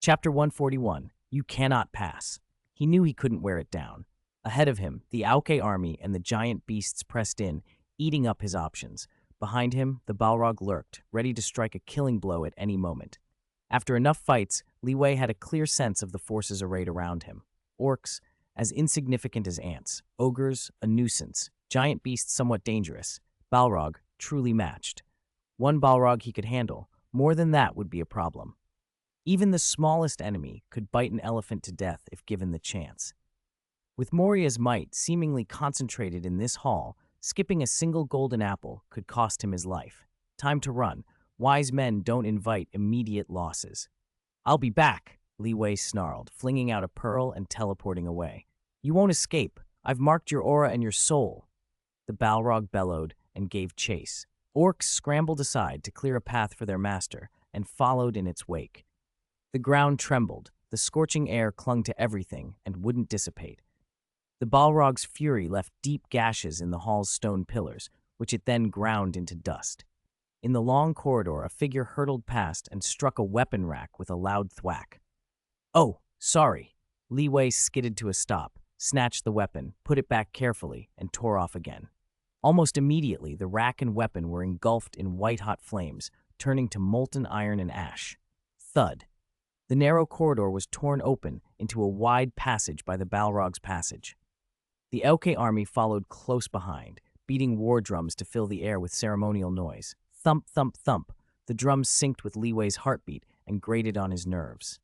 Chapter 141, You Cannot Pass. He knew he couldn't wear it down. Ahead of him, the Audiobook army and the giant beasts pressed in, eating up his options. Behind him, the Balrog lurked, ready to strike a killing blow at any moment. After enough fights, Li Wei had a clear sense of the forces arrayed around him. Orcs, as insignificant as ants. Ogres, a nuisance. Giant beasts somewhat dangerous. Balrog, truly matched. One Balrog he could handle. More than that would be a problem. Even the smallest enemy could bite an elephant to death if given the chance. With Moria's might seemingly concentrated in this hall, skipping a single golden apple could cost him his life. Time to run. Wise men don't invite immediate losses. I'll be back, Li Wei snarled, flinging out a pearl and teleporting away. You won't escape. I've marked your aura and your soul. The Balrog bellowed and gave chase. Orcs scrambled aside to clear a path for their master and followed in its wake. The ground trembled, the scorching air clung to everything and wouldn't dissipate. The Balrog's fury left deep gashes in the hall's stone pillars, which it then ground into dust. In the long corridor, a figure hurtled past and struck a weapon rack with a loud thwack. Oh, sorry. Li Wei skidded to a stop, snatched the weapon, put it back carefully, and tore off again. Almost immediately, the rack and weapon were engulfed in white-hot flames, turning to molten iron and ash. Thud. The narrow corridor was torn open into a wide passage by the Balrog's passage. The Audiobook army followed close behind, beating war drums to fill the air with ceremonial noise. Thump, thump, thump. The drums synced with Li Wei's heartbeat and grated on his nerves.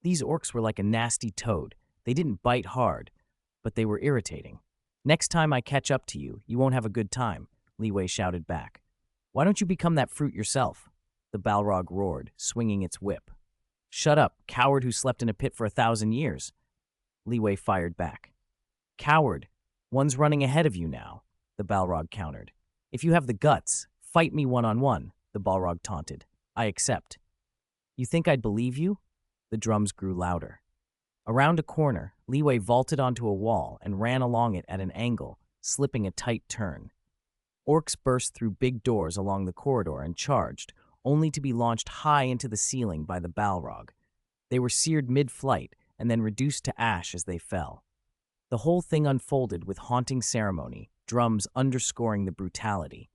These orcs were like a nasty toad. They didn't bite hard, but they were irritating. Next time I catch up to you, you won't have a good time, Li Wei shouted back. Why don't you become that fruit yourself? The Balrog roared, swinging its whip. Shut up, coward who slept in a pit for 1,000 years. Li Wei fired back. Coward, one's running ahead of you now, the Balrog countered. If you have the guts, fight me one-on-one, the Balrog taunted. I accept. You think I'd believe you? The drums grew louder. Around a corner, Li Wei vaulted onto a wall and ran along it at an angle, slipping a tight turn. Orcs burst through big doors along the corridor and charged, only to be launched high into the ceiling by the Balrog. They were seared mid-flight and then reduced to ash as they fell. The whole thing unfolded with haunting ceremony, drums underscoring the brutality.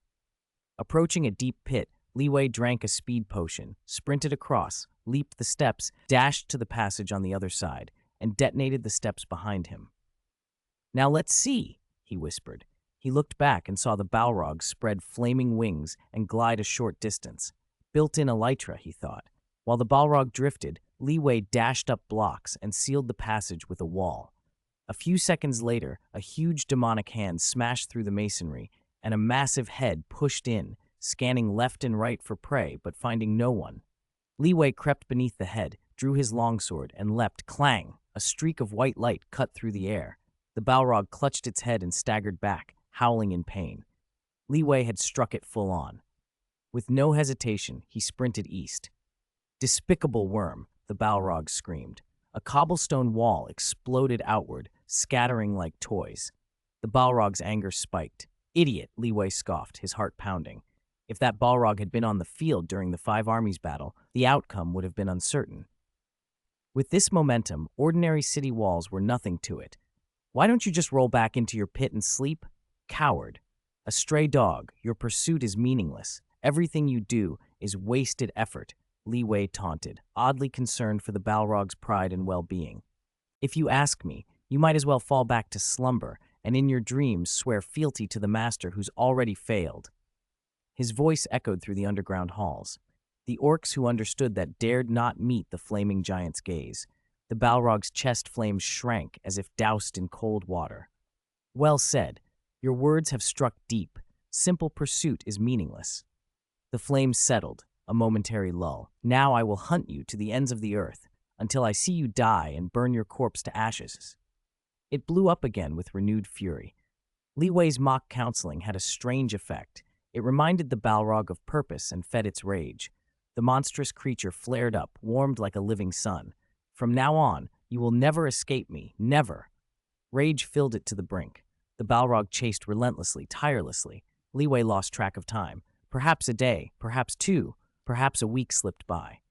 Approaching a deep pit, Li Wei drank a speed potion, sprinted across, leaped the steps, dashed to the passage on the other side, and detonated the steps behind him. Now let's see, he whispered. He looked back and saw the Balrog spread flaming wings and glide a short distance. Built-in elytra, he thought. While the Balrog drifted, Li Wei dashed up blocks and sealed the passage with a wall. A few seconds later, a huge demonic hand smashed through the masonry, and a massive head pushed in, scanning left and right for prey, but finding no one. Li Wei crept beneath the head, drew his longsword, and leapt. Clang! A streak of white light cut through the air. The Balrog clutched its head and staggered back, howling in pain. Li Wei had struck it full on. With no hesitation, he sprinted east. Despicable worm, the Balrog screamed. A cobblestone wall exploded outward, scattering like toys. The Balrog's anger spiked. Idiot, Li Wei scoffed, his heart pounding. If that Balrog had been on the field during the 5 armies battle, the outcome would have been uncertain. With this momentum, ordinary city walls were nothing to it. Why don't you just roll back into your pit and sleep? Coward. A stray dog, your pursuit is meaningless. Everything you do is wasted effort, Li Wei taunted, oddly concerned for the Balrog's pride and well-being. If you ask me, you might as well fall back to slumber and in your dreams swear fealty to the master who's already failed. His voice echoed through the underground halls. The orcs who understood that dared not meet the flaming giant's gaze. The Balrog's chest flames shrank as if doused in cold water. Well said. Your words have struck deep. Simple pursuit is meaningless. The flames settled, a momentary lull. Now I will hunt you to the ends of the earth, until I see you die and burn your corpse to ashes. It blew up again with renewed fury. Li Wei's mock counseling had a strange effect. It reminded the Balrog of purpose and fed its rage. The monstrous creature flared up, warmed like a living sun. From now on, you will never escape me, never. Rage filled it to the brink. The Balrog chased relentlessly, tirelessly. Li Wei lost track of time. Perhaps a day, perhaps 2, perhaps a week slipped by.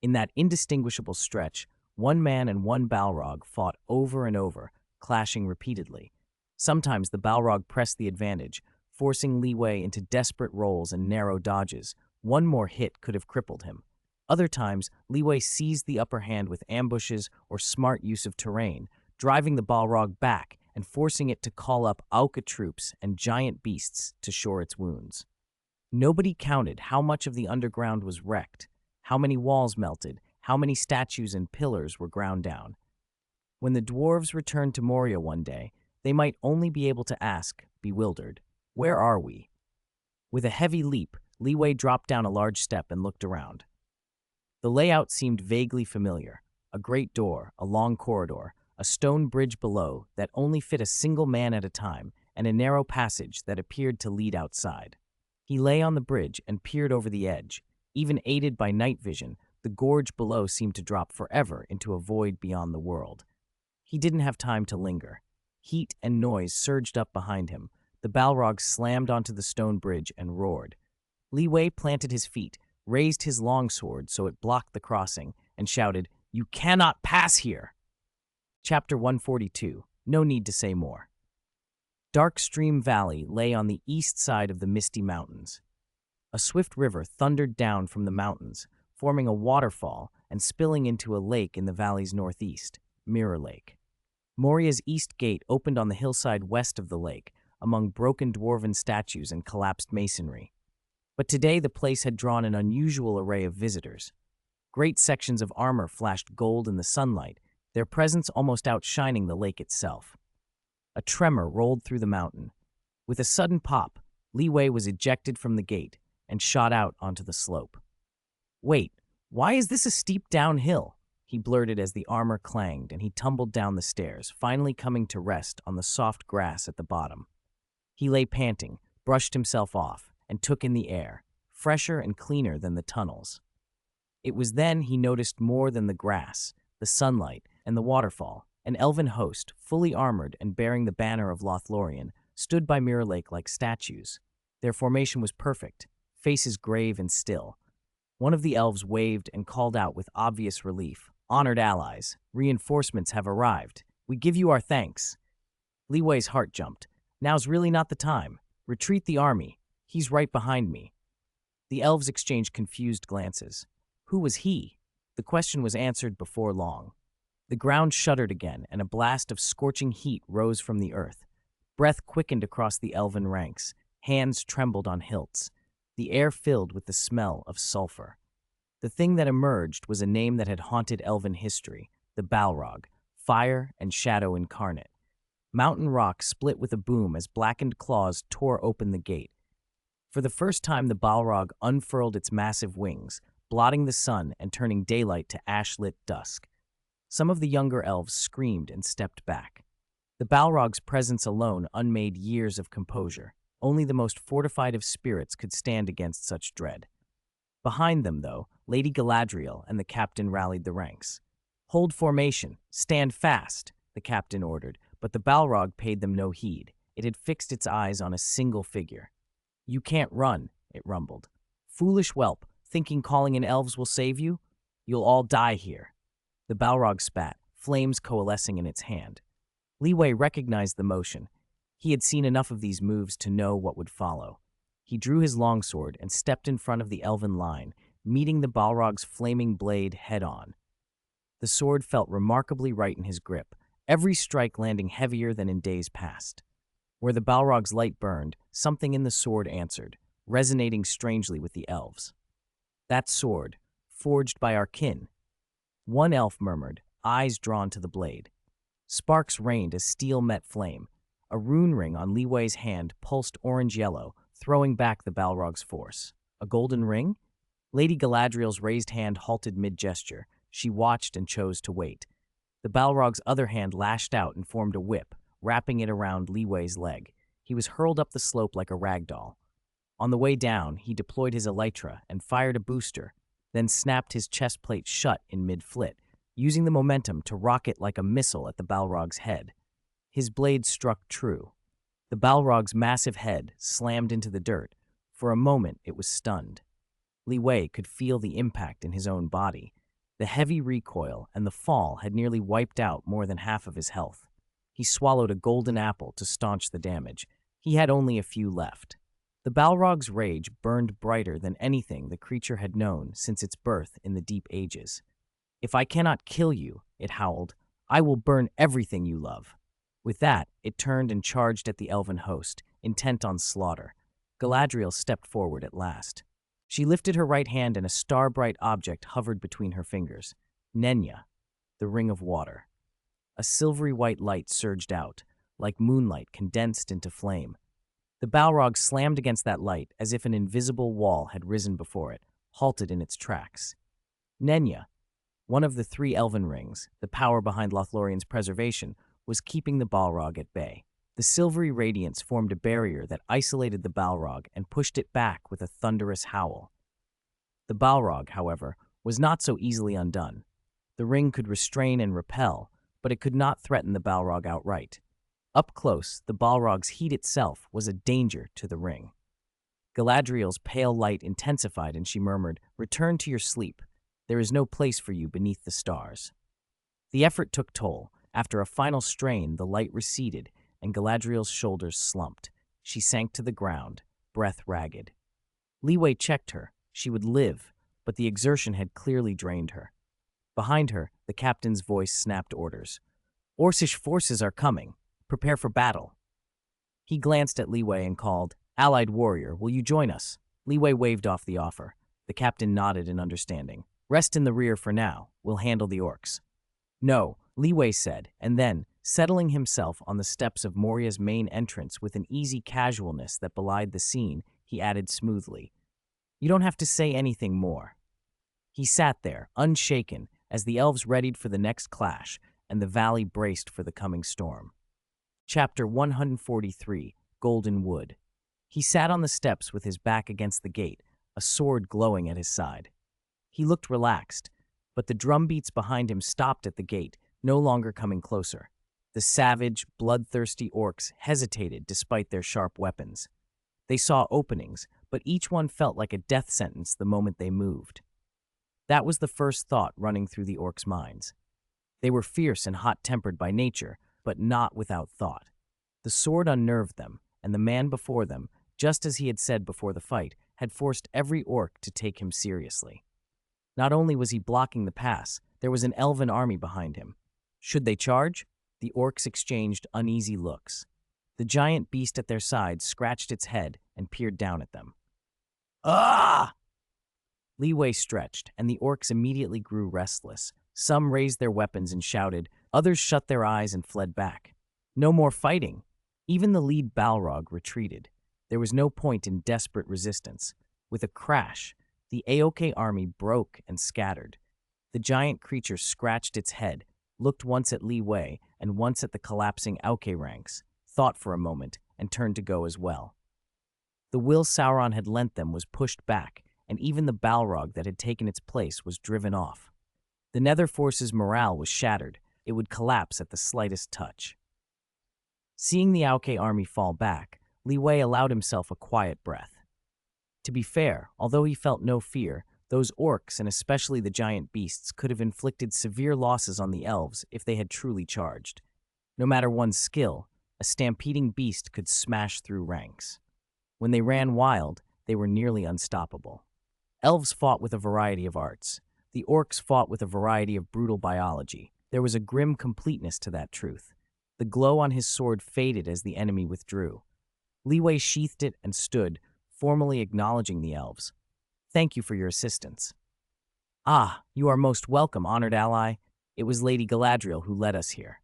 In that indistinguishable stretch, one man and one Balrog fought over and over, clashing repeatedly. Sometimes the Balrog pressed the advantage, forcing Leeway into desperate rolls and narrow dodges. One more hit could have crippled him. Other times, Leeway seized the upper hand with ambushes or smart use of terrain, driving the Balrog back and forcing it to call up Auca troops and giant beasts to shore its wounds. Nobody counted how much of the underground was wrecked, how many walls melted, how many statues and pillars were ground down. When the dwarves returned to Moria one day, they might only be able to ask, bewildered, "Where are we?" With a heavy leap, Leeway dropped down a large step and looked around. The layout seemed vaguely familiar. A great door, a long corridor, a stone bridge below that only fit a single man at a time, and a narrow passage that appeared to lead outside. He lay on the bridge and peered over the edge. Even aided by night vision, the gorge below seemed to drop forever into a void beyond the world. He didn't have time to linger. Heat and noise surged up behind him. The Balrog slammed onto the stone bridge and roared. Leeway planted his feet, raised his longsword so it blocked the crossing, and shouted, "You cannot pass here!" Chapter 142. No need to say more. Darkstream Valley lay on the east side of the Misty Mountains. A swift river thundered down from the mountains, forming a waterfall and spilling into a lake in the valley's northeast, Mirror Lake. Moria's east gate opened on the hillside west of the lake, among broken dwarven statues and collapsed masonry. But today the place had drawn an unusual array of visitors. Great sections of armor flashed gold in the sunlight, their presence almost outshining the lake itself. A tremor rolled through the mountain. With a sudden pop, Leeway was ejected from the gate and shot out onto the slope. "Wait, why is this a steep downhill?" he blurted as the armor clanged and he tumbled down the stairs, finally coming to rest on the soft grass at the bottom. He lay panting, brushed himself off, and took in the air, fresher and cleaner than the tunnels. It was then he noticed more than the grass, the sunlight, and the waterfall. An elven host, fully armored and bearing the banner of Lothlorien, stood by Mirror Lake like statues. Their formation was perfect, faces grave and still. One of the elves waved and called out with obvious relief, "Honored allies, reinforcements have arrived. We give you our thanks." Leeway's heart jumped. "Now's really not the time. Retreat the army. He's right behind me." The elves exchanged confused glances. Who was he? The question was answered before long. The ground shuddered again, and a blast of scorching heat rose from the earth. Breath quickened across the elven ranks. Hands trembled on hilts. The air filled with the smell of sulfur. The thing that emerged was a name that had haunted elven history, the Balrog, fire and shadow incarnate. Mountain rock split with a boom as blackened claws tore open the gate. For the first time, the Balrog unfurled its massive wings, blotting the sun and turning daylight to ash-lit dusk. Some of the younger elves screamed and stepped back. The Balrog's presence alone unmade years of composure. Only the most fortified of spirits could stand against such dread. Behind them, though, Lady Galadriel and the captain rallied the ranks. "Hold formation, stand fast," the captain ordered, but the Balrog paid them no heed. It had fixed its eyes on a single figure. "You can't run," it rumbled. "Foolish whelp, thinking calling in elves will save you? You'll all die here." The Balrog spat, flames coalescing in its hand. Leeway recognized the motion. He had seen enough of these moves to know what would follow. He drew his longsword and stepped in front of the elven line, meeting the Balrog's flaming blade head-on. The sword felt remarkably right in his grip, every strike landing heavier than in days past. Where the Balrog's light burned, something in the sword answered, resonating strangely with the elves. "That sword, forged by our kin," one elf murmured, eyes drawn to the blade. Sparks rained as steel met flame. A rune ring on Leeway's hand pulsed orange-yellow, throwing back the Balrog's force. A golden ring? Lady Galadriel's raised hand halted mid-gesture. She watched and chose to wait. The Balrog's other hand lashed out and formed a whip, wrapping it around Leeway's leg. He was hurled up the slope like a rag doll. On the way down, he deployed his elytra and fired a booster, then snapped his chest plate shut in mid-flit, using the momentum to rocket like a missile at the Balrog's head. His blade struck true. The Balrog's massive head slammed into the dirt. For a moment, it was stunned. Leeway could feel the impact in his own body. The heavy recoil and the fall had nearly wiped out more than half of his health. He swallowed a golden apple to staunch the damage. He had only a few left. The Balrog's rage burned brighter than anything the creature had known since its birth in the deep ages. "If I cannot kill you," it howled, "I will burn everything you love." With that, it turned and charged at the elven host, intent on slaughter. Galadriel stepped forward at last. She lifted her right hand and a star-bright object hovered between her fingers. Nenya, the ring of water. A silvery white light surged out, like moonlight condensed into flame. The Balrog slammed against that light as if an invisible wall had risen before it, halted in its tracks. Nenya, one of the 3 elven rings, the power behind Lothlorien's preservation, was keeping the Balrog at bay. The silvery radiance formed a barrier that isolated the Balrog and pushed it back with a thunderous howl. The Balrog, however, was not so easily undone. The ring could restrain and repel, but it could not threaten the Balrog outright. Up close, the Balrog's heat itself was a danger to the ring. Galadriel's pale light intensified and she murmured, "Return to your sleep. There is no place for you beneath the stars." The effort took toll. After a final strain, the light receded, and Galadriel's shoulders slumped. She sank to the ground, breath ragged. Leeway checked her. She would live, but the exertion had clearly drained her. Behind her, the captain's voice snapped orders. "Orcish forces are coming. Prepare for battle." He glanced at Leeway and called, "Allied warrior, will you join us?" Leeway waved off the offer. The captain nodded in understanding. "Rest in the rear for now. We'll handle the orcs." "No," Leeway said, and then, settling himself on the steps of Moria's main entrance with an easy casualness that belied the scene, he added smoothly, "You don't have to say anything more." He sat there, unshaken, as the elves readied for the next clash, and the valley braced for the coming storm. Chapter 143, Golden Wood. He sat on the steps with his back against the gate, a sword glowing at his side. He looked relaxed, but the drumbeats behind him stopped at the gate, no longer coming closer. The savage, bloodthirsty orcs hesitated despite their sharp weapons. They saw openings, but each one felt like a death sentence the moment they moved. That was the first thought running through the orcs' minds. They were fierce and hot-tempered by nature, but not without thought. The sword unnerved them, and the man before them, just as he had said before the fight, had forced every orc to take him seriously. Not only was he blocking the pass, there was an elven army behind him. Should they charge? The orcs exchanged uneasy looks. The giant beast at their side scratched its head and peered down at them. "Ah!" Leeway stretched, and the orcs immediately grew restless. Some raised their weapons and shouted, others shut their eyes and fled back. No more fighting. Even the lead Balrog retreated. There was no point in desperate resistance. With a crash, the Aokai army broke and scattered. The giant creature scratched its head, looked once at Leeway and once at the collapsing Aokai ranks, thought for a moment, and turned to go as well. The will Sauron had lent them was pushed back, and even the Balrog that had taken its place was driven off. The Nether Force's morale was shattered. It would collapse at the slightest touch. Seeing the Aokai army fall back, Leeway allowed himself a quiet breath. To be fair, although he felt no fear, those orcs, and especially the giant beasts, could have inflicted severe losses on the elves if they had truly charged. No matter one's skill, a stampeding beast could smash through ranks. When they ran wild, they were nearly unstoppable. Elves fought with a variety of arts. The orcs fought with a variety of brutal biology. There was a grim completeness to that truth. The glow on his sword faded as the enemy withdrew. Leeway sheathed it and stood, formally acknowledging the elves. "Thank you for your assistance." "Ah, you are most welcome, honored ally. It was Lady Galadriel who led us here."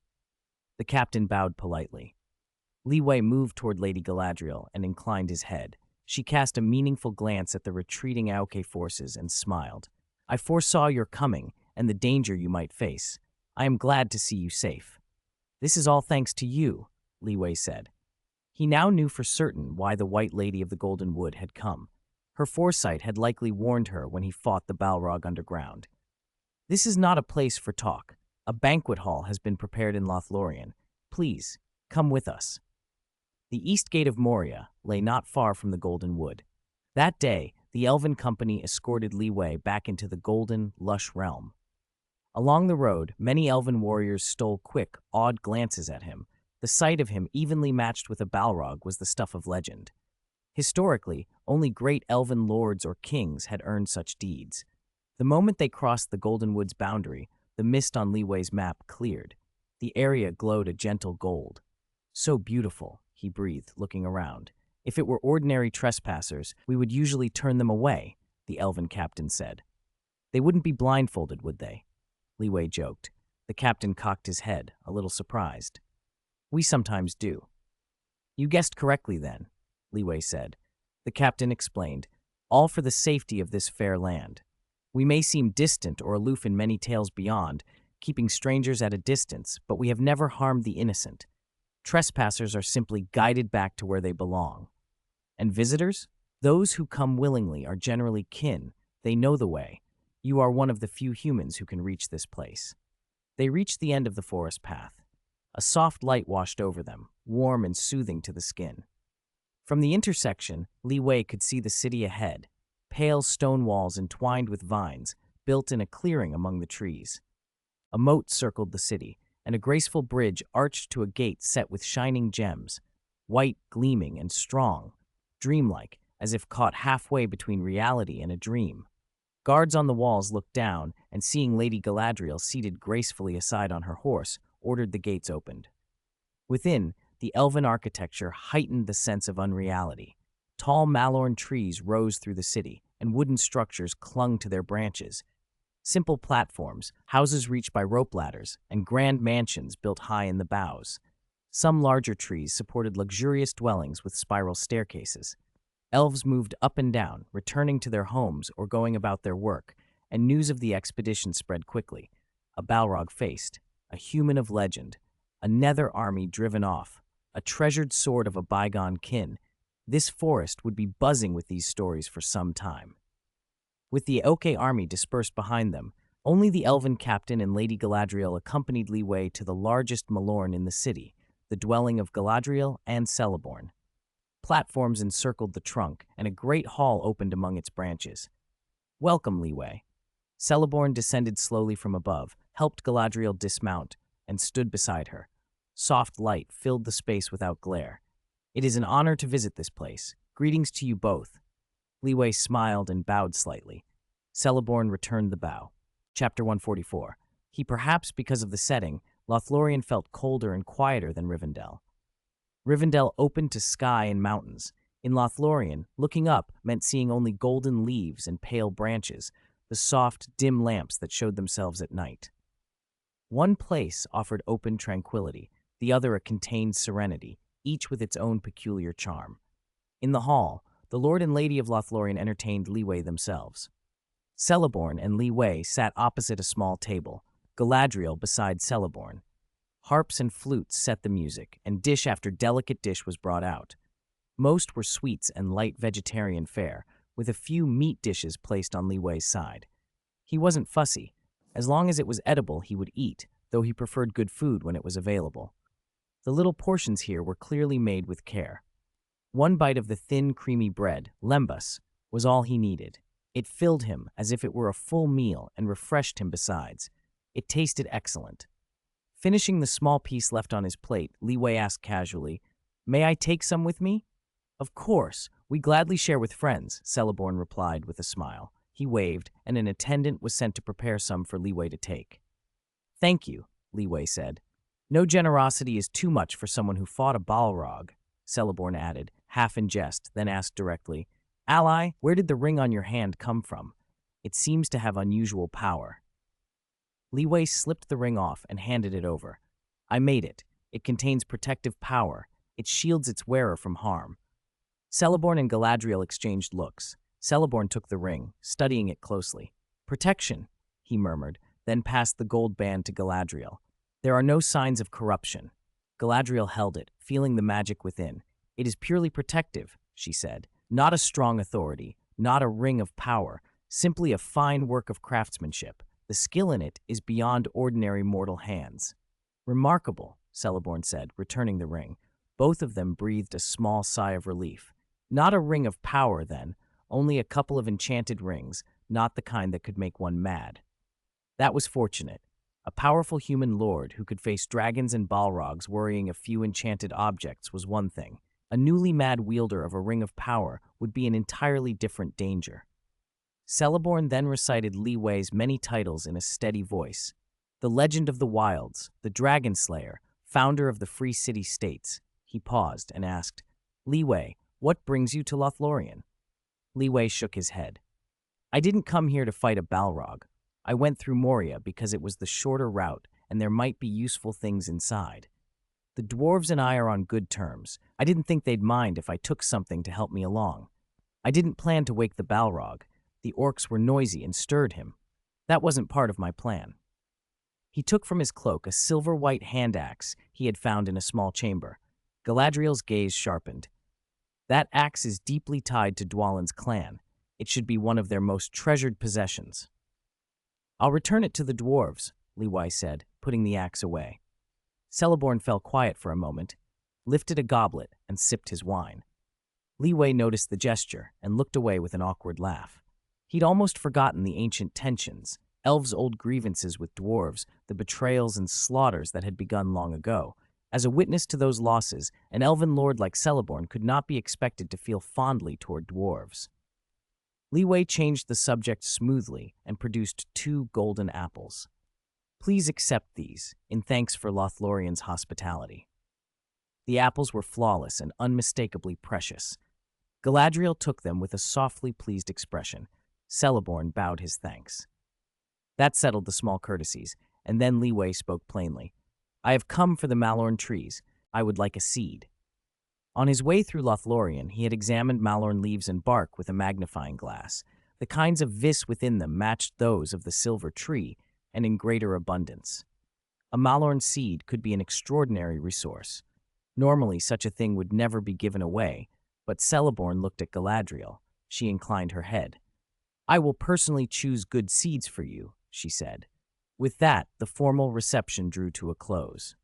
The captain bowed politely. Leeway moved toward Lady Galadriel and inclined his head. She cast a meaningful glance at the retreating Aokai forces and smiled. "I foresaw your coming and the danger you might face. I am glad to see you safe." "This is all thanks to you," Leeway said. He now knew for certain why the White Lady of the Golden Wood had come. Her foresight had likely warned her when he fought the Balrog underground. "This is not a place for talk. A banquet hall has been prepared in Lothlorien. Please, come with us." The east gate of Moria lay not far from the Golden Wood. That day, the Elven Company escorted Leeway back into the golden, lush realm. Along the road, many elven warriors stole quick, awed glances at him. The sight of him evenly matched with a Balrog was the stuff of legend. Historically, only great elven lords or kings had earned such deeds. The moment they crossed the Golden Woods boundary, the mist on Leeway's map cleared. The area glowed a gentle gold. So beautiful, he breathed, looking around. If it were ordinary trespassers, we would usually turn them away, the elven captain said. They wouldn't be blindfolded, would they? Leeway joked. The captain cocked his head, a little surprised. We sometimes do. You guessed correctly then, Leeway said. The captain explained, all for the safety of this fair land. We may seem distant or aloof in many tales beyond, keeping strangers at a distance, but we have never harmed the innocent. Trespassers are simply guided back to where they belong. And visitors? Those who come willingly are generally kin. They know the way. You are one of the few humans who can reach this place. They reached the end of the forest path. A soft light washed over them, warm and soothing to the skin. From the intersection, Leeway could see the city ahead, pale stone walls entwined with vines, built in a clearing among the trees. A moat circled the city, and a graceful bridge arched to a gate set with shining gems, white, gleaming, and strong, dreamlike, as if caught halfway between reality and a dream. Guards on the walls looked down, and seeing Lady Galadriel seated gracefully aside on her horse, ordered the gates opened. Within, the elven architecture heightened the sense of unreality. Tall malorn trees rose through the city, and wooden structures clung to their branches. Simple platforms, houses reached by rope ladders, and grand mansions built high in the boughs. Some larger trees supported luxurious dwellings with spiral staircases. Elves moved up and down, returning to their homes or going about their work, and news of the expedition spread quickly. A Balrog faced, a human of legend, a nether army driven off, a treasured sword of a bygone kin. This forest would be buzzing with these stories for some time. With the Aokay army dispersed behind them, only the elven captain and Lady Galadriel accompanied Leeway to the largest Malorn in the city, the dwelling of Galadriel and Celeborn. Platforms encircled the trunk, and a great hall opened among its branches. Welcome, Leeway. Celeborn descended slowly from above, helped Galadriel dismount, and stood beside her. Soft light filled the space without glare. It is an honor to visit this place. Greetings to you both. Leeway smiled and bowed slightly. Celeborn returned the bow. Chapter 144. Perhaps because of the setting, Lothlorien felt colder and quieter than Rivendell. Rivendell opened to sky and mountains. In Lothlorien, looking up meant seeing only golden leaves and pale branches, the soft, dim lamps that showed themselves at night. One place offered open tranquility, the other a contained serenity, each with its own peculiar charm. In the hall, the Lord and Lady of Lothlorien entertained Leeway themselves. Celeborn and Leeway sat opposite a small table, Galadriel beside Celeborn. Harps and flutes set the music, and dish after delicate dish was brought out. Most were sweets and light vegetarian fare, with a few meat dishes placed on Leeway's side. He wasn't fussy. As long as it was edible, he would eat, though he preferred good food when it was available. The little portions here were clearly made with care. One bite of the thin, creamy bread, lembas, was all he needed. It filled him as if it were a full meal and refreshed him besides. It tasted excellent. Finishing the small piece left on his plate, Leeway asked casually, "May I take some with me?" "Of course. We gladly share with friends," Celeborn replied with a smile. He waved, and an attendant was sent to prepare some for Leeway to take. "Thank you," Leeway said. "No generosity is too much for someone who fought a Balrog," Celeborn added, half in jest, then asked directly, "Ally, where did the ring on your hand come from? It seems to have unusual power." Leeway slipped the ring off and handed it over. "I made it. It contains protective power. It shields its wearer from harm." Celeborn and Galadriel exchanged looks. Celeborn took the ring, studying it closely. "Protection," he murmured, then passed the gold band to Galadriel. "There are no signs of corruption." Galadriel held it, feeling the magic within. "It is purely protective," she said. "Not a strong authority, not a ring of power, simply a fine work of craftsmanship. The skill in it is beyond ordinary mortal hands." "Remarkable," Celeborn said, returning the ring. Both of them breathed a small sigh of relief. Not a ring of power, then, only a couple of enchanted rings, not the kind that could make one mad. That was fortunate. A powerful human lord who could face dragons and balrogs worrying a few enchanted objects was one thing. A newly mad wielder of a ring of power would be an entirely different danger. Celeborn then recited Li Wei's many titles in a steady voice. The Legend of the Wilds, the Dragon Slayer, founder of the Free City States. He paused and asked, Li Wei, what brings you to Lothlorien? Li Wei shook his head. I didn't come here to fight a Balrog. I went through Moria because it was the shorter route and there might be useful things inside. The dwarves and I are on good terms. I didn't think they'd mind if I took something to help me along. I didn't plan to wake the Balrog. The orcs were noisy and stirred him. That wasn't part of my plan. He took from his cloak a silver-white hand axe he had found in a small chamber. Galadriel's gaze sharpened. That axe is deeply tied to Dwalin's clan. It should be one of their most treasured possessions. I'll return it to the dwarves, Li Wei said, putting the axe away. Celeborn fell quiet for a moment, lifted a goblet, and sipped his wine. Li Wei noticed the gesture and looked away with an awkward laugh. He'd almost forgotten the ancient tensions, elves' old grievances with dwarves, the betrayals and slaughters that had begun long ago. As a witness to those losses, an elven lord like Celeborn could not be expected to feel fondly toward dwarves. Li Wei changed the subject smoothly and produced 2 golden apples. Please accept these, in thanks for Lothlorien's hospitality. The apples were flawless and unmistakably precious. Galadriel took them with a softly pleased expression. Celeborn bowed his thanks. That settled the small courtesies, and then Li Wei spoke plainly. I have come for the Malorn trees. I would like a seed. On his way through Lothlorien, he had examined Malorn leaves and bark with a magnifying glass. The kinds of vis within them matched those of the silver tree, and in greater abundance. A Malorn seed could be an extraordinary resource. Normally, such a thing would never be given away, but Celeborn looked at Galadriel. She inclined her head. I will personally choose good seeds for you, she said. With that, the formal reception drew to a close.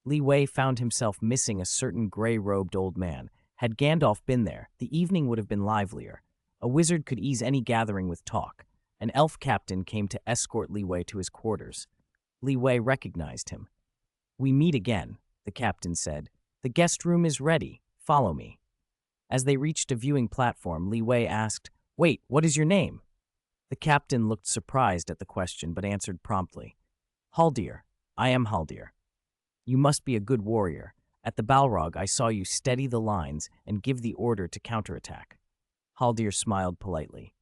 Li Wei found himself missing a certain gray-robed old man. Had Gandalf been there, the evening would have been livelier. A wizard could ease any gathering with talk. An elf captain came to escort Li Wei to his quarters. Li Wei recognized him. We meet again, the captain said. The guest room is ready. Follow me. As they reached a viewing platform, Li Wei asked, Wait, what is your name? The captain looked surprised at the question, but answered promptly. Haldir. I am Haldir. You must be a good warrior. At the Balrog, I saw you steady the lines and give the order to counterattack. Haldir smiled politely.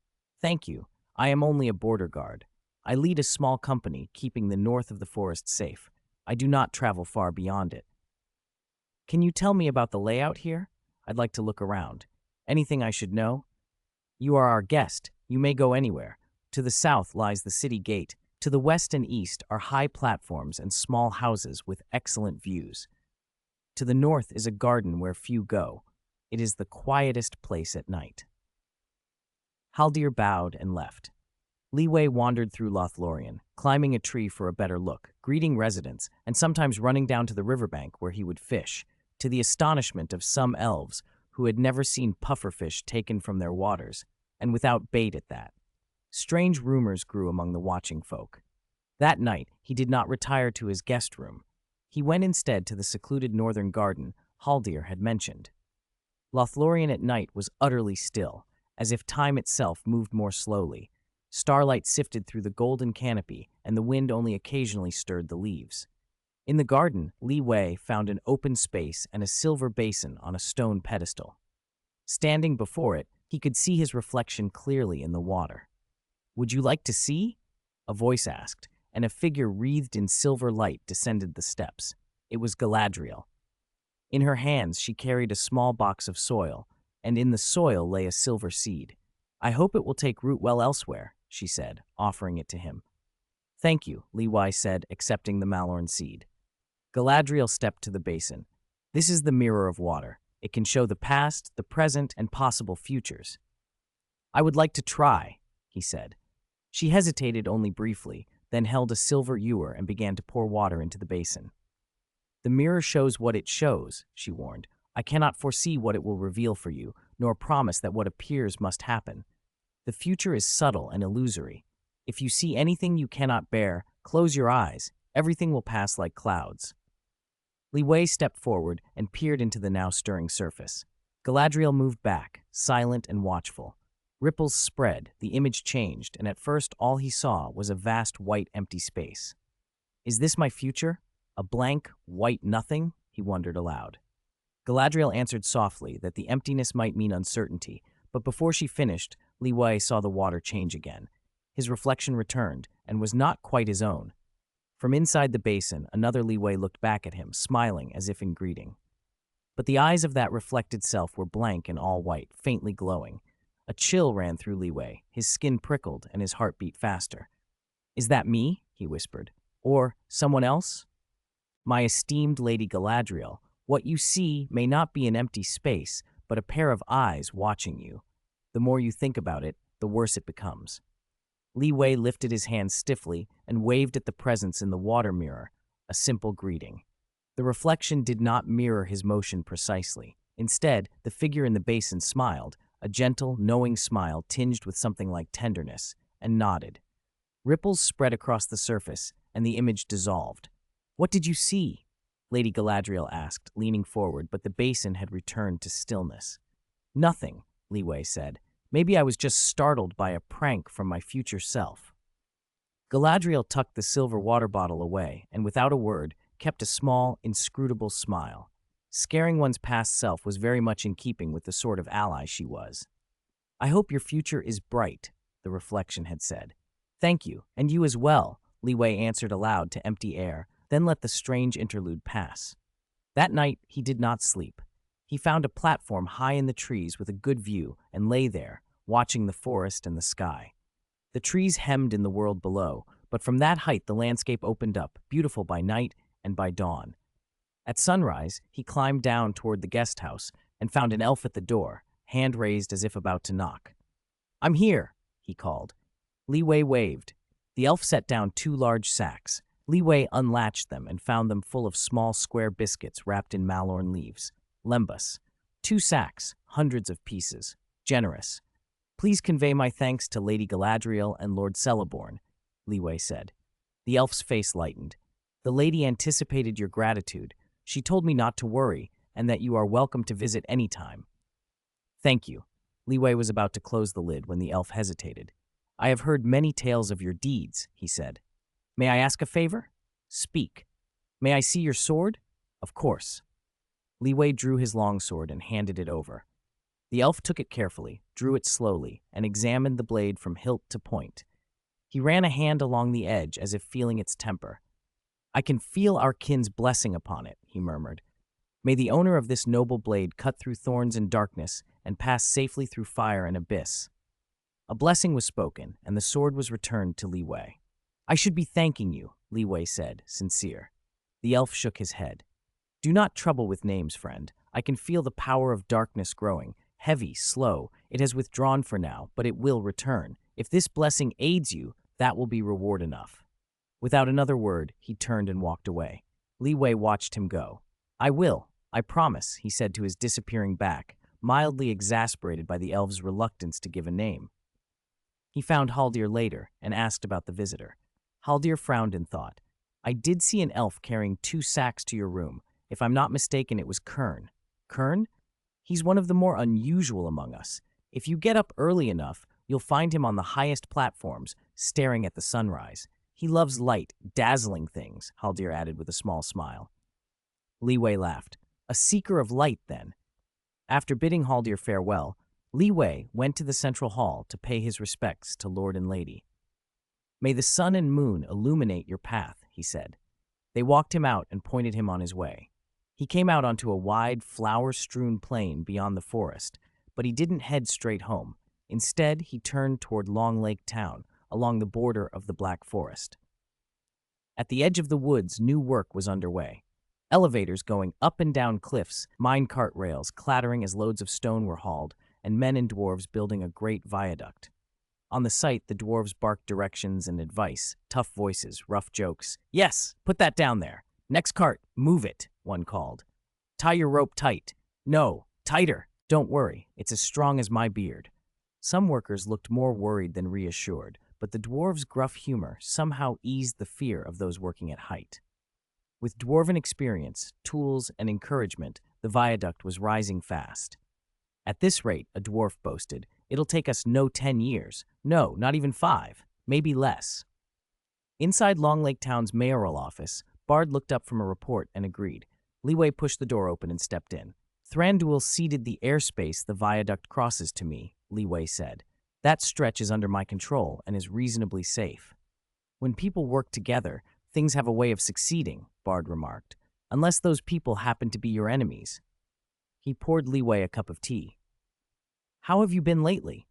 Thank you. I am only a border guard. I lead a small company, keeping the north of the forest safe. I do not travel far beyond it. Can you tell me about the layout here? I'd like to look around. Anything I should know? You are our guest. You may go anywhere. To the south lies the city gate. To the west and east are high platforms and small houses with excellent views. To the north is a garden where few go. It is the quietest place at night. Haldir bowed and left. Li Wei wandered through Lothlorien, climbing a tree for a better look, greeting residents, and sometimes running down to the riverbank where he would fish, to the astonishment of some elves who had never seen pufferfish taken from their waters, and without bait at that. Strange rumors grew among the watching folk. That night, he did not retire to his guest room. He went instead to the secluded northern garden Haldir had mentioned. Lothlorien at night was utterly still, as if time itself moved more slowly. Starlight sifted through the golden canopy, and the wind only occasionally stirred the leaves. In the garden, Li Wei found an open space and a silver basin on a stone pedestal. Standing before it, he could see his reflection clearly in the water. Would you like to see? A voice asked, and a figure wreathed in silver light descended the steps. It was Galadriel. In her hands, she carried a small box of soil, and in the soil lay a silver seed. I hope it will take root well elsewhere, she said, offering it to him. Thank you, Li Wei said, accepting the Malorn seed. Galadriel stepped to the basin. This is the mirror of water. It can show the past, the present, and possible futures. I would like to try, he said. She hesitated only briefly, then held a silver ewer and began to pour water into the basin. The mirror shows what it shows, she warned. I cannot foresee what it will reveal for you, nor promise that what appears must happen. The future is subtle and illusory. If you see anything you cannot bear, Close your eyes. Everything will pass like clouds. Li Wei stepped forward and peered into the now stirring surface. Galadriel moved back, silent and watchful. Ripples spread, the image changed, and at first all he saw was a vast white empty space. Is this my future? A blank, white nothing? He wondered aloud. Galadriel answered softly that the emptiness might mean uncertainty, but before she finished, Li Wei saw the water change again. His reflection returned, and was not quite his own. From inside the basin, another Li Wei looked back at him, smiling as if in greeting. But the eyes of that reflected self were blank and all white, faintly glowing. A chill ran through Li Wei, his skin prickled, and his heart beat faster. Is that me? He whispered. Or someone else? My esteemed Lady Galadriel, what you see may not be an empty space, but a pair of eyes watching you. The more you think about it, the worse it becomes. Li Wei lifted his hand stiffly and waved at the presence in the water mirror, a simple greeting. The reflection did not mirror his motion precisely. Instead, the figure in the basin smiled, a gentle, knowing smile tinged with something like tenderness, and nodded. Ripples spread across the surface, and the image dissolved. What did you see? Lady Galadriel asked, leaning forward, but the basin had returned to stillness. Nothing, Li Wei said. Maybe I was just startled by a prank from my future self. Galadriel tucked the silver water bottle away, and without a word, kept a small, inscrutable smile. Scaring one's past self was very much in keeping with the sort of ally she was. I hope your future is bright, the reflection had said. Thank you, and you as well, Li Wei answered aloud to empty air, then let the strange interlude pass. That night, he did not sleep. He found a platform high in the trees with a good view and lay there, watching the forest and the sky. The trees hemmed in the world below, but from that height the landscape opened up, beautiful by night and by dawn. At sunrise, he climbed down toward the guest house and found an elf at the door, hand raised as if about to knock. I'm here, he called. Li Wei waved. The elf set down 2 large sacks. Li Wei unlatched them and found them full of small square biscuits wrapped in malorn leaves. Lembas. 2 sacks, hundreds of pieces. Generous. Please convey my thanks to Lady Galadriel and Lord Celeborn, Li Wei said. The elf's face lightened. The lady anticipated your gratitude. She told me not to worry, and that you are welcome to visit any time. Thank you. Li Wei was about to close the lid when the elf hesitated. I have heard many tales of your deeds, he said. May I ask a favor? Speak. May I see your sword? Of course. Li Wei drew his longsword and handed it over. The elf took it carefully, drew it slowly, and examined the blade from hilt to point. He ran a hand along the edge as if feeling its temper. I can feel our kin's blessing upon it, he murmured. May the owner of this noble blade cut through thorns and darkness and pass safely through fire and abyss. A blessing was spoken, and the sword was returned to Li Wei. I should be thanking you, Li Wei said, sincere. The elf shook his head. Do not trouble with names, friend. I can feel the power of darkness growing. Heavy, slow, it has withdrawn for now, but it will return. If this blessing aids you, that will be reward enough. Without another word, he turned and walked away. Li Wei watched him go. I will, I promise, he said to his disappearing back, mildly exasperated by the elf's reluctance to give a name. He found Haldir later and asked about the visitor. Haldir frowned in thought. I did see an elf carrying 2 sacks to your room. If I'm not mistaken, it was Kern. Kern? He's one of the more unusual among us. If you get up early enough, you'll find him on the highest platforms, staring at the sunrise. He loves light, dazzling things, Haldir added with a small smile. Li Wei laughed. A seeker of light, then. After bidding Haldir farewell, Li Wei went to the central hall to pay his respects to Lord and Lady. May the sun and moon illuminate your path, he said. They walked him out and pointed him on his way. He came out onto a wide, flower-strewn plain beyond the forest, but he didn't head straight home. Instead, he turned toward Long Lake Town, along the border of the Black Forest. At the edge of the woods, new work was underway. Elevators going up and down cliffs, minecart rails clattering as loads of stone were hauled, and men and dwarves building a great viaduct. On the site, the dwarves barked directions and advice, tough voices, rough jokes. Yes, put that down there. Next cart, move it, one called. Tie your rope tight. No, tighter. Don't worry, it's as strong as my beard. Some workers looked more worried than reassured, but the dwarves' gruff humor somehow eased the fear of those working at height. With dwarven experience, tools, and encouragement, the viaduct was rising fast. At this rate, a dwarf boasted, it'll take us no 10 years. No, not even 5. Maybe less. Inside Long Lake Town's mayoral office, Bard looked up from a report and agreed. Leeway pushed the door open and stepped in. Thranduil ceded the airspace the viaduct crosses to me, Leeway said. That stretch is under my control and is reasonably safe. When people work together, things have a way of succeeding, Bard remarked, unless those people happen to be your enemies. He poured Leeway a cup of tea. How have you been lately?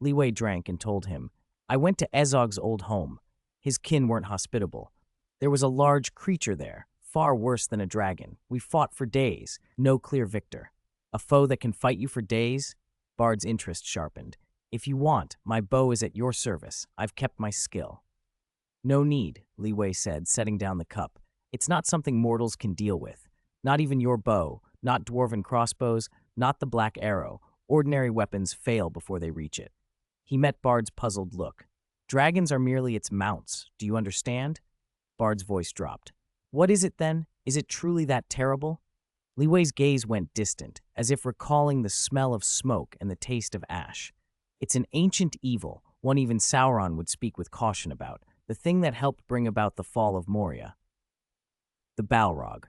Leeway drank and told him, I went to Ezog's old home. His kin weren't hospitable. There was a large creature there, far worse than a dragon. We fought for days, no clear victor. A foe that can fight you for days? Bard's interest sharpened. If you want, my bow is at your service. I've kept my skill. No need, Leeway said, setting down the cup. It's not something mortals can deal with. Not even your bow, not dwarven crossbows, not the black arrow. Ordinary weapons fail before they reach it. He met Bard's puzzled look. Dragons are merely its mounts. Do you understand? Bard's voice dropped. What is it then? Is it truly that terrible? Leeway's gaze went distant, as if recalling the smell of smoke and the taste of ash. It's an ancient evil, one even Sauron would speak with caution about, the thing that helped bring about the fall of Moria. The Balrog.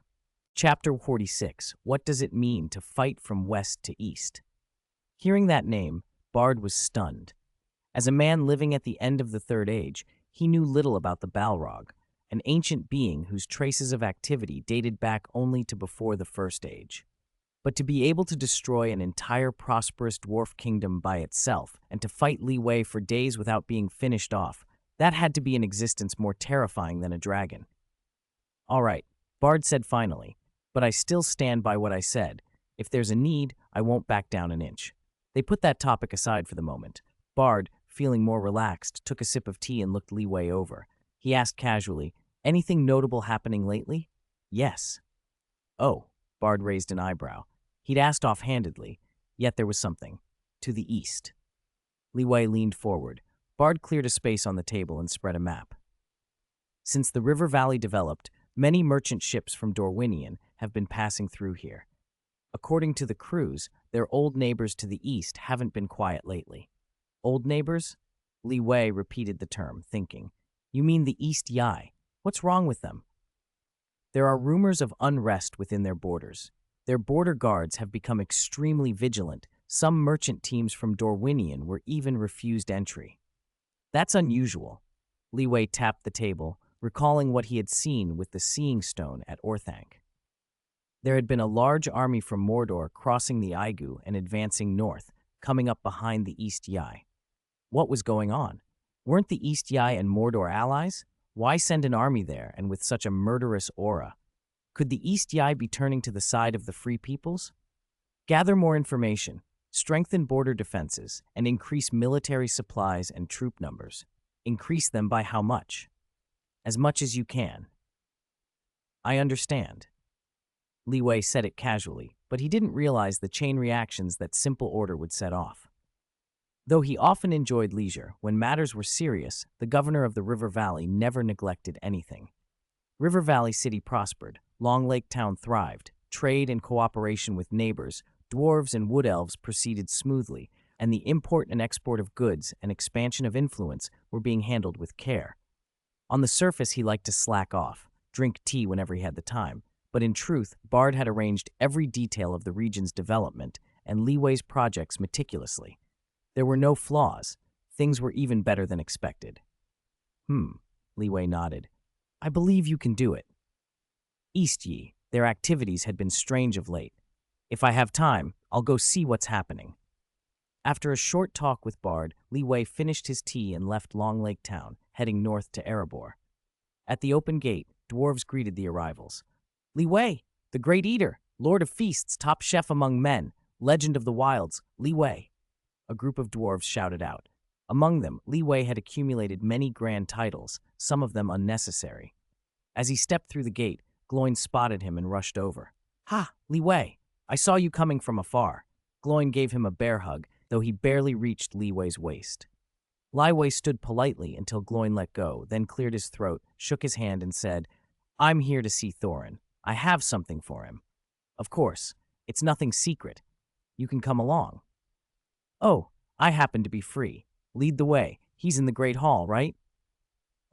Chapter 46. What does it mean to fight from west to east? Hearing that name, Bard was stunned. As a man living at the end of the Third Age, he knew little about the Balrog, an ancient being whose traces of activity dated back only to before the First Age. But to be able to destroy an entire prosperous dwarf kingdom by itself, and to fight Leeway for days without being finished off, that had to be an existence more terrifying than a dragon. All right, Bard said finally, but I still stand by what I said. If there's a need, I won't back down an inch. They put that topic aside for the moment. Bard, feeling more relaxed, took a sip of tea and looked Leeway over. He asked casually, anything notable happening lately? Yes. Oh, Bard raised an eyebrow. He'd asked offhandedly, yet there was something. To the east. Leeway leaned forward. Bard cleared a space on the table and spread a map. Since the river valley developed, many merchant ships from Dorwinion have been passing through here. According to the crews, their old neighbors to the east haven't been quiet lately. Old neighbors? Leeway repeated the term, thinking. You mean the East Yi? What's wrong with them? There are rumors of unrest within their borders. Their border guards have become extremely vigilant. Some merchant teams from Dorwinion were even refused entry. That's unusual. Leeway tapped the table, recalling what he had seen with the Seeing Stone at Orthanc. There had been a large army from Mordor crossing the Aigu and advancing north, coming up behind the East Yi. What was going on? Weren't the East Yi and Mordor allies? Why send an army there and with such a murderous aura? Could the East Yi be turning to the side of the Free Peoples? Gather more information, strengthen border defenses, and increase military supplies and troop numbers. Increase them by how much? As much as you can. I understand. Leeway said it casually, but he didn't realize the chain reactions that simple order would set off. Though he often enjoyed leisure, when matters were serious, the governor of the River Valley never neglected anything. River Valley City prospered, Long Lake Town thrived, trade and cooperation with neighbors, dwarves and wood elves proceeded smoothly, and the import and export of goods and expansion of influence were being handled with care. On the surface, he liked to slack off, drink tea whenever he had the time, but in truth, Bard had arranged every detail of the region's development and Leeway's projects meticulously. There were no flaws. Things were even better than expected. Leeway nodded. I believe you can do it. East Yi, their activities had been strange of late. If I have time, I'll go see what's happening. After a short talk with Bard, Leeway finished his tea and left Long Lake Town, heading north to Erebor. At the open gate, dwarves greeted the arrivals. Leeway, the Great Eater, Lord of Feasts, top chef among men, legend of the wilds, Leeway. A group of dwarves shouted out. Among them, Leeway had accumulated many grand titles, some of them unnecessary. As he stepped through the gate, Gloin spotted him and rushed over. Ha, Leeway, I saw you coming from afar. Gloin gave him a bear hug, though he barely reached Leeway's waist. Li Wei stood politely until Gloin let go, then cleared his throat, shook his hand, and said, "I'm here to see Thorin. I have something for him. Of course, it's nothing secret. You can come along." "Oh, I happen to be free. Lead the way. He's in the Great Hall, right?"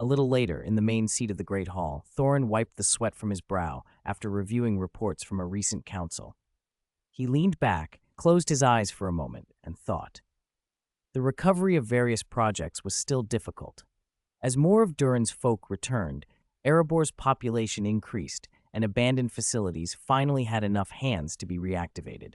A little later, in the main seat of the Great Hall, Thorin wiped the sweat from his brow after reviewing reports from a recent council. He leaned back, closed his eyes for a moment, and thought. The recovery of various projects was still difficult. As more of Durin's folk returned, Erebor's population increased, and abandoned facilities finally had enough hands to be reactivated.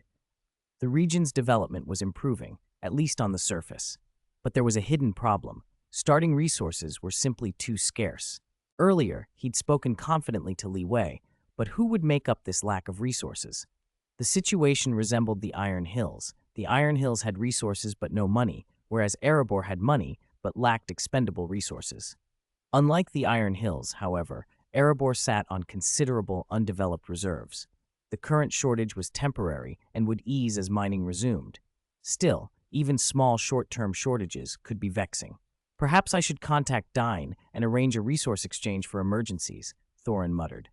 The region's development was improving, at least on the surface. But there was a hidden problem. Starting resources were simply too scarce. Earlier, he'd spoken confidently to Li Wei, but who would make up this lack of resources? The situation resembled the Iron Hills. The Iron Hills had resources but no money, whereas Erebor had money but lacked expendable resources. Unlike the Iron Hills, however, Erebor sat on considerable undeveloped reserves. The current shortage was temporary and would ease as mining resumed. Still, even small short-term shortages could be vexing. "Perhaps I should contact Dine and arrange a resource exchange for emergencies," Thorin muttered.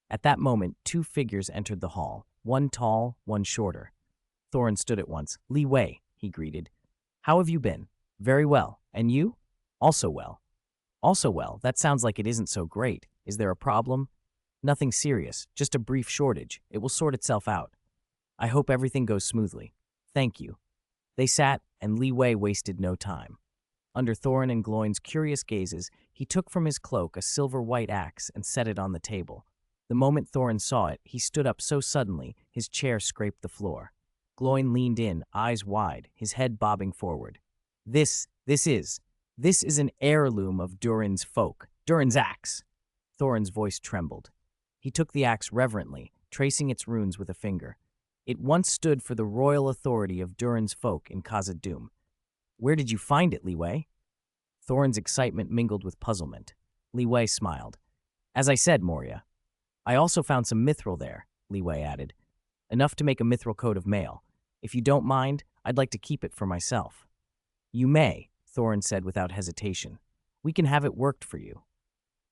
At that moment, two figures entered the hall, one tall, one shorter. Thorin stood at once. "Li Wei," he greeted. "How have you been?" "Very well. And you?" "Also well." "Also well? That sounds like it isn't so great. Is there a problem?" "Nothing serious, just a brief shortage. It will sort itself out. I hope everything goes smoothly." "Thank you." They sat, and Li Wei wasted no time. Under Thorin and Gloin's curious gazes, he took from his cloak a silver-white axe and set it on the table. The moment Thorin saw it, he stood up so suddenly, his chair scraped the floor. Gloin leaned in, eyes wide, his head bobbing forward. This is an heirloom of Durin's folk. Durin's axe." Thorin's voice trembled. He took the axe reverently, tracing its runes with a finger. It once stood for the royal authority of Durin's folk in Khazad-dûm. "Where did you find it, Li Wei?" Thorin's excitement mingled with puzzlement. Li Wei smiled. "As I said, Moria. I also found some mithril there," Li Wei added. "Enough to make a mithril coat of mail. If you don't mind, I'd like to keep it for myself." "You may," Thorin said without hesitation. "We can have it worked for you."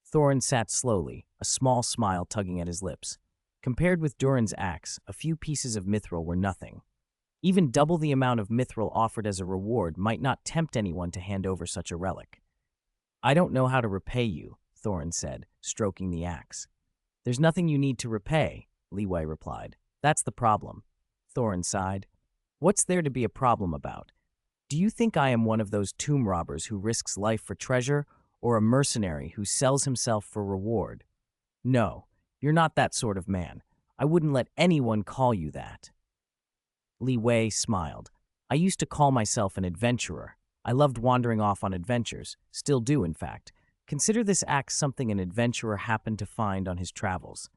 Thorin sat slowly, a small smile tugging at his lips. Compared with Durin's axe, a few pieces of mithril were nothing. Even double the amount of mithril offered as a reward might not tempt anyone to hand over such a relic. "I don't know how to repay you," Thorin said, stroking the axe. "There's nothing you need to repay," Li Wei replied. "That's the problem." Thorin sighed. "What's there to be a problem about? Do you think I am one of those tomb robbers who risks life for treasure, or a mercenary who sells himself for reward? No, you're not that sort of man. I wouldn't let anyone call you that." Li Wei smiled. "I used to call myself an adventurer. I loved wandering off on adventures, still do, in fact. Consider this axe something an adventurer happened to find on his travels."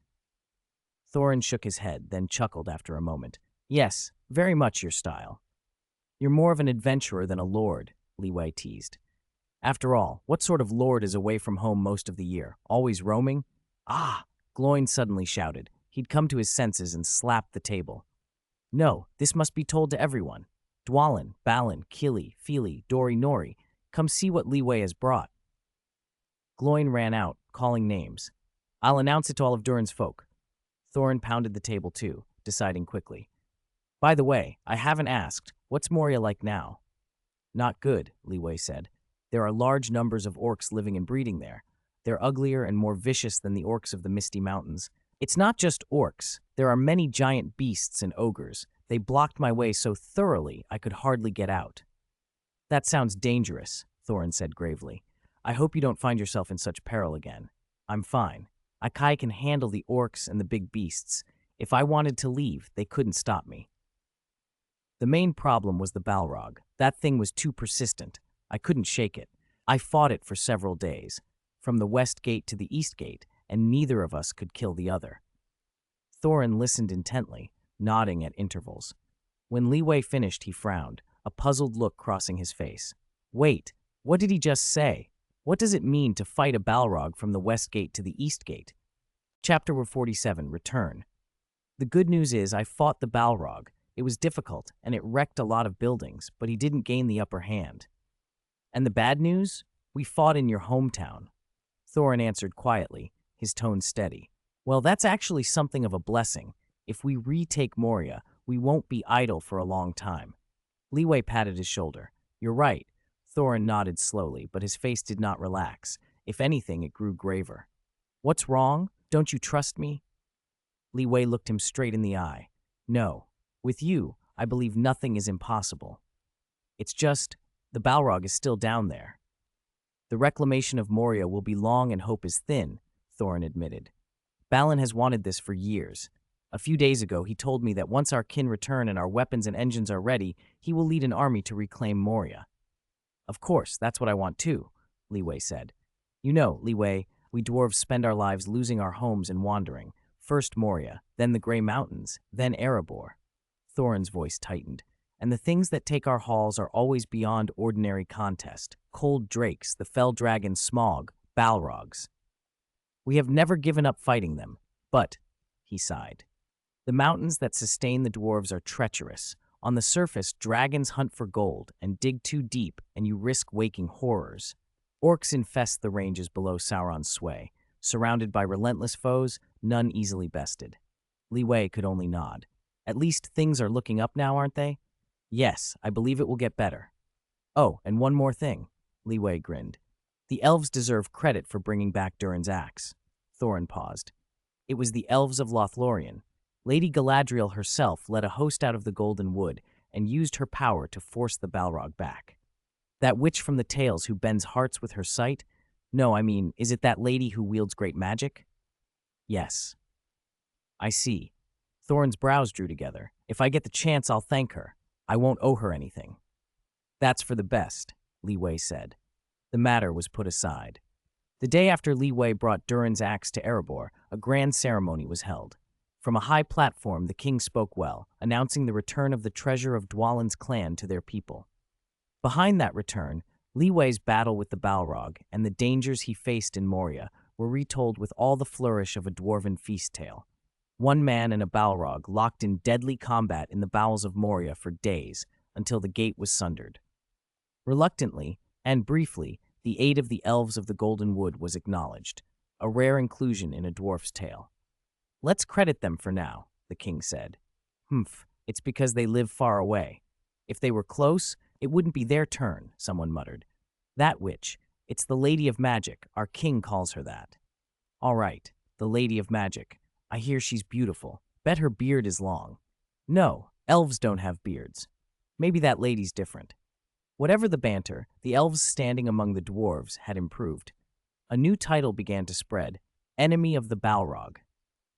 Thorin shook his head, then chuckled after a moment. "Yes, very much your style." "You're more of an adventurer than a lord," Li Wei teased. "After all, what sort of lord is away from home most of the year? Always roaming?" "Ah!" Gloin suddenly shouted. He'd come to his senses and slapped the table. "No, this must be told to everyone. Dwalin, Balin, Kili, Fili, Dori, Nori, come see what Li Wei has brought." Gloin ran out, calling names. "I'll announce it to all of Durin's folk." Thorin pounded the table too, deciding quickly. "By the way, I haven't asked, what's Moria like now?" "Not good," Li Wei said. "There are large numbers of orcs living and breeding there. They're uglier and more vicious than the orcs of the Misty Mountains. It's not just orcs. There are many giant beasts and ogres. They blocked my way so thoroughly I could hardly get out." "That sounds dangerous," Thorin said gravely. "I hope you don't find yourself in such peril again." "I'm fine. Akai can handle the orcs and the big beasts. If I wanted to leave, they couldn't stop me." The main problem was the Balrog. That thing was too persistent. I couldn't shake it. I fought it for several days, from the west gate to the east gate, and neither of us could kill the other. Thorin listened intently, nodding at intervals. When Li Wei finished, he frowned, a puzzled look crossing his face. "Wait, what did he just say? What does it mean to fight a Balrog from the west gate to the east gate?" Chapter 47, Return. "The good news is I fought the Balrog. It was difficult, and it wrecked a lot of buildings, but he didn't gain the upper hand." And the bad news? We fought in your hometown. Thorin answered quietly, his tone steady. Well, that's actually something of a blessing. If we retake Moria, we won't be idle for a long time. Leeway patted his shoulder. You're right. Thorin nodded slowly, but his face did not relax. If anything, it grew graver. What's wrong? Don't you trust me? Leeway looked him straight in the eye. No. With you, I believe nothing is impossible. It's just, the Balrog is still down there. The reclamation of Moria will be long and hope is thin, Thorin admitted. Balin has wanted this for years. A few days ago, he told me that once our kin return and our weapons and engines are ready, he will lead an army to reclaim Moria. Of course, that's what I want too, Leeway said. You know, Leeway, we dwarves spend our lives losing our homes and wandering. First Moria, then the Grey Mountains, then Erebor. Thorin's voice tightened. And the things that take our halls are always beyond ordinary contest. Cold drakes, the fell dragon Smaug, Balrogs. We have never given up fighting them, but, he sighed. The mountains that sustain the dwarves are treacherous. On the surface, dragons hunt for gold and dig too deep, and you risk waking horrors. Orcs infest the ranges below Sauron's sway. Surrounded by relentless foes, none easily bested. Leeway could only nod. At least things are looking up now, aren't they? Yes, I believe it will get better. Oh, and one more thing. Leeway grinned. The elves deserve credit for bringing back Durin's axe. Thorin paused. It was the elves of Lothlorien. Lady Galadriel herself led a host out of the Golden Wood and used her power to force the Balrog back. That witch from the tales who bends hearts with her sight? No, I mean, is it that lady who wields great magic? Yes. I see. Thorin's brows drew together. If I get the chance, I'll thank her. I won't owe her anything. That's for the best, Leeway said. The matter was put aside. The day after Leeway brought Durin's axe to Erebor, a grand ceremony was held. From a high platform, the king spoke well, announcing the return of the treasure of Dwalin's clan to their people. Behind that return, Leeway's battle with the Balrog and the dangers he faced in Moria were retold with all the flourish of a dwarven feast tale. One man and a Balrog locked in deadly combat in the bowels of Moria for days, until the gate was sundered. Reluctantly, and briefly, the aid of the elves of the Golden Wood was acknowledged, a rare inclusion in a dwarf's tale. Let's credit them for now, the king said. It's because they live far away. If they were close, it wouldn't be their turn, someone muttered. That witch, it's the Lady of Magic, our king calls her that. All right, the Lady of Magic. I hear she's beautiful. Bet her beard is long. No, elves don't have beards. Maybe that lady's different. Whatever the banter, the elves standing among the dwarves had improved. A new title began to spread, Enemy of the Balrog.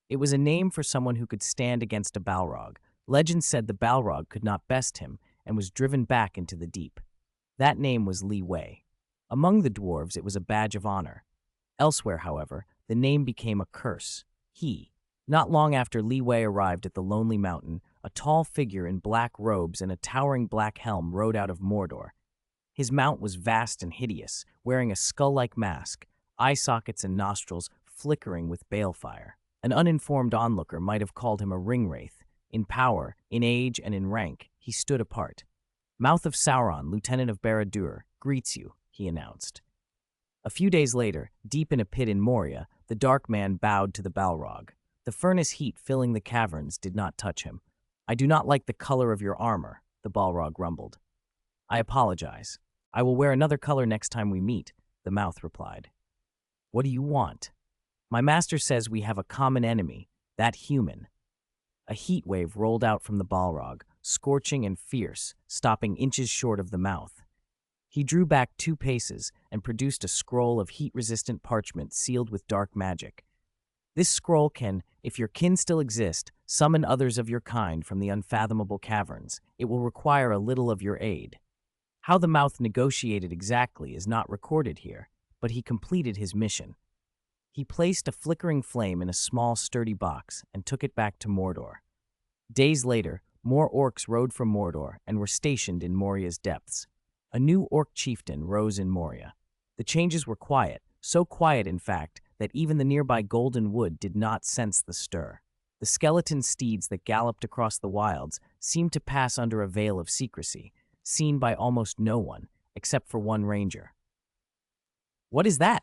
It was a name for someone who could stand against a Balrog. Legend said the Balrog could not best him and was driven back into the deep. That name was Leeway. Among the dwarves, it was a badge of honor. Elsewhere, however, the name became a curse. Not long after Leeway arrived at the Lonely Mountain, a tall figure in black robes and a towering black helm rode out of Mordor. His mount was vast and hideous, wearing a skull-like mask, eye sockets and nostrils flickering with balefire. An uninformed onlooker might have called him a ringwraith. In power, in age, and in rank, he stood apart. Mouth of Sauron, Lieutenant of Barad-dûr, greets you, he announced. A few days later, deep in a pit in Moria, the Dark Man bowed to the Balrog. The furnace heat filling the caverns did not touch him. I do not like the color of your armor, the Balrog rumbled. I apologize. I will wear another color next time we meet, the mouth replied. What do you want? My master says we have a common enemy, that human. A heat wave rolled out from the Balrog, scorching and fierce, stopping inches short of the mouth. He drew back 2 paces and produced a scroll of heat-resistant parchment sealed with dark magic. This scroll can, if your kin still exist, summon others of your kind from the unfathomable caverns. It will require a little of your aid. How the mouth negotiated exactly is not recorded here, but he completed his mission. He placed a flickering flame in a small, sturdy box and took it back to Mordor. Days later, more orcs rode from Mordor and were stationed in Moria's depths. A new orc chieftain rose in Moria. The changes were quiet, so quiet, in fact, that even the nearby Golden Wood did not sense the stir. The skeleton steeds that galloped across the wilds seemed to pass under a veil of secrecy, seen by almost no one, except for one ranger. "What is that?"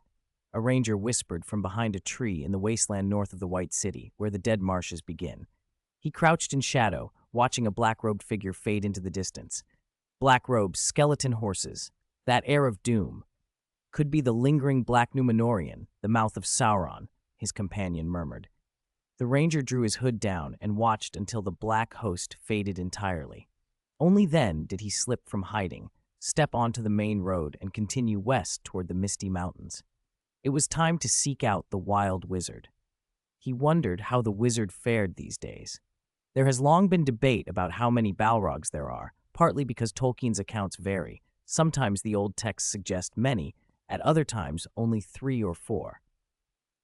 a ranger whispered from behind a tree in the wasteland north of the White City, where the dead marshes begin. He crouched in shadow, watching a black-robed figure fade into the distance. Black robes, skeleton horses, that air of doom. "Could be the lingering black Númenórean, the mouth of Sauron," his companion murmured. The ranger drew his hood down and watched until the black host faded entirely. Only then did he slip from hiding, step onto the main road, and continue west toward the misty mountains. It was time to seek out the wild wizard. He wondered how the wizard fared these days. There has long been debate about how many Balrogs there are, partly because Tolkien's accounts vary. Sometimes the old texts suggest many, at other times only 3 or 4.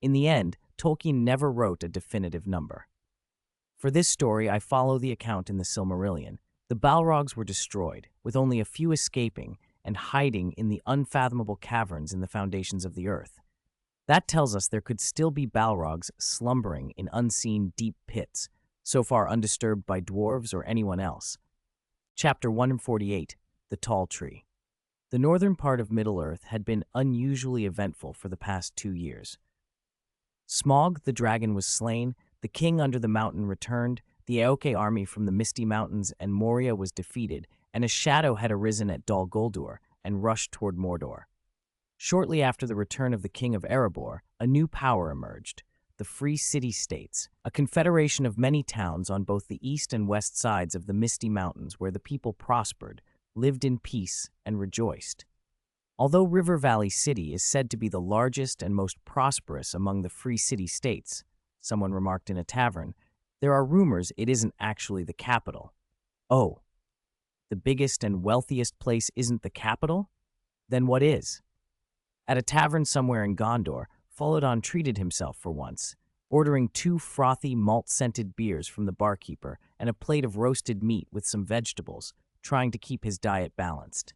In the end, Tolkien never wrote a definitive number. For this story, I follow the account in the Silmarillion. The Balrogs were destroyed, with only a few escaping and hiding in the unfathomable caverns in the foundations of the earth. That tells us there could still be Balrogs slumbering in unseen deep pits, so far undisturbed by dwarves or anyone else. Chapter 148, The Tall Tree. The northern part of Middle-earth had been unusually eventful for the past 2 years. Smaug the dragon was slain, the king under the mountain returned, the Aoke army from the Misty Mountains and Moria was defeated, and a shadow had arisen at Dol Guldur and rushed toward Mordor. Shortly after the return of the king of Erebor, a new power emerged, the Free City-States, a confederation of many towns on both the east and west sides of the Misty Mountains where the people prospered, lived in peace, and rejoiced. Although River Valley City is said to be the largest and most prosperous among the Free City-States, someone remarked in a tavern, there are rumors it isn't actually the capital. Oh, the biggest and wealthiest place isn't the capital? Then what is? At a tavern somewhere in Gondor, Folodon treated himself for once, ordering 2 frothy, malt-scented beers from the barkeeper and a plate of roasted meat with some vegetables, trying to keep his diet balanced.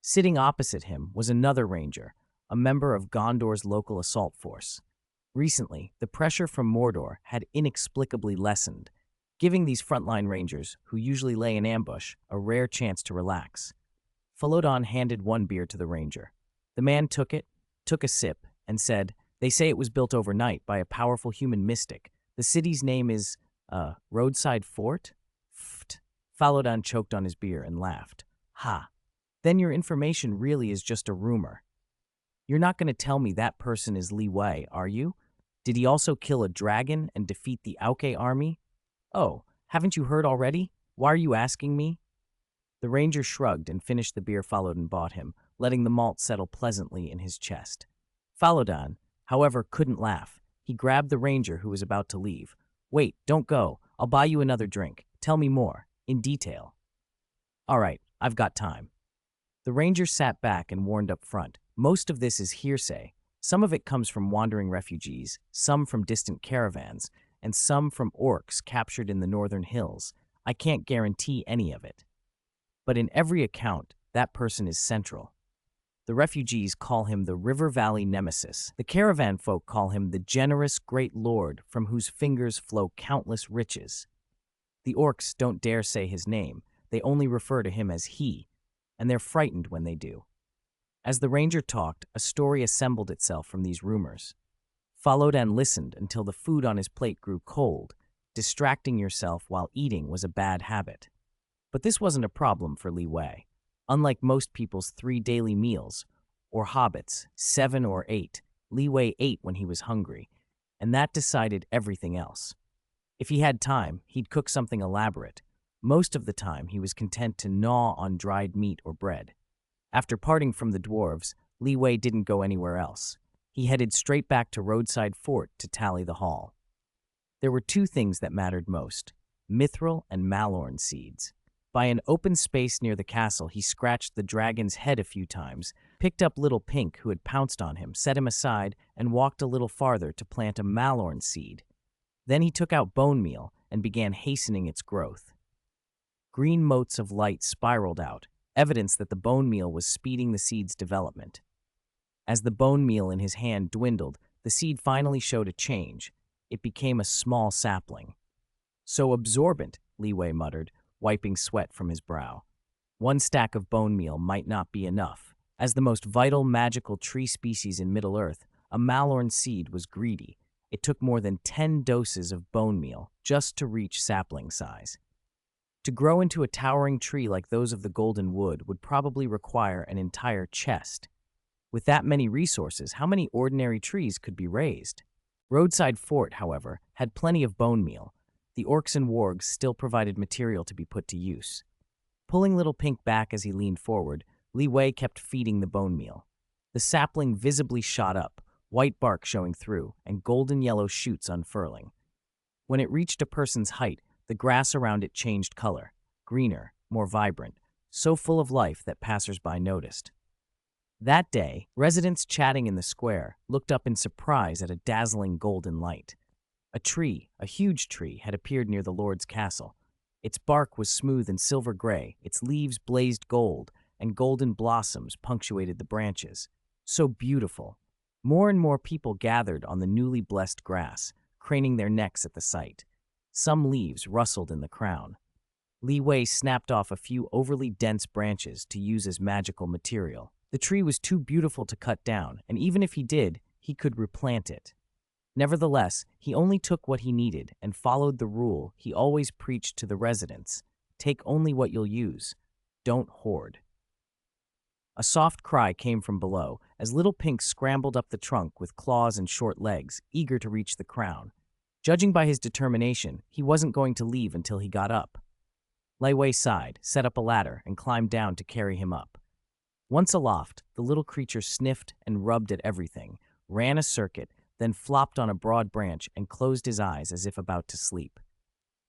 Sitting opposite him was another ranger, a member of Gondor's local assault force. Recently, the pressure from Mordor had inexplicably lessened, giving these frontline rangers, who usually lay in ambush, a rare chance to relax. Folodon handed one beer to the ranger. The man took it, took a sip, and said, "They say it was built overnight by a powerful human mystic. The city's name is, Roadside Fort?" Pfft. Folodon choked on his beer and laughed. "Ha. Then your information really is just a rumor. You're not going to tell me that person is Li Wei, are you? Did he also kill a dragon and defeat the Aoke army? Oh, haven't you heard already? Why are you asking me?" The ranger shrugged and finished the beer Folodon bought him, letting the malt settle pleasantly in his chest. Folodon, however, couldn't laugh. He grabbed the ranger who was about to leave. "Wait, don't go. I'll buy you another drink. Tell me more, in detail." "All right, I've got time." The ranger sat back and warned up front. "Most of this is hearsay. Some of it comes from wandering refugees, some from distant caravans, and some from orcs captured in the northern hills. I can't guarantee any of it. But in every account, that person is central. The refugees call him the River Valley Nemesis. The caravan folk call him the generous great lord from whose fingers flow countless riches. The orcs don't dare say his name. They only refer to him as he, and they're frightened when they do." As the ranger talked, a story assembled itself from these rumors. Folodon listened until the food on his plate grew cold. Distracting yourself while eating was a bad habit. But this wasn't a problem for Li Wei. Unlike most people's 3 daily meals, or hobbits, 7 or 8, Li Wei ate when he was hungry, and that decided everything else. If he had time, he'd cook something elaborate. Most of the time, he was content to gnaw on dried meat or bread. After parting from the dwarves, Li Wei didn't go anywhere else. He headed straight back to Roadside Fort to tally the haul. There were 2 things that mattered most: mithril and malorn seeds. By an open space near the castle, he scratched the dragon's head a few times, picked up Little Pink, who had pounced on him, set him aside, and walked a little farther to plant a malorn seed. Then he took out bone meal and began hastening its growth. Green motes of light spiraled out, evidence that the bone meal was speeding the seed's development. As the bone meal in his hand dwindled, the seed finally showed a change. It became a small sapling. "So absorbent," Li Wei muttered, wiping sweat from his brow. "1 stack of bone meal might not be enough. As the most vital magical tree species in Middle-earth, a Malorn seed was greedy. It took more than 10 doses of bone meal just to reach sapling size. To grow into a towering tree like those of the Golden Wood would probably require an entire chest. With that many resources, how many ordinary trees could be raised? Roadside Fort, however, had plenty of bone meal. The orcs and wargs still provided material to be put to use. Pulling Little Pink back as he leaned forward, Li Wei kept feeding the bone meal. The sapling visibly shot up, white bark showing through, and golden yellow shoots unfurling. When it reached a person's height, the grass around it changed color, greener, more vibrant, so full of life that passers-by noticed. That day, residents chatting in the square looked up in surprise at a dazzling golden light. A tree, a huge tree, had appeared near the Lord's castle. Its bark was smooth and silver gray, its leaves blazed gold, and golden blossoms punctuated the branches. So beautiful. More and more people gathered on the newly blessed grass, craning their necks at the sight. Some leaves rustled in the crown. Li Wei snapped off a few overly dense branches to use as magical material. The tree was too beautiful to cut down, and even if he did, he could replant it. Nevertheless, he only took what he needed and followed the rule he always preached to the residents: take only what you'll use. Don't hoard. A soft cry came from below as Little Pink scrambled up the trunk with claws and short legs, eager to reach the crown. Judging by his determination, he wasn't going to leave until he got up. Li Wei sighed, set up a ladder, and climbed down to carry him up. Once aloft, the little creature sniffed and rubbed at everything, ran a circuit, then flopped on a broad branch and closed his eyes as if about to sleep.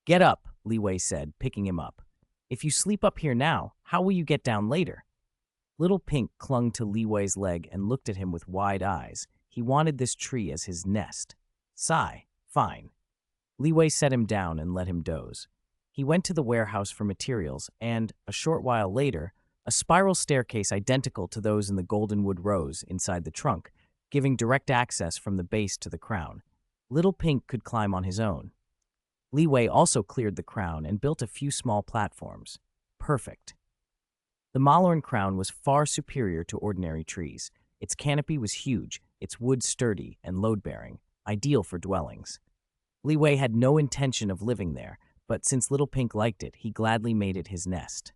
"Get up," Li Wei said, picking him up. "If you sleep up here now, how will you get down later?" Little Pink clung to Li Wei's leg and looked at him with wide eyes. He wanted this tree as his nest. Sigh. Fine. Li Wei set him down and let him doze. He went to the warehouse for materials and, a short while later, a spiral staircase identical to those in the Golden Wood rose inside the trunk, giving direct access from the base to the crown. Little Pink could climb on his own. Li Wei also cleared the crown and built a few small platforms. Perfect. The Malorn crown was far superior to ordinary trees. Its canopy was huge, its wood sturdy and load-bearing, ideal for dwellings. Li Wei had no intention of living there, but since Little Pink liked it, he gladly made it his nest.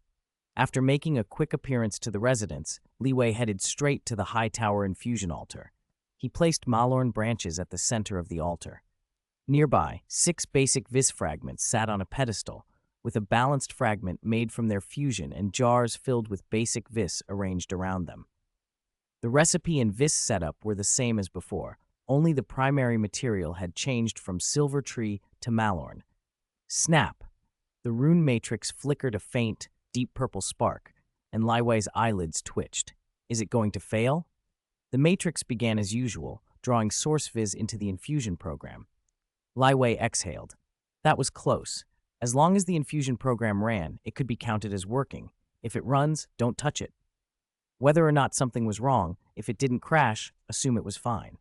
After making a quick appearance to the residents, Li Wei headed straight to the high tower infusion altar. He placed Malorn branches at the center of the altar. Nearby, 6 basic vis fragments sat on a pedestal, with a balanced fragment made from their fusion and jars filled with basic vis arranged around them. The recipe and vis setup were the same as before, only the primary material had changed from silver tree to Malorn. Snap! The rune matrix flickered a faint, deep purple spark, and Li Wei's eyelids twitched. Is it going to fail? The matrix began as usual, drawing source vis into the infusion program. Li Wei exhaled. That was close. As long as the infusion program ran, it could be counted as working. If it runs, don't touch it. Whether or not something was wrong, if it didn't crash, assume it was fine.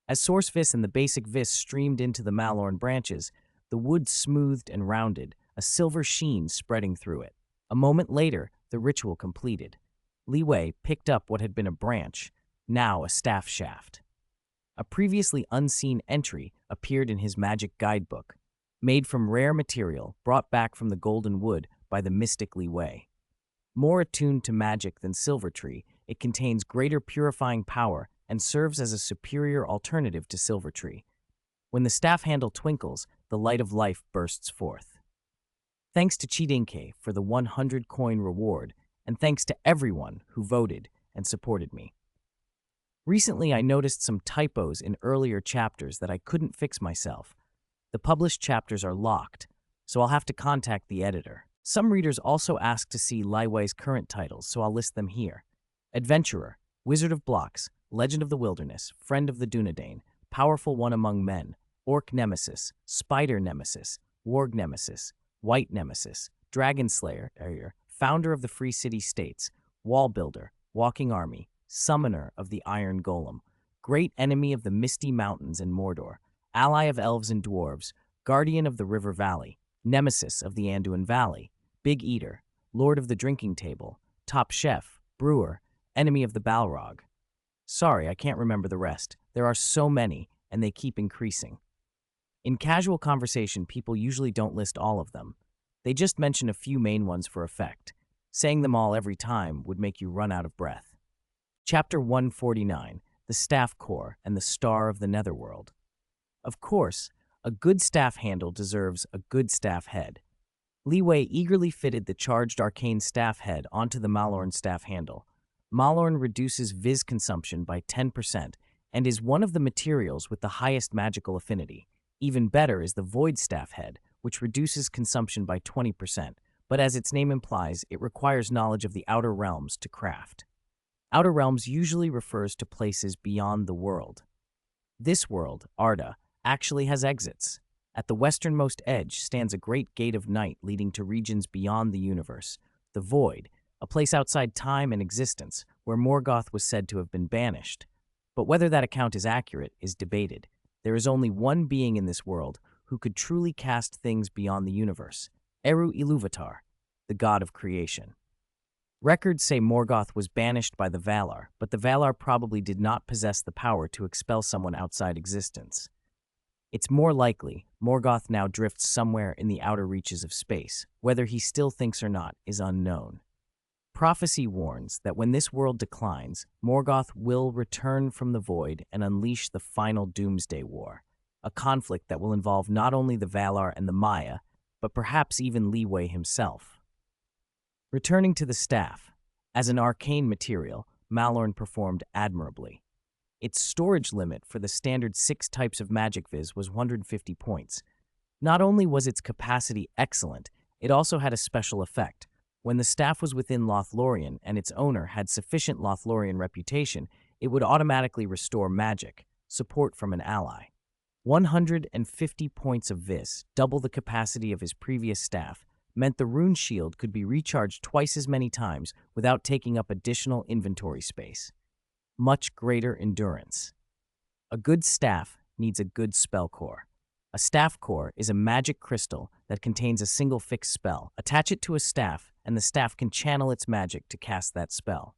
As source vis and the basic vis streamed into the Malorn branches, the wood smoothed and rounded, a silver sheen spreading through it. A moment later, the ritual completed. Li Wei picked up what had been a branch, now a staff shaft. A previously unseen entry appeared in his magic guidebook, made from rare material brought back from the Golden Wood by the mystic Li Wei. More attuned to magic than Silvertree, it contains greater purifying power and serves as a superior alternative to Silvertree. When the staff handle twinkles, the light of life bursts forth. Thanks to Chidinke for the 100 coin reward, and thanks to everyone who voted and supported me. Recently, I noticed some typos in earlier chapters that I couldn't fix myself. The published chapters are locked, so I'll have to contact the editor. Some readers also asked to see Li Wei's current titles, so I'll list them here. Adventurer, Wizard of Blocks, Legend of the Wilderness, Friend of the Dunedain, Powerful One Among Men, Orc Nemesis, Spider Nemesis, Warg Nemesis, White Nemesis, Dragon Slayer, Founder of the Free City States, Wall Builder, Walking Army, Summoner of the Iron Golem, Great Enemy of the Misty Mountains and Mordor, Ally of Elves and Dwarves, Guardian of the River Valley, Nemesis of the Anduin Valley, Big Eater, Lord of the Drinking Table, Top Chef, Brewer, enemy of the Balrog. Sorry, I can't remember the rest. There are so many, and they keep increasing. In casual conversation, people usually don't list all of them. They just mention a few main ones for effect. Saying them all every time would make you run out of breath. Chapter 149, The Staff Core and the Star of the Netherworld. Of course, a good staff handle deserves a good staff head. Leeway eagerly fitted the charged arcane staff head onto the Malorn staff handle. Malorn reduces Viz consumption by 10% and is one of the materials with the highest magical affinity. Even better is the Void staff head, which reduces consumption by 20%, but as its name implies, it requires knowledge of the Outer Realms to craft. Outer Realms usually refers to places beyond the world. This world, Arda, actually has exits. At the westernmost edge stands a great gate of night leading to regions beyond the universe, the Void, a place outside time and existence where Morgoth was said to have been banished. But whether that account is accurate is debated. There is only one being in this world who could truly cast things beyond the universe, Eru Ilúvatar, the god of creation. Records say Morgoth was banished by the Valar, but the Valar probably did not possess the power to expel someone outside existence. It's more likely Morgoth now drifts somewhere in the outer reaches of space. Whether he still thinks or not is unknown. Prophecy warns that when this world declines, Morgoth will return from the void and unleash the final Doomsday War, a conflict that will involve not only the Valar and the Maya, but perhaps even Leeway himself. Returning to the staff, as an arcane material, Malorn performed admirably. Its storage limit for the standard 6 types of magic viz was 150 points. Not only was its capacity excellent, it also had a special effect. When the staff was within Lothlorien and its owner had sufficient Lothlorien reputation, it would automatically restore magic, support from an ally. 150 points of Viz, double the capacity of his previous staff, meant the rune shield could be recharged twice as many times without taking up additional inventory space. Much greater endurance. A good staff needs a good spell core. A staff core is a magic crystal that contains a single fixed spell. Attach it to a staff, and the staff can channel its magic to cast that spell.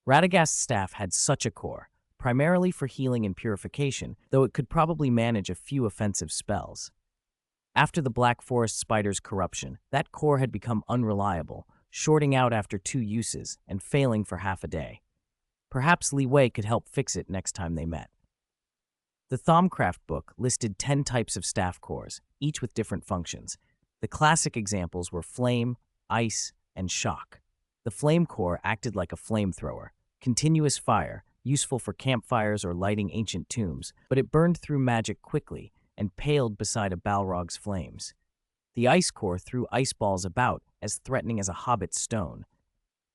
Radagast's staff had such a core, primarily for healing and purification, though it could probably manage a few offensive spells. After the Black Forest Spider's corruption, that core had become unreliable, shorting out after 2 uses and failing for half a day. Perhaps Leeway could help fix it next time they met. The Thaumcraft book listed 10 types of staff cores, each with different functions. The classic examples were Flame, Ice, and Shock. The Flame core acted like a flamethrower, continuous fire, useful for campfires or lighting ancient tombs, but it burned through magic quickly and paled beside a Balrog's flames. The Ice core threw ice balls about, as threatening as a Hobbit's stone.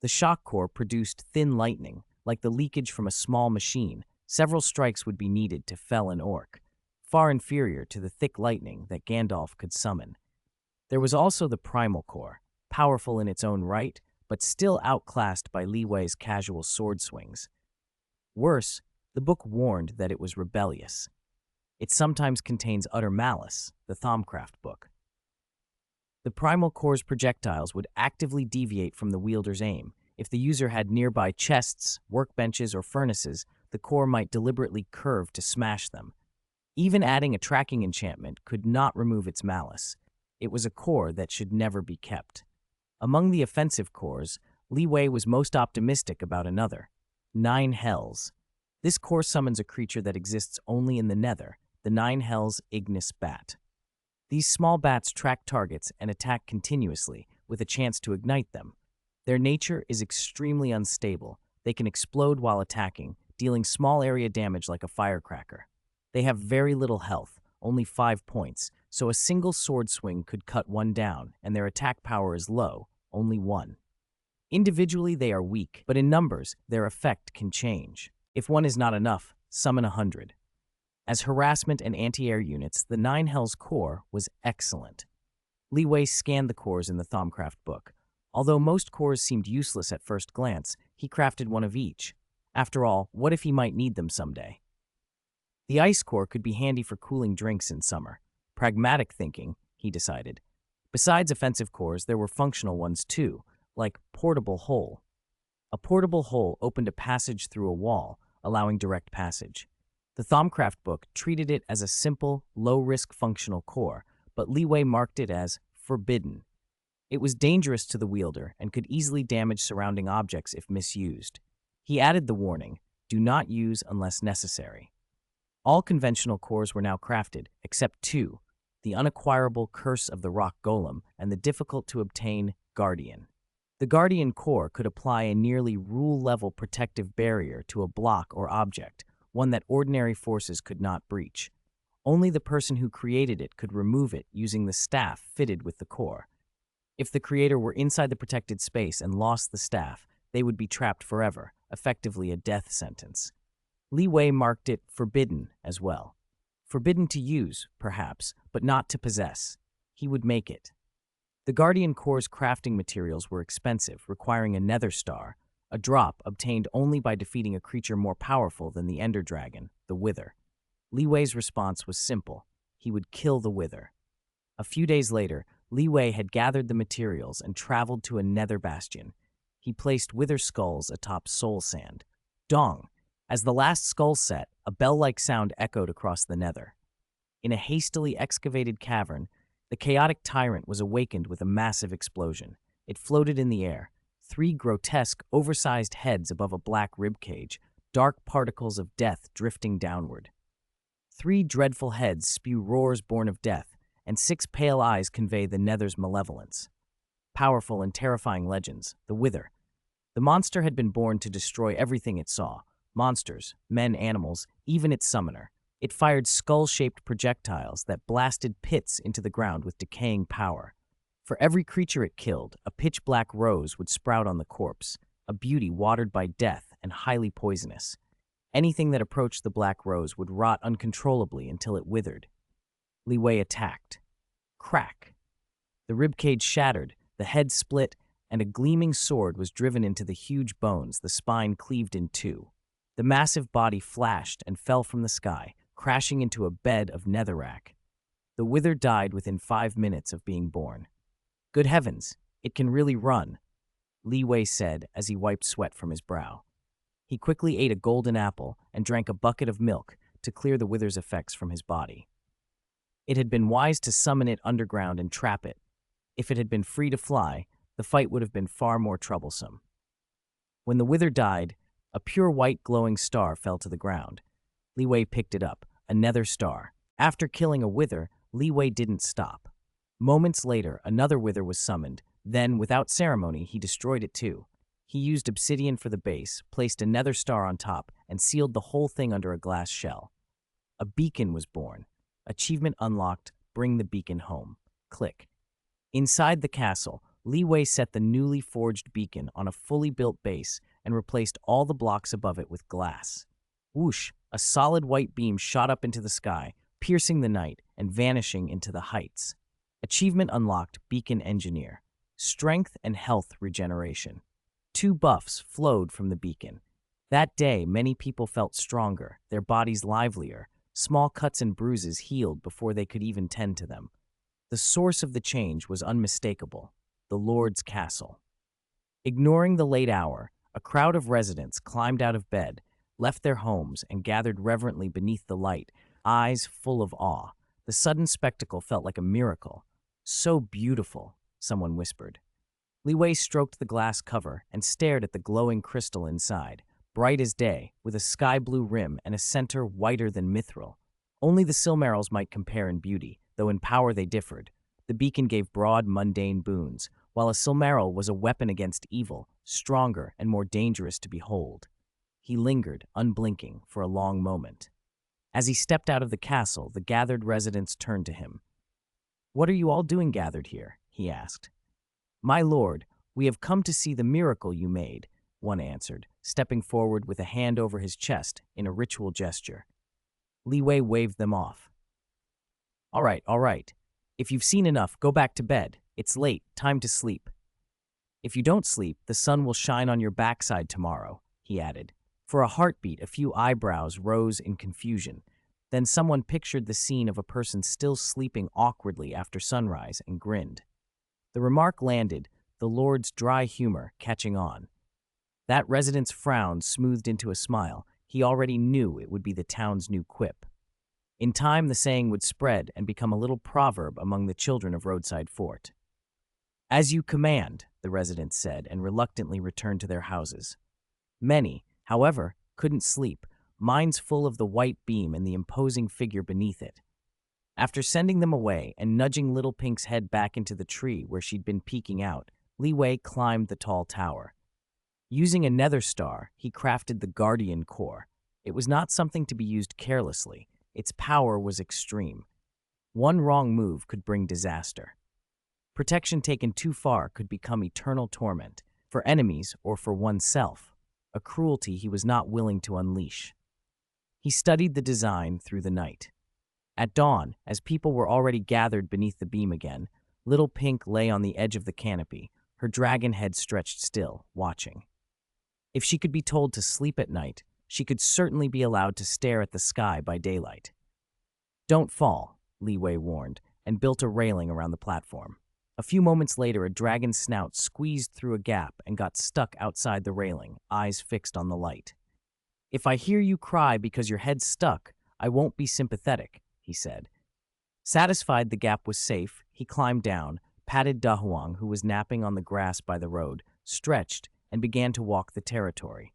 The Shock core produced thin lightning, like the leakage from a small machine. Several strikes would be needed to fell an orc, far inferior to the thick lightning that Gandalf could summon. There was also the Primal core, powerful in its own right, but still outclassed by Leeway's casual sword swings. Worse, the book warned that it was rebellious. It sometimes contains utter malice, the Thaumcraft book. The Primal core's projectiles would actively deviate from the wielder's aim. If the user had nearby chests, workbenches, or furnaces, the core might deliberately curve to smash them. Even adding a tracking enchantment could not remove its malice. It was a core that should never be kept. Among the offensive cores, Leeway was most optimistic about another, 9 Hells. This core summons a creature that exists only in the Nether, the 9 Hells Ignis Bat. These small bats track targets and attack continuously, with a chance to ignite them. Their nature is extremely unstable. They can explode while attacking, dealing small area damage like a firecracker. They have very little health, only 5 points, so a single sword swing could cut one down, and their attack power is low, only 1. Individually, they are weak, but in numbers, their effect can change. If 1 is not enough, summon 100. As harassment and anti-air units, the 9 Hells core was excellent. Leeway scanned the cores in the Thaumcraft book. Although most cores seemed useless at first glance, he crafted one of each. After all, what if he might need them someday? The Ice core could be handy for cooling drinks in summer. Pragmatic thinking, he decided. Besides offensive cores, there were functional ones too, like Portable Hole. A portable hole opened a passage through a wall, allowing direct passage. The Thaumcraft book treated it as a simple, low-risk functional core, but Leeway marked it as forbidden. It was dangerous to the wielder and could easily damage surrounding objects if misused. He added the warning, "Do not use unless necessary." All conventional cores were now crafted, except two, the unacquirable Curse of the Rock Golem and the difficult-to-obtain Guardian. The Guardian core could apply a nearly rule-level protective barrier to a block or object, one that ordinary forces could not breach. Only the person who created it could remove it using the staff fitted with the core. If the creator were inside the protected space and lost the staff, they would be trapped forever, effectively a death sentence. Leeway marked it forbidden as well. Forbidden to use, perhaps, but not to possess. He would make it. The Guardian Core's crafting materials were expensive, requiring a nether star, a drop obtained only by defeating a creature more powerful than the Ender Dragon, the Wither. Leeway's response was simple. He would kill the Wither. A few days later, Leeway had gathered the materials and traveled to a nether bastion. He placed Wither skulls atop soul sand. Dong! As the last skull set, a bell-like sound echoed across the nether. In a hastily excavated cavern, the chaotic tyrant was awakened with a massive explosion. It floated in the air, 3 grotesque, oversized heads above a black ribcage, dark particles of death drifting downward. 3 dreadful heads spew roars born of death, and 6 pale eyes convey the nether's malevolence. Powerful and terrifying legends, the Wither. The monster had been born to destroy everything it saw, monsters, men, animals, even its summoner. It fired skull-shaped projectiles that blasted pits into the ground with decaying power. For every creature it killed, a pitch-black rose would sprout on the corpse, a beauty watered by death and highly poisonous. Anything that approached the black rose would rot uncontrollably until it withered. Leeway attacked. Crack! The ribcage shattered, the head split, and a gleaming sword was driven into the huge bones, the spine cleaved in 2. The massive body flashed and fell from the sky, crashing into a bed of netherrack. The Wither died within 5 minutes of being born. "Good heavens, it can really run," Leeway said as he wiped sweat from his brow. He quickly ate a golden apple and drank a bucket of milk to clear the Wither's effects from his body. It had been wise to summon it underground and trap it. If it had been free to fly, the fight would have been far more troublesome. When the Wither died, a pure white glowing star fell to the ground. Leeway picked it up, a nether star. After killing a Wither, Leeway didn't stop. Moments later, another Wither was summoned. Then, without ceremony, he destroyed it too. He used obsidian for the base, placed a nether star on top, and sealed the whole thing under a glass shell. A beacon was born. Achievement unlocked, bring the beacon home. Click. Inside the castle, Leeway set the newly forged beacon on a fully built base and replaced all the blocks above it with glass. Whoosh! A solid white beam shot up into the sky, piercing the night and vanishing into the heights. Achievement unlocked, Beacon Engineer. Strength and health regeneration. 2 buffs flowed from the beacon. That day, many people felt stronger, their bodies livelier. Small cuts and bruises healed before they could even tend to them. The source of the change was unmistakable: the Lord's castle. Ignoring the late hour, a crowd of residents climbed out of bed, left their homes, and gathered reverently beneath the light, eyes full of awe. The sudden spectacle felt like a miracle. "So beautiful," someone whispered. Leeway stroked the glass cover and stared at the glowing crystal inside, bright as day, with a sky-blue rim and a center whiter than mithril. Only the Silmarils might compare in beauty, though in power they differed. The beacon gave broad, mundane boons, while a Silmaril was a weapon against evil, stronger and more dangerous to behold. He lingered, unblinking, for a long moment. As he stepped out of the castle, the gathered residents turned to him. "What are you all doing gathered here?" he asked. "My lord, we have come to see the miracle you made," one answered, stepping forward with a hand over his chest in a ritual gesture. Leeway waved them off. All right. If you've seen enough, go back to bed. It's late, time to sleep. If you don't sleep, the sun will shine on your backside tomorrow," he added. For a heartbeat, a few eyebrows rose in confusion. Then someone pictured the scene of a person still sleeping awkwardly after sunrise and grinned. The remark landed, the Lord's dry humor catching on. That resident's frown smoothed into a smile. He already knew it would be the town's new quip. In time, the saying would spread and become a little proverb among the children of Roadside Fort. "As you command," the residents said, and reluctantly returned to their houses. Many, however, couldn't sleep, minds full of the white beam and the imposing figure beneath it. After sending them away and nudging Little Pink's head back into the tree where she'd been peeking out, Li Wei climbed the tall tower. Using a nether star, he crafted the Guardian Core. It was not something to be used carelessly. Its power was extreme. One wrong move could bring disaster. Protection taken too far could become eternal torment, for enemies or for oneself, a cruelty he was not willing to unleash. He studied the design through the night. At dawn, as people were already gathered beneath the beam again, Little Pink lay on the edge of the canopy, her dragon head stretched still, watching. If she could be told to sleep at night, she could certainly be allowed to stare at the sky by daylight. "Don't fall," Li Wei warned, and built a railing around the platform. A few moments later, a dragon's snout squeezed through a gap and got stuck outside the railing, eyes fixed on the light. "If I hear you cry because your head's stuck, I won't be sympathetic," he said. Satisfied the gap was safe, he climbed down, patted Dahuang, who was napping on the grass by the road, stretched, and began to walk the territory.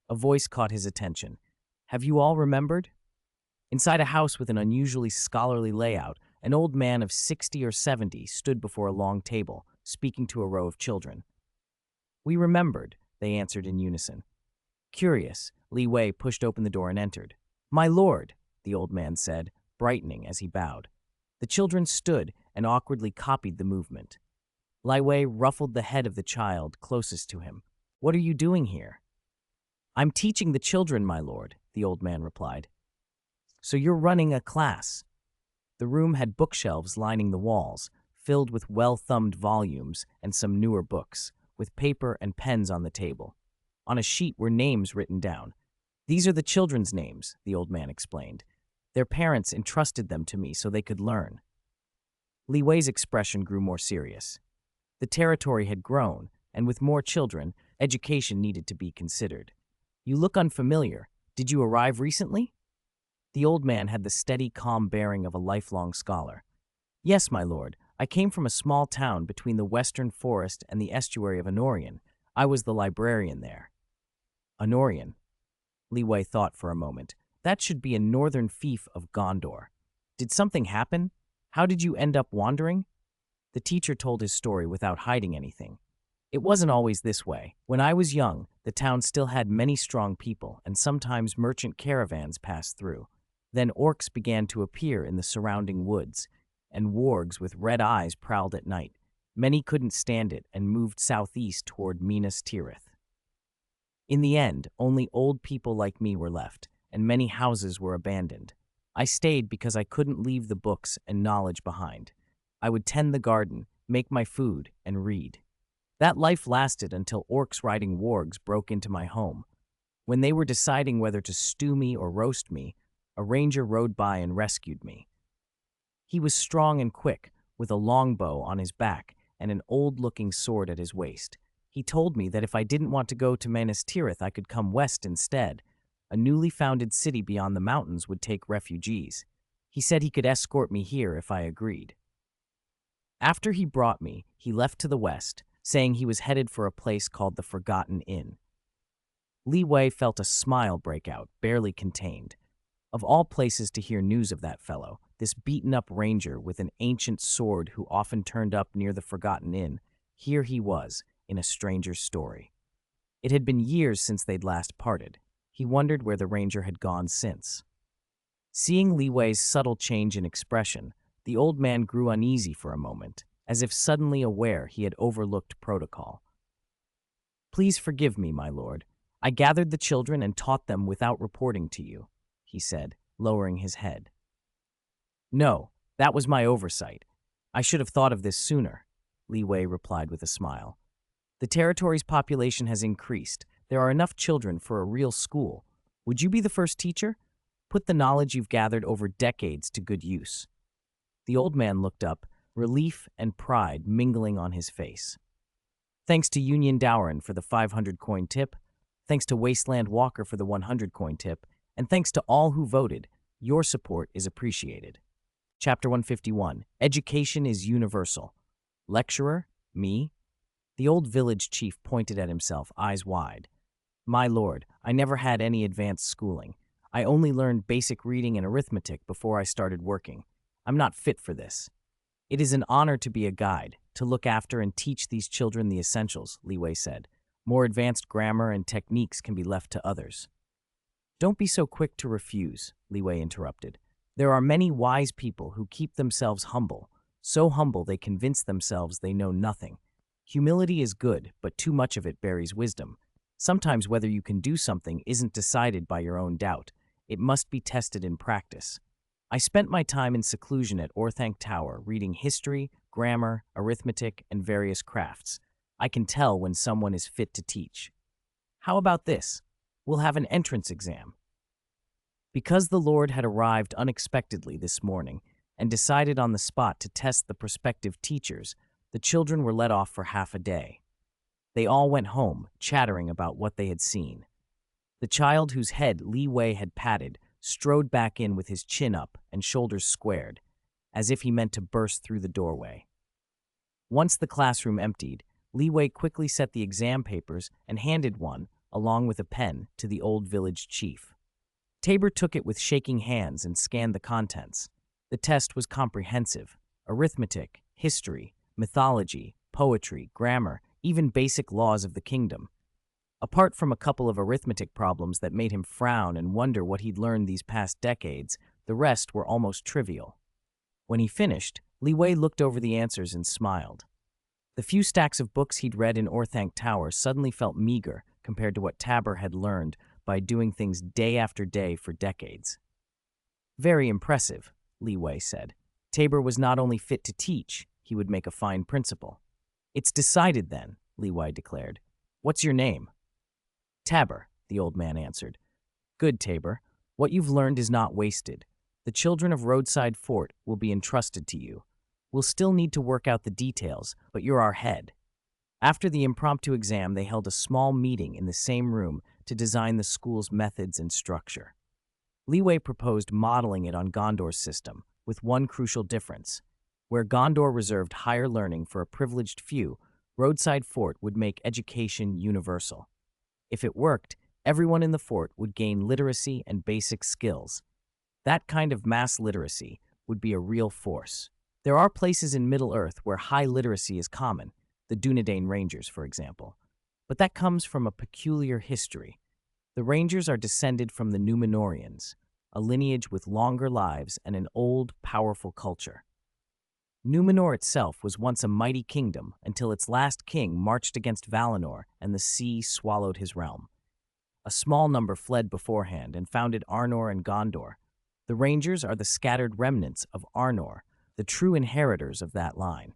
A voice caught his attention. "Have you all remembered?" Inside a house with an unusually scholarly layout, an old man of 60 or 70 stood before a long table, speaking to a row of children. "We remembered," they answered in unison. Curious, Li Wei pushed open the door and entered. "My lord," the old man said, brightening as he bowed. The children stood and awkwardly copied the movement. Li Wei ruffled the head of the child closest to him. "What are you doing here?" "I'm teaching the children, my lord," the old man replied. "So you're running a class?" The room had bookshelves lining the walls, filled with well-thumbed volumes and some newer books, with paper and pens on the table. On a sheet were names written down. "These are the children's names," the old man explained. "Their parents entrusted them to me so they could learn." Li Wei's expression grew more serious. The territory had grown, and with more children, education needed to be considered. "You look unfamiliar. Did you arrive recently?" The old man had the steady, calm bearing of a lifelong scholar. "Yes, my lord. I came from a small town between the western forest and the estuary of Honorian. I was the librarian there." Honorian. Li Wei thought for a moment. That should be a northern fief of Gondor. "Did something happen? How did you end up wandering?" The teacher told his story without hiding anything. "It wasn't always this way. When I was young, the town still had many strong people, and sometimes merchant caravans passed through. Then orcs began to appear in the surrounding woods, and wargs with red eyes prowled at night. Many couldn't stand it and moved southeast toward Minas Tirith. In the end, only old people like me were left, and many houses were abandoned. I stayed because I couldn't leave the books and knowledge behind. I would tend the garden, make my food, and read. That life lasted until orcs riding wargs broke into my home. When they were deciding whether to stew me or roast me, a ranger rode by and rescued me. He was strong and quick, with a longbow on his back and an old-looking sword at his waist. He told me that if I didn't want to go to Minas Tirith, I could come west instead. A newly founded city beyond the mountains would take refugees. He said he could escort me here if I agreed. After he brought me, he left to the west, saying he was headed for a place called the Forgotten Inn. Li Wei felt a smile break out, barely contained. Of all places to hear news of that fellow, this beaten-up ranger with an ancient sword who often turned up near the Forgotten Inn, here he was, in a stranger's story. It had been years since they'd last parted. He wondered where the ranger had gone since. Seeing Li Wei's subtle change in expression, the old man grew uneasy for a moment, as if suddenly aware he had overlooked protocol. "Please forgive me, my lord. I gathered the children and taught them without reporting to you," he said, lowering his head. "No, that was my oversight. I should have thought of this sooner," Li Wei replied with a smile. "The territory's population has increased. There are enough children for a real school. Would you be the first teacher? Put the knowledge you've gathered over decades to good use." The old man looked up, relief and pride mingling on his face. "Thanks to Union Dowrin for the 500 coin tip, Thanks to Wasteland Walker for the 100 coin tip, and thanks to all who voted. Your support is appreciated. Chapter 151, Education is Universal. Lecturer? Me? The old village chief pointed at himself, eyes wide. My lord, I never had any advanced schooling. I only learned basic reading and arithmetic before I started working. I'm not fit for this. It is an honor to be a guide, to look after and teach these children the essentials, Li Wei said. More advanced grammar and techniques can be left to others. Don't be so quick to refuse, Li Wei interrupted. There are many wise people who keep themselves humble, so humble they convince themselves they know nothing. Humility is good, but too much of it buries wisdom. Sometimes whether you can do something isn't decided by your own doubt. It must be tested in practice. I spent my time in seclusion at Orthanc Tower reading history, grammar, arithmetic, and various crafts. I can tell when someone is fit to teach. How about this? We'll have an entrance exam. Because the Lord had arrived unexpectedly this morning and decided on the spot to test the prospective teachers, the children were let off for half a day. They all went home, chattering about what they had seen. The child whose head Li Wei had patted strode back in with his chin up and shoulders squared, as if he meant to burst through the doorway. Once the classroom emptied, Li Wei quickly set the exam papers and handed one, along with a pen, to the old village chief. Tabor took it with shaking hands and scanned the contents. The test was comprehensive: arithmetic, history, mythology, poetry, grammar, even basic laws of the kingdom. Apart from a couple of arithmetic problems that made him frown and wonder what he'd learned these past decades, the rest were almost trivial. When he finished, Li Wei looked over the answers and smiled. The few stacks of books he'd read in Orthanc Tower suddenly felt meager compared to what Tabor had learned by doing things day after day for decades. Very impressive, Li Wei said. Tabor was not only fit to teach, he would make a fine principal. It's decided then, Li Wei declared. What's your name? Tabor, the old man answered. Good, Tabor. What you've learned is not wasted. The children of Roadside Fort will be entrusted to you. We'll still need to work out the details, but you're our head. After the impromptu exam, they held a small meeting in the same room to design the school's methods and structure. Li Wei proposed modeling it on Gondor's system, with one crucial difference. Where Gondor reserved higher learning for a privileged few, Roadside Fort would make education universal. If it worked, everyone in the fort would gain literacy and basic skills. That kind of mass literacy would be a real force. There are places in Middle-earth where high literacy is common, the Dunedain Rangers, for example. But that comes from a peculiar history. The Rangers are descended from the Númenóreans, a lineage with longer lives and an old, powerful culture. Númenor itself was once a mighty kingdom until its last king marched against Valinor and the sea swallowed his realm. A small number fled beforehand and founded Arnor and Gondor. The Rangers are the scattered remnants of Arnor, the true inheritors of that line.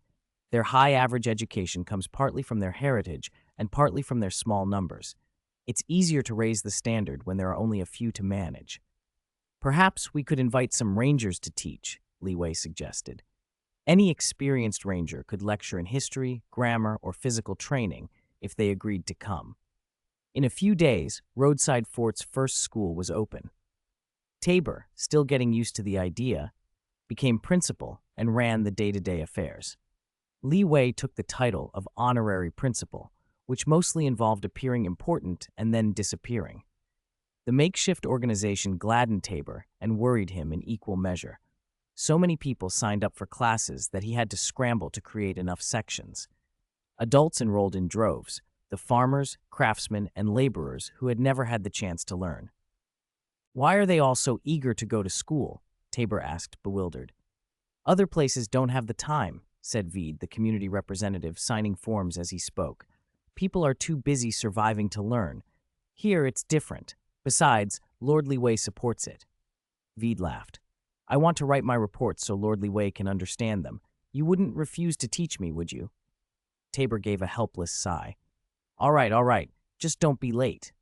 Their high average education comes partly from their heritage and partly from their small numbers. It's easier to raise the standard when there are only a few to manage. Perhaps we could invite some rangers to teach, Li Wei suggested. Any experienced ranger could lecture in history, grammar, or physical training if they agreed to come. In a few days, Roadside Fort's first school was open. Tabor, still getting used to the idea, became principal and ran the day-to-day affairs. Li Wei took the title of honorary principal, which mostly involved appearing important and then disappearing. The makeshift organization gladdened Tabor and worried him in equal measure. So many people signed up for classes that he had to scramble to create enough sections. Adults enrolled in droves, the farmers, craftsmen, and laborers who had never had the chance to learn. Why are they all so eager to go to school? Tabor asked, bewildered. Other places don't have the time, said Veed, the community representative, signing forms as he spoke. People are too busy surviving to learn. Here it's different. Besides, Lord Li Wei supports it. Veed laughed. I want to write my reports so Lord Li Wei can understand them. You wouldn't refuse to teach me, would you? Tabor gave a helpless sigh. All right, just don't be late.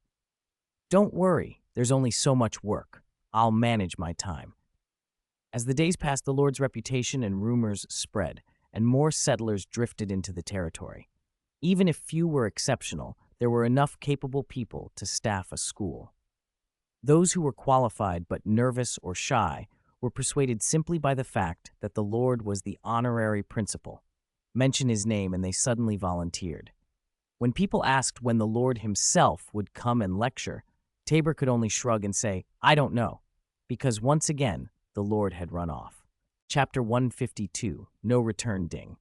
Don't worry, there's only so much work. I'll manage my time. As the days passed, the Lord's reputation and rumors spread, and more settlers drifted into the territory. Even if few were exceptional, there were enough capable people to staff a school. Those who were qualified but nervous or shy were persuaded simply by the fact that the Lord was the honorary principal. Mention his name and they suddenly volunteered. When people asked when the Lord himself would come and lecture, Tabor could only shrug and say, "I don't know," because once again, the Lord had run off. Chapter 152, No Return Ding.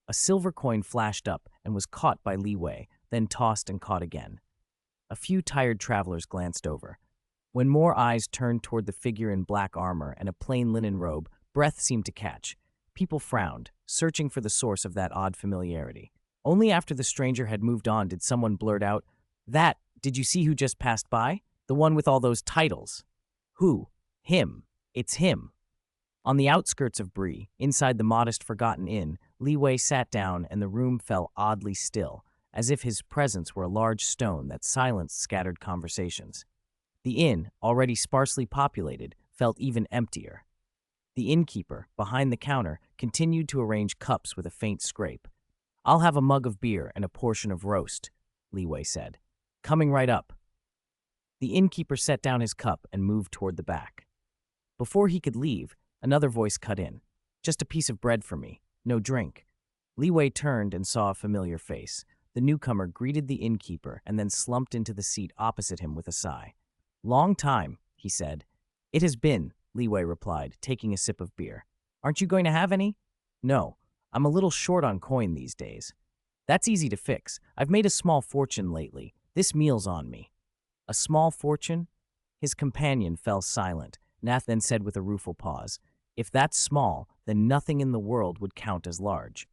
A silver coin flashed up and was caught by Li Wei, then tossed and caught again. A few tired travelers glanced over. When more eyes turned toward the figure in black armor and a plain linen robe, breath seemed to catch. People frowned, searching for the source of that odd familiarity. Only after the stranger had moved on did someone blurt out, Did you see who just passed by? The one with all those titles." "Who?" "Him. It's him." On the outskirts of Bree, inside the modest forgotten inn, Li Wei sat down and the room fell oddly still, as if his presence were a large stone that silenced scattered conversations. The inn, already sparsely populated, felt even emptier. The innkeeper, behind the counter, continued to arrange cups with a faint scrape. "I'll have a mug of beer and a portion of roast," Li Wei said. "Coming right up." The innkeeper set down his cup and moved toward the back. Before he could leave, another voice cut in. "Just a piece of bread for me. No drink." Li Wei turned and saw a familiar face. The newcomer greeted the innkeeper and then slumped into the seat opposite him with a sigh. "Long time," he said. "It has been," Li Wei replied, taking a sip of beer. "Aren't you going to have any?" "No. I'm a little short on coin these days." "That's easy to fix. I've made a small fortune lately. This meal's on me." "A small fortune?" His companion fell silent. Nath then said with a rueful pause, "If that's small, then nothing in the world would count as large."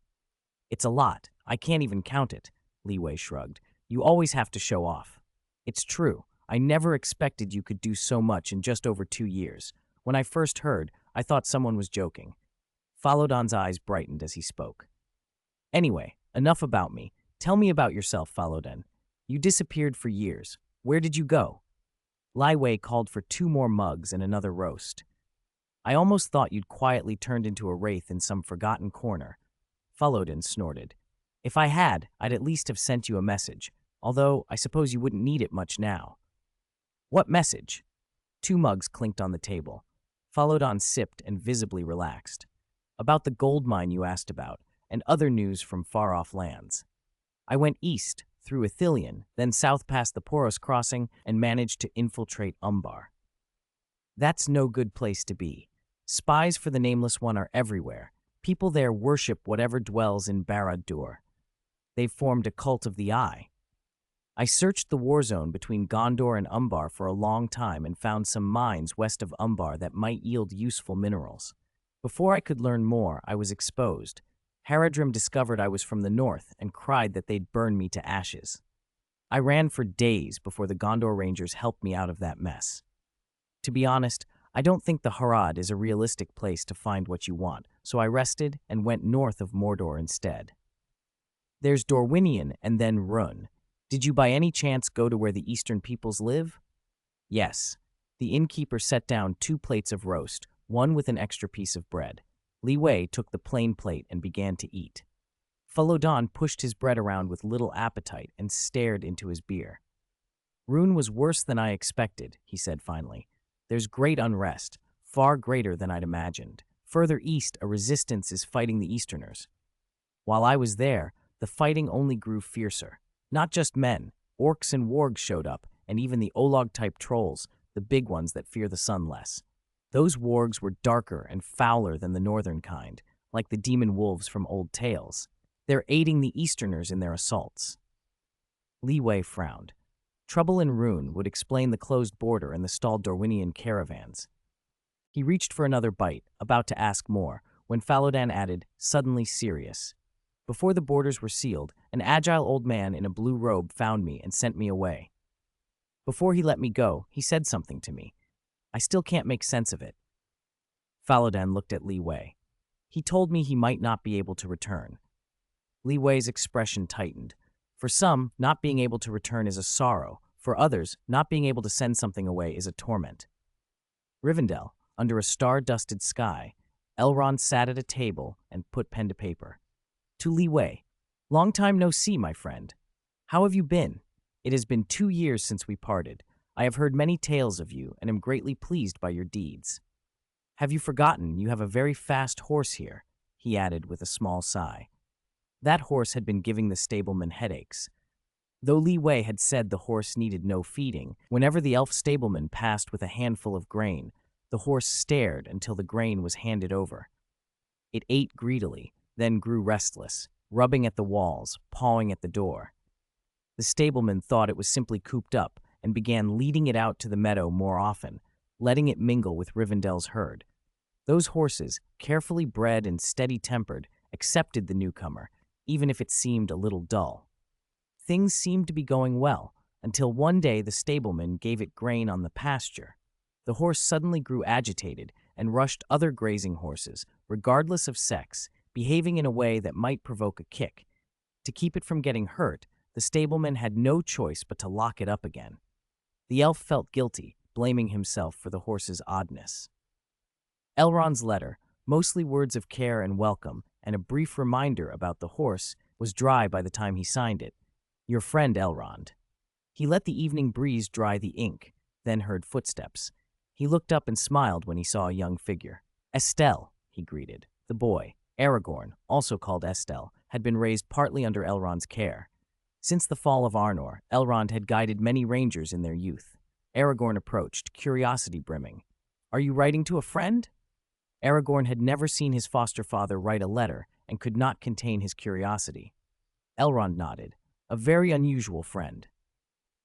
"It's a lot. I can't even count it," Li Wei shrugged. "You always have to show off." "It's true. I never expected you could do so much in just over 2 years. When I first heard, I thought someone was joking." Falodon's eyes brightened as he spoke. "Anyway, enough about me. Tell me about yourself, Falodon. You disappeared for years. Where did you go?" Li Wei called for 2 more mugs and another roast. "I almost thought you'd quietly turned into a wraith in some forgotten corner." Falodon snorted. "If I had, I'd at least have sent you a message, although I suppose you wouldn't need it much now." "What message?" 2 mugs clinked on the table. Falodon sipped and visibly relaxed. "About the gold mine you asked about, and other news from far-off lands. I went east, through Ithilien, then south past the Poros crossing, and managed to infiltrate Umbar. That's no good place to be. Spies for the Nameless One are everywhere. People there worship whatever dwells in Barad-dûr. They've formed a cult of the Eye. I searched the war zone between Gondor and Umbar for a long time and found some mines west of Umbar that might yield useful minerals. Before I could learn more, I was exposed. Haradrim discovered I was from the north and cried that they'd burn me to ashes. I ran for days before the Gondor Rangers helped me out of that mess. To be honest, I don't think the Harad is a realistic place to find what you want, so I rested and went north of Mordor instead. There's Dorwinion and then Rhûn. Did you by any chance go to where the eastern peoples live?" "Yes." The innkeeper set down 2 plates of roast, one with an extra piece of bread. Li Wei took the plain plate and began to eat. Falodon pushed his bread around with little appetite and stared into his beer. "Rhûn was worse than I expected," he said finally. "There's great unrest, far greater than I'd imagined. Further east, a resistance is fighting the Easterners. While I was there, the fighting only grew fiercer. Not just men, orcs and wargs showed up, and even the Olog-type trolls, the big ones that fear the sun less. Those wargs were darker and fouler than the northern kind, like the demon wolves from old tales. They're aiding the Easterners in their assaults." Li Wei frowned. Trouble in Rhûn would explain the closed border and the stalled Dorwinian caravans. He reached for another bite, about to ask more, when Falodon added, suddenly serious. "Before the borders were sealed, an agile old man in a blue robe found me and sent me away. Before he let me go, he said something to me. I still can't make sense of it." Falodon looked at Li Wei. "He told me he might not be able to return." Li Wei's expression tightened. For some, not being able to return is a sorrow. For others, not being able to send something away is a torment. Rivendell, under a star-dusted sky, Elrond sat at a table and put pen to paper. To Li Wei, "Long time no see, my friend. How have you been?" It has been 2 years since we parted. I have heard many tales of you and am greatly pleased by your deeds. Have you forgotten you have a very fast horse here?" he added with a small sigh. That horse had been giving the stableman headaches. Though Li Wei had said the horse needed no feeding, whenever the elf stableman passed with a handful of grain, the horse stared until the grain was handed over. It ate greedily, then grew restless, rubbing at the walls, pawing at the door. The stableman thought it was simply cooped up and began leading it out to the meadow more often, letting it mingle with Rivendell's herd. Those horses, carefully bred and steady-tempered, accepted the newcomer, even if it seemed a little dull. Things seemed to be going well, until one day the stableman gave it grain on the pasture. The horse suddenly grew agitated and rushed other grazing horses, regardless of sex, behaving in a way that might provoke a kick. To keep it from getting hurt, the stableman had no choice but to lock it up again. The elf felt guilty, blaming himself for the horse's oddness. Elrond's letter, mostly words of care and welcome, and a brief reminder about the horse, was dry by the time he signed it. "Your friend Elrond." He let the evening breeze dry the ink, then heard footsteps. He looked up and smiled when he saw a young figure. "Estelle," he greeted. The boy, Aragorn, also called Estelle, had been raised partly under Elrond's care. Since the fall of Arnor, Elrond had guided many rangers in their youth. Aragorn approached, curiosity brimming. "Are you writing to a friend?" Aragorn had never seen his foster father write a letter and could not contain his curiosity. Elrond nodded. "A very unusual friend."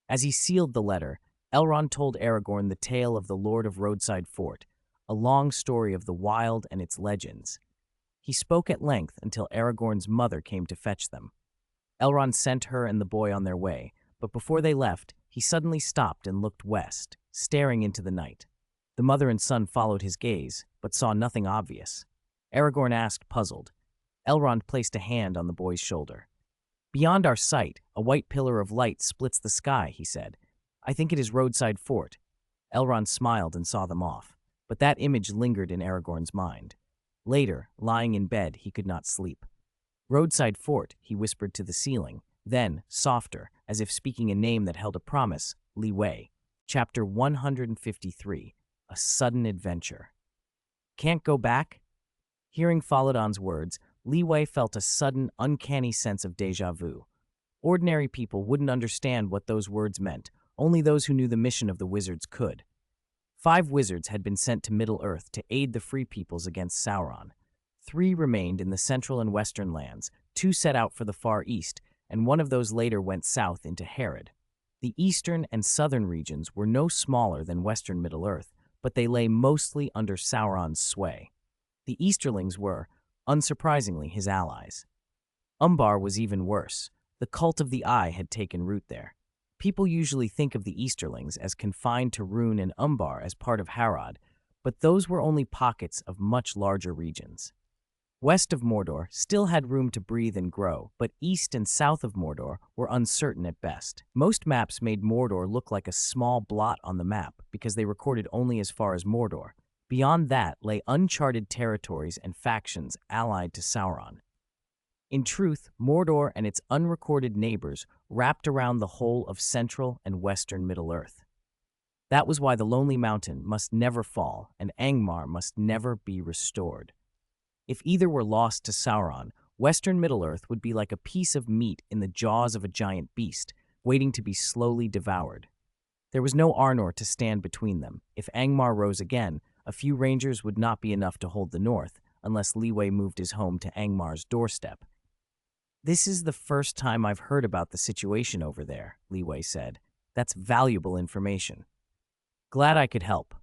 As he sealed the letter, Elrond told Aragorn the tale of the Lord of Roadside Fort, a long story of the wild and its legends. He spoke at length until Aragorn's mother came to fetch them. Elrond sent her and the boy on their way, but before they left, he suddenly stopped and looked west, staring into the night. The mother and son followed his gaze, but saw nothing obvious. Aragorn asked, puzzled. Elrond placed a hand on the boy's shoulder. "Beyond our sight, a white pillar of light splits the sky," he said. "I think it is Roadside Fort." Elrond smiled and saw them off, but that image lingered in Aragorn's mind. Later, lying in bed, he could not sleep. "Roadside Fort," he whispered to the ceiling, then, softer, as if speaking a name that held a promise, Li Wei. Chapter 153, A Sudden Adventure. "Can't go back?" Hearing Faladon's words, Li Wei felt a sudden, uncanny sense of déjà vu. Ordinary people wouldn't understand what those words meant. Only those who knew the mission of the wizards could. 5 wizards had been sent to Middle-earth to aid the Free Peoples against Sauron. 3 remained in the central and western lands, 2 set out for the far east, and one of those later went south into Harad. The eastern and southern regions were no smaller than western Middle-earth, but they lay mostly under Sauron's sway. The Easterlings were, unsurprisingly, his allies. Umbar was even worse. The cult of the Eye had taken root there. People usually think of the Easterlings as confined to Rhûn and Umbar as part of Harad, but those were only pockets of much larger regions. West of Mordor still had room to breathe and grow, but east and south of Mordor were uncertain at best. Most maps made Mordor look like a small blot on the map because they recorded only as far as Mordor. Beyond that lay uncharted territories and factions allied to Sauron. In truth, Mordor and its unrecorded neighbors wrapped around the whole of central and western Middle-earth. That was why the Lonely Mountain must never fall and Angmar must never be restored. If either were lost to Sauron, western Middle-earth would be like a piece of meat in the jaws of a giant beast, waiting to be slowly devoured. There was no Arnor to stand between them. If Angmar rose again, a few rangers would not be enough to hold the north, unless Li Wei moved his home to Angmar's doorstep. "This is the first time I've heard about the situation over there," Li Wei said. "That's valuable information." "Glad I could help."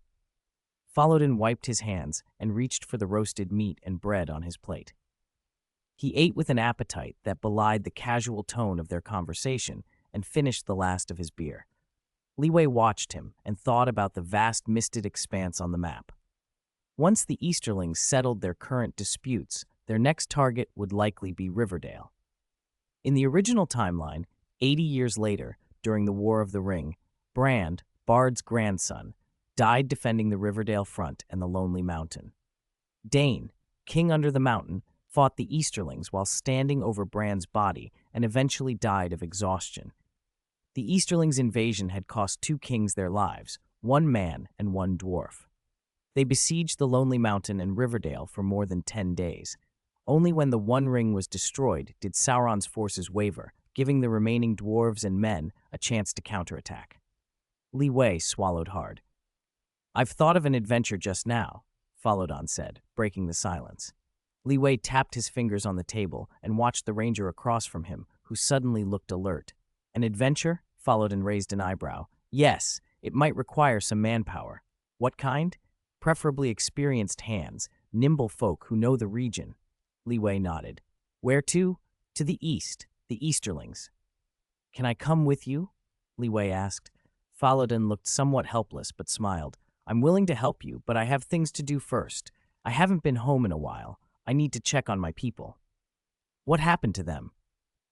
Faladin wiped his hands and reached for the roasted meat and bread on his plate. He ate with an appetite that belied the casual tone of their conversation and finished the last of his beer. Li Wei watched him and thought about the vast misted expanse on the map. Once the Easterlings settled their current disputes, their next target would likely be Riverdale. In the original timeline, 80 years later, during the War of the Ring, Brand, Bard's grandson, died defending the Riverdale front and the Lonely Mountain. Dane, king under the mountain, fought the Easterlings while standing over Brand's body and eventually died of exhaustion. The Easterlings' invasion had cost 2 kings their lives, 1 man and 1 dwarf. They besieged the Lonely Mountain and Riverdale for more than 10 days. Only when the One Ring was destroyed did Sauron's forces waver, giving the remaining dwarves and men a chance to counterattack. Li Wei swallowed hard. "I've thought of an adventure just now," Falodon said, breaking the silence. Li Wei tapped his fingers on the table and watched the ranger across from him, who suddenly looked alert. "An adventure?" Falodon raised an eyebrow. "Yes, it might require some manpower." "What kind?" "Preferably experienced hands, nimble folk who know the region." Li Wei nodded. "Where to?" "To the east, the Easterlings." "Can I come with you?" Li Wei asked. Falodon looked somewhat helpless but smiled. "I'm willing to help you, but I have things to do first. I haven't been home in a while. I need to check on my people." "What happened to them?"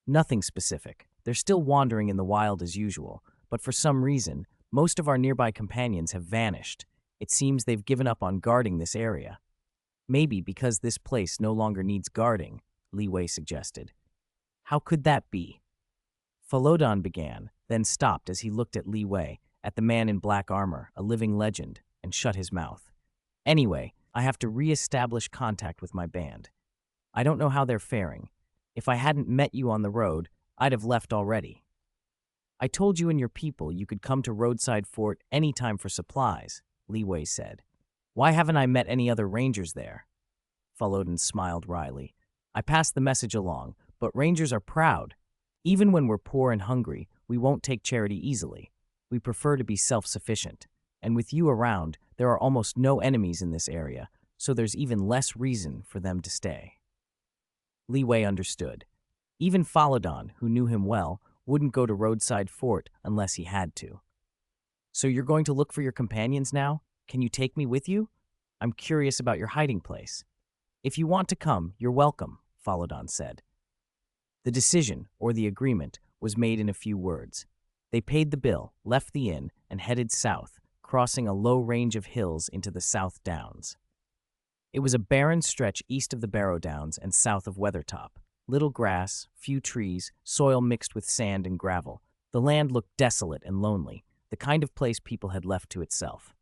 "Nothing specific. They're still wandering in the wild as usual, but for some reason, most of our nearby companions have vanished. It seems they've given up on guarding this area." "Maybe because this place no longer needs guarding," Li Wei suggested. "How could that be?" Falodon began, then stopped as he looked at Li Wei, at the man in black armor, a living legend, and shut his mouth. "Anyway, I have to re-establish contact with my band. I don't know how they're faring. If I hadn't met you on the road, I'd have left already." "I told you and your people you could come to Roadside Fort any time for supplies," Li Wei said. "Why haven't I met any other rangers there?" Falodon smiled wryly. "I passed the message along, but rangers are proud. Even when we're poor and hungry, we won't take charity easily. We prefer to be self-sufficient. And with you around, there are almost no enemies in this area, so there's even less reason for them to stay." Li Wei understood. Even Falodon, who knew him well, wouldn't go to Roadside Fort unless he had to. "So you're going to look for your companions now? Can you take me with you? I'm curious about your hiding place." "If you want to come, you're welcome," Falodon said. The decision, or the agreement, was made in a few words. They paid the bill, left the inn, and headed south, crossing a low range of hills into the South Downs. It was a barren stretch east of the Barrow Downs and south of Weathertop. Little grass, few trees, soil mixed with sand and gravel. The land looked desolate and lonely, the kind of place people had left to itself.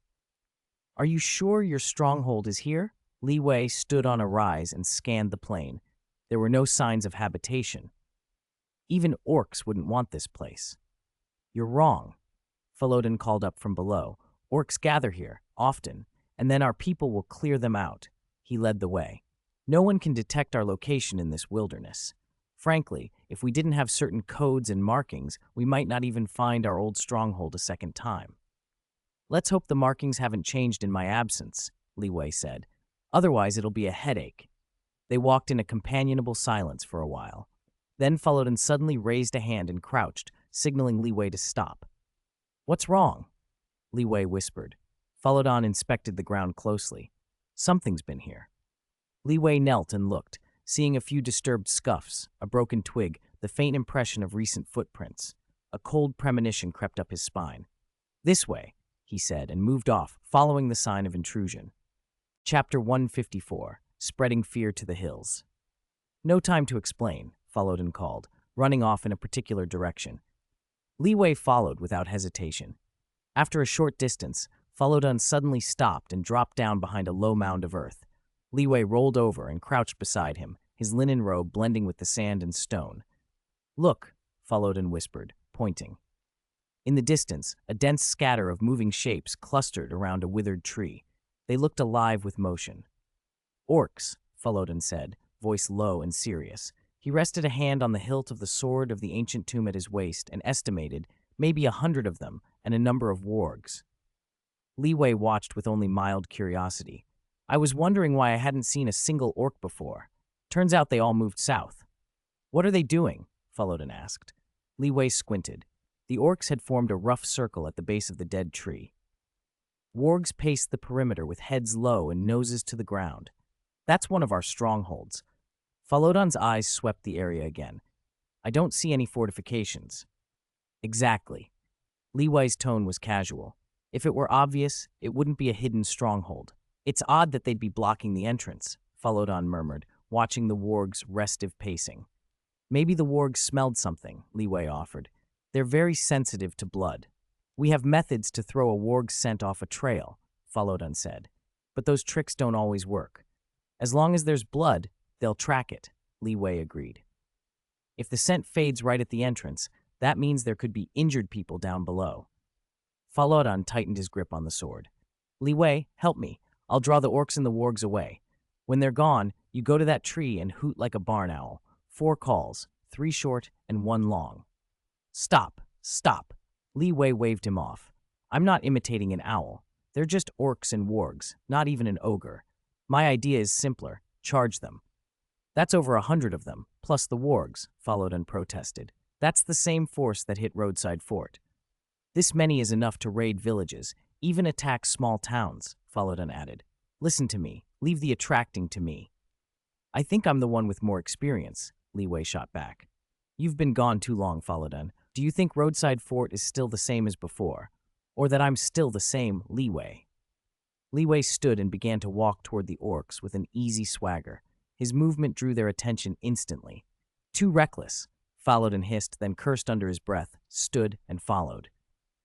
"Are you sure your stronghold is here?" Li Wei stood on a rise and scanned the plain. There were no signs of habitation. "Even orcs wouldn't want this place." "You're wrong," Falodon called up from below. "Orcs gather here, often, and then our people will clear them out." He led the way. "No one can detect our location in this wilderness. Frankly, if we didn't have certain codes and markings, we might not even find our old stronghold a second time." "Let's hope the markings haven't changed in my absence," Li Wei said. "Otherwise it'll be a headache." They walked in a companionable silence for a while. Then Falodon suddenly raised a hand and crouched, signaling Li Wei to stop. "What's wrong?" Li Wei whispered. Falodon inspected the ground closely. "Something's been here." Li Wei knelt and looked, seeing a few disturbed scuffs, a broken twig, the faint impression of recent footprints. A cold premonition crept up his spine. "This way," he said, and moved off, following the sign of intrusion. Chapter 154, Spreading Fear to the Hills. "No time to explain," Falodon called, running off in a particular direction. Li Wei followed without hesitation. After a short distance, Falodon suddenly stopped and dropped down behind a low mound of earth. Li Wei rolled over and crouched beside him, his linen robe blending with the sand and stone. "Look," Falodon whispered, pointing. In the distance, a dense scatter of moving shapes clustered around a withered tree. They looked alive with motion. "Orcs," Falodon said, voice low and serious. He rested a hand on the hilt of the sword of the ancient tomb at his waist and estimated maybe 100 of them and a number of wargs. Li Wei watched with only mild curiosity. "I was wondering why I hadn't seen a single orc before. Turns out they all moved south." "What are they doing?" Falodon asked. Li Wei squinted. The orcs had formed a rough circle at the base of the dead tree. Wargs paced the perimeter with heads low and noses to the ground. "That's one of our strongholds." Falodon's eyes swept the area again. "I don't see any fortifications." "Exactly." Li Wei's tone was casual. "If it were obvious, it wouldn't be a hidden stronghold. It's odd that they'd be blocking the entrance," Falodon murmured, watching the wargs' restive pacing. "Maybe the wargs smelled something," Li Wei offered. They're very sensitive to blood. We have methods to throw a warg's scent off a trail, Falodun said. But those tricks don't always work. As long as there's blood, they'll track it, Li Wei agreed. If the scent fades right at the entrance, that means there could be injured people down below. Falodun tightened his grip on the sword. Li Wei, help me. I'll draw the orcs and the wargs away. When they're gone, you go to that tree and hoot like a barn owl. 4 calls, 3 short and 1 long. Stop, stop. Li Wei waved him off. I'm not imitating an owl. They're just orcs and wargs, not even an ogre. My idea is simpler. Charge them. That's over 100 of them, plus the wargs, Falodun protested. That's the same force that hit Roadside Fort. This many is enough to raid villages, even attack small towns, Falodun added. Listen to me. Leave the attracting to me. I think I'm the one with more experience, Li Wei shot back. You've been gone too long, Falodun. Do you think Roadside Fort is still the same as before? Or that I'm still the same Li Wei? Li Wei stood and began to walk toward the orcs with an easy swagger. His movement drew their attention instantly. Too reckless, Falodun hissed, then cursed under his breath, stood and followed.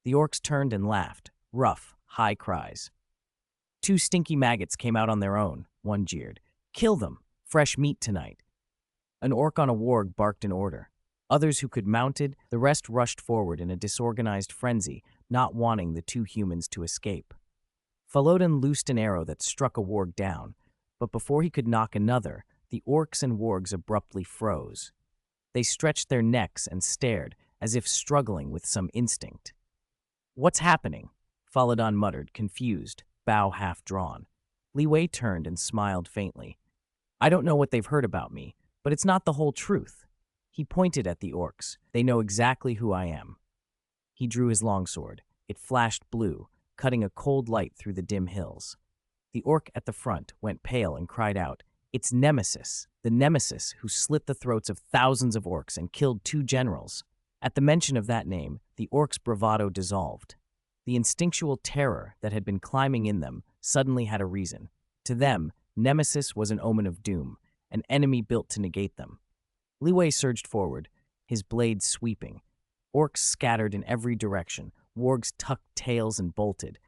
The orcs turned and laughed, rough, high cries. 2 stinky maggots came out on their own, one jeered. Kill them! Fresh meat tonight. An orc on a warg barked an order. Others who could mounted, the rest rushed forward in a disorganized frenzy, not wanting the 2 humans to escape. Falodun loosed an arrow that struck a warg down, but before he could knock another, the orcs and wargs abruptly froze. They stretched their necks and stared, as if struggling with some instinct. What's happening? Falodun muttered, confused, bow half drawn. Li Wei turned and smiled faintly. I don't know what they've heard about me, but it's not the whole truth. He pointed at the orcs. They know exactly who I am. He drew his longsword. It flashed blue, cutting a cold light through the dim hills. The orc at the front went pale and cried out, It's Nemesis, the Nemesis who slit the throats of thousands of orcs and killed 2 generals. At the mention of that name, the orcs' bravado dissolved. The instinctual terror that had been climbing in them suddenly had a reason. To them, Nemesis was an omen of doom, an enemy built to negate them. Li Wei surged forward, his blade sweeping. Orcs scattered in every direction, wargs tucked tails and bolted.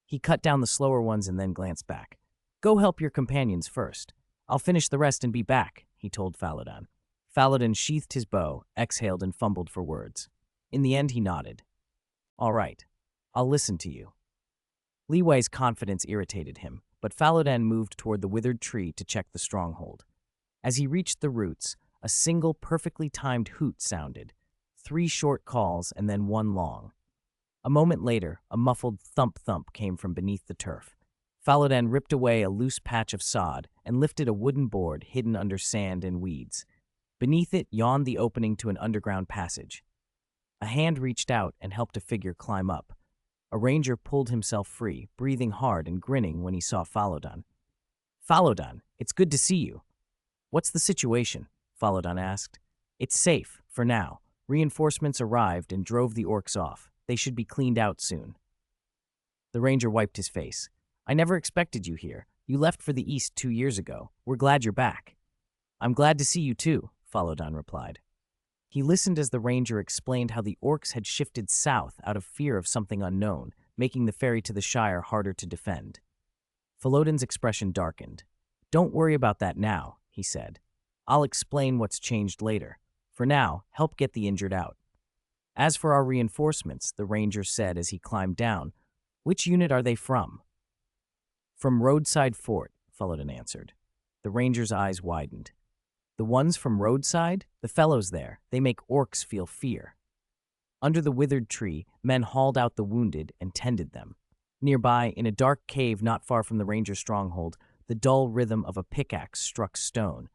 He cut down the slower ones and then glanced back. Go help your companions first. I'll finish the rest and be back, he told Falodun. Falodun sheathed his bow, exhaled and fumbled for words. In the end, he nodded. All right, I'll listen to you. Li Wei's confidence irritated him, but Falodun moved toward the withered tree to check the stronghold. As he reached the roots, a single perfectly timed hoot sounded, 3 short calls and then 1 long. A moment later, a muffled thump-thump came from beneath the turf. Falodun ripped away a loose patch of sod and lifted a wooden board hidden under sand and weeds. Beneath it yawned the opening to an underground passage. A hand reached out and helped a figure climb up. A ranger pulled himself free, breathing hard and grinning when he saw Falodun. Falodun, it's good to see you. What's the situation? Falodun asked. It's safe, for now. Reinforcements arrived and drove the orcs off. They should be cleaned out soon. The ranger wiped his face. I never expected you here. You left for the east 2 years ago. We're glad you're back. I'm glad to see you too, Falodun replied. He listened as the ranger explained how the orcs had shifted south out of fear of something unknown, making the ferry to the Shire harder to defend. Falodun's expression darkened. Don't worry about that now, he said. I'll explain what's changed later. For now, help get the injured out. As for our reinforcements, the ranger said as he climbed down, which unit are they from? From Roadside Fort, Falodun answered. The ranger's eyes widened. The ones from Roadside? The fellows there, they make orcs feel fear. Under the withered tree, men hauled out the wounded and tended them. Nearby, in a dark cave not far from the ranger's stronghold, the dull rhythm of a pickaxe struck stone.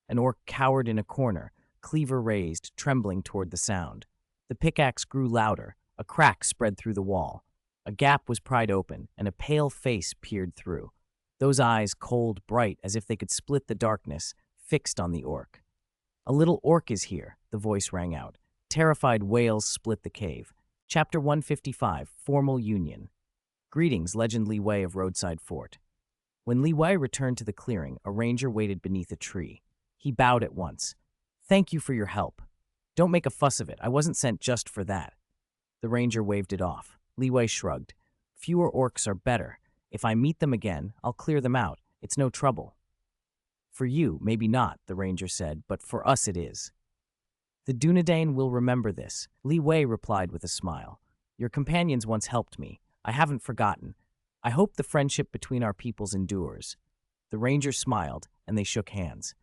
An orc cowered in a corner, cleaver raised, trembling toward the sound. The pickaxe grew louder, a crack spread through the wall. A gap was pried open, and a pale face peered through. Those eyes, cold, bright, as if they could split the darkness, fixed on the orc. A little orc is here, the voice rang out. Terrified wails split the cave. Chapter 155, Formal Union. Greetings, Legend Li Wei of Roadside Fort. When Li Wei returned to the clearing, a ranger waited beneath a tree. He bowed at once. Thank you for your help. Don't make a fuss of it. I wasn't sent just for that. The ranger waved it off. Li Wei shrugged. Fewer orcs are better. If I meet them again, I'll clear them out. It's no trouble. For you, maybe not, the ranger said, but for us it is. The Dunedain will remember this, Li Wei replied with a smile. Your companions once helped me. I haven't forgotten. I hope the friendship between our peoples endures. The ranger smiled, and they shook hands.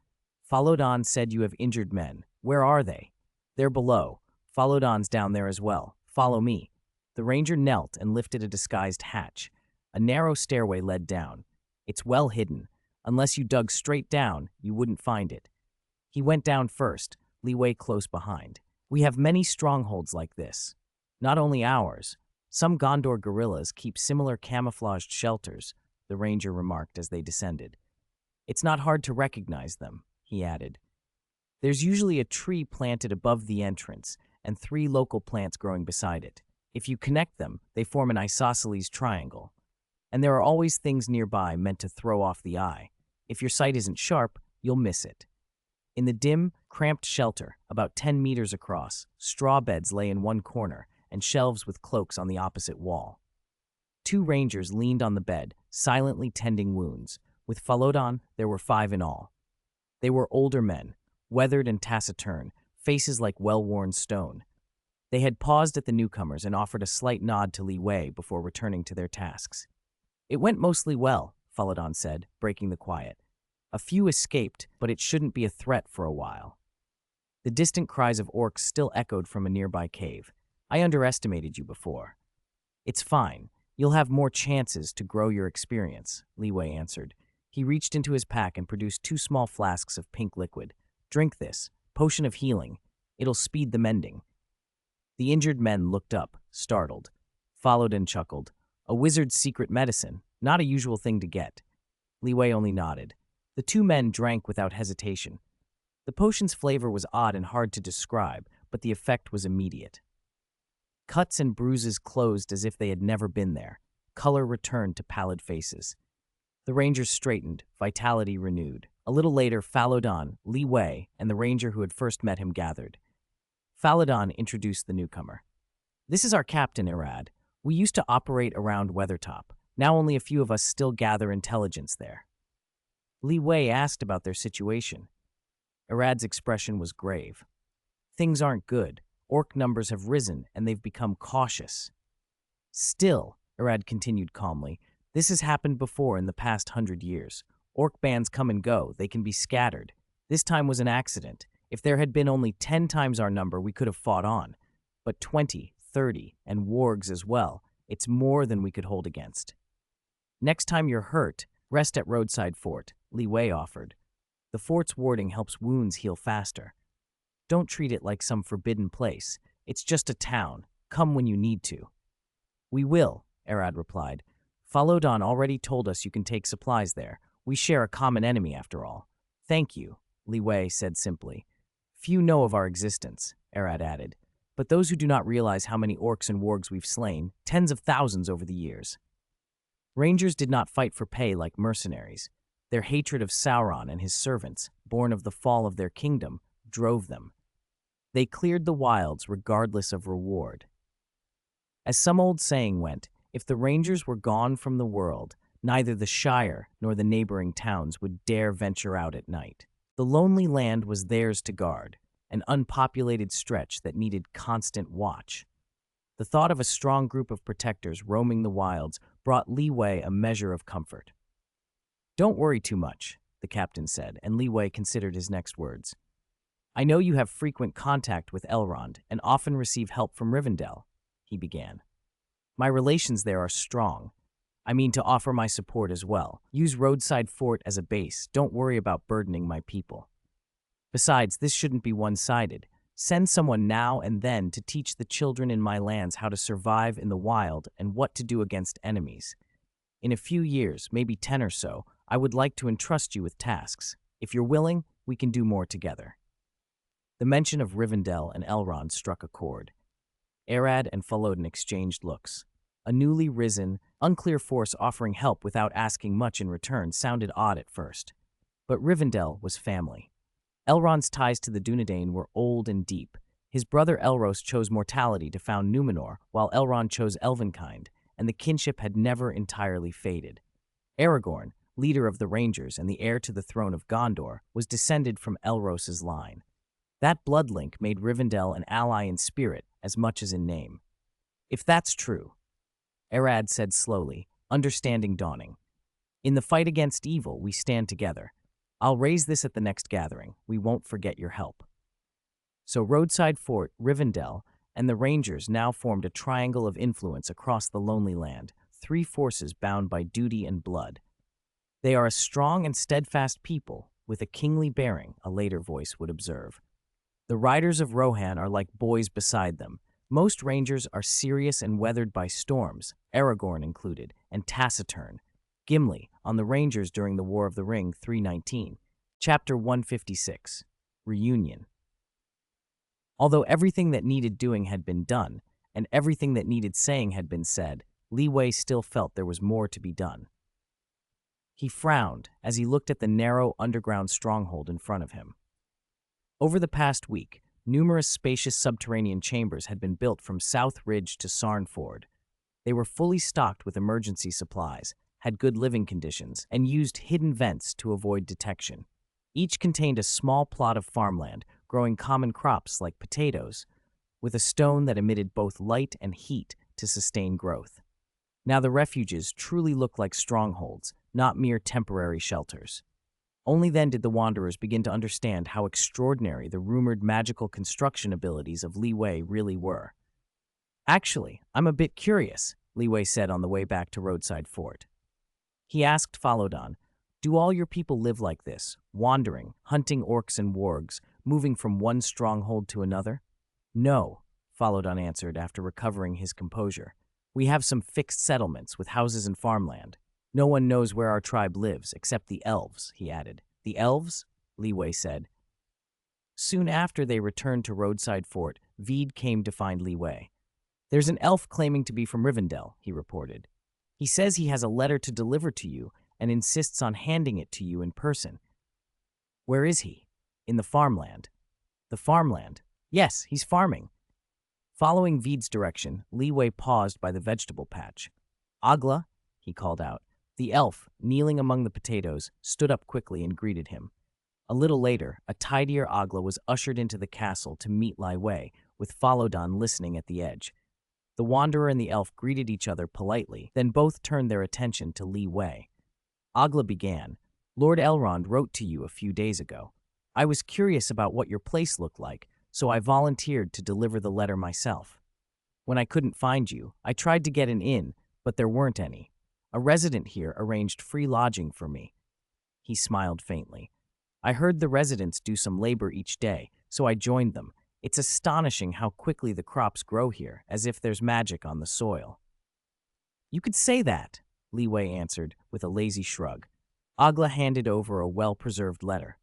Falodon said you have injured men. Where are they? They're below. Falodon's down there as well. Follow me. The ranger knelt and lifted a disguised hatch. A narrow stairway led down. It's well hidden. Unless you dug straight down, you wouldn't find it. He went down first, Li Wei close behind. We have many strongholds like this. Not only ours. Some Gondor guerrillas keep similar camouflaged shelters, the ranger remarked as they descended. It's not hard to recognize them, he added. There's usually a tree planted above the entrance and 3 local plants growing beside it. If you connect them, they form an isosceles triangle. And there are always things nearby meant to throw off the eye. If your sight isn't sharp, you'll miss it. In the dim, cramped shelter, about 10 meters across, straw beds lay in one corner and shelves with cloaks on the opposite wall. 2 rangers leaned on the bed, silently tending wounds. With Falodon, there were 5 in all. They were older men, weathered and taciturn, faces like well-worn stone. They had paused at the newcomers and offered a slight nod to Li Wei before returning to their tasks. It went mostly well, Falodon said, breaking the quiet. A few escaped, but it shouldn't be a threat for a while. The distant cries of orcs still echoed from a nearby cave. I underestimated you before. It's fine. You'll have more chances to grow your experience, Li Wei answered. He reached into his pack and produced 2 small flasks of pink liquid. Drink this, potion of healing. It'll speed the mending. The injured men looked up, startled. Falodon chuckled. A wizard's secret medicine, not a usual thing to get. Li Wei only nodded. The 2 men drank without hesitation. The potion's flavor was odd and hard to describe, but the effect was immediate. Cuts and bruises closed as if they had never been there. Color returned to pallid faces. The rangers straightened, vitality renewed. A little later, Falodon, Li Wei, and the ranger who had first met him gathered. Falodon introduced the newcomer. This is our captain, Irad. We used to operate around Weathertop. Now only a few of us still gather intelligence there. Li Wei asked about their situation. Irad's expression was grave. Things aren't good. Orc numbers have risen, and they've become cautious. Still, Irad continued calmly, this has happened before in the past 100 years. Orc bands come and go. They can be scattered. This time was an accident. If there had been only 10 times our number, we could have fought on. But 20, 30, and wargs as well, it's more than we could hold against. Next time you're hurt, rest at Roadside Fort, Li Wei offered. The fort's warding helps wounds heal faster. Don't treat it like some forbidden place. It's just a town. Come when you need to. We will, Irad replied. Falodon already told us you can take supplies there. We share a common enemy after all. Thank you, Li Wei said simply. Few know of our existence, Irad added, but those who do not realize how many orcs and wargs we've slain, tens of thousands over the years. Rangers did not fight for pay like mercenaries. Their hatred of Sauron and his servants, born of the fall of their kingdom, drove them. They cleared the wilds regardless of reward. As some old saying went, if the Rangers were gone from the world, neither the Shire nor the neighboring towns would dare venture out at night. The lonely land was theirs to guard, an unpopulated stretch that needed constant watch. The thought of a strong group of protectors roaming the wilds brought Li Wei a measure of comfort. Don't worry too much, the captain said, and Li Wei considered his next words. I know you have frequent contact with Elrond and often receive help from Rivendell, he began. My relations there are strong. I mean to offer my support as well. Use Roadside Fort as a base. Don't worry about burdening my people. Besides, this shouldn't be one-sided. Send someone now and then to teach the children in my lands how to survive in the wild and what to do against enemies. In a few years, maybe 10 or so, I would like to entrust you with tasks. If you're willing, we can do more together. The mention of Rivendell and Elrond struck a chord. Irad and Falodon exchanged looks. A newly risen, unclear force offering help without asking much in return sounded odd at first. But Rivendell was family. Elrond's ties to the Dunedain were old and deep. His brother Elros chose mortality to found Numenor, while Elrond chose elvenkind, and the kinship had never entirely faded. Aragorn, leader of the Rangers and the heir to the throne of Gondor, was descended from Elros's line. That blood link made Rivendell an ally in spirit as much as in name. If that's true, Arad said slowly, understanding dawning. In the fight against evil, we stand together. I'll raise this at the next gathering. We won't forget your help. So Roadside Fort, Rivendell, and the Rangers now formed a triangle of influence across the lonely land, three forces bound by duty and blood. They are a strong and steadfast people, with a kingly bearing, a later voice would observe. The riders of Rohan are like boys beside them. Most Rangers are serious and weathered by storms, Aragorn included, and taciturn. Gimli, on the Rangers during the War of the Ring 319. Chapter 156. Reunion. Although everything that needed doing had been done, and everything that needed saying had been said, Li Wei still felt there was more to be done. He frowned as he looked at the narrow underground stronghold in front of him. Over the past week, numerous spacious subterranean chambers had been built from South Ridge to Sarnford. They were fully stocked with emergency supplies, had good living conditions, and used hidden vents to avoid detection. Each contained a small plot of farmland, growing common crops like potatoes, with a stone that emitted both light and heat to sustain growth. Now the refuges truly looked like strongholds, not mere temporary shelters. Only then did the Wanderers begin to understand how extraordinary the rumored magical construction abilities of Li Wei really were. Actually, I'm a bit curious, Li Wei said on the way back to Roadside Fort. He asked Falodon, do all your people live like this, wandering, hunting orcs and wargs, moving from one stronghold to another? No, Falodon answered after recovering his composure. We have some fixed settlements with houses and farmland. No one knows where our tribe lives, except the elves, he added. The elves? Li Wei said. Soon after they returned to Roadside Fort, Veed came to find Li Wei. There's an elf claiming to be from Rivendell, he reported. He says he has a letter to deliver to you and insists on handing it to you in person. Where is he? In the farmland. The farmland? Yes, he's farming. Following Veed's direction, Li Wei paused by the vegetable patch. Agla, he called out. The elf, kneeling among the potatoes, stood up quickly and greeted him. A little later, a tidier Agla was ushered into the castle to meet Li Wei, with Falodon listening at the edge. The Wanderer and the elf greeted each other politely, then both turned their attention to Li Wei. Agla began, Lord Elrond wrote to you a few days ago. I was curious about what your place looked like, so I volunteered to deliver the letter myself. When I couldn't find you, I tried to get an inn, but there weren't any. A resident here arranged free lodging for me. He smiled faintly. I heard the residents do some labor each day, so I joined them. It's astonishing how quickly the crops grow here, as if there's magic on the soil. You could say that, Li Wei answered, with a lazy shrug. Agla handed over a well-preserved letter.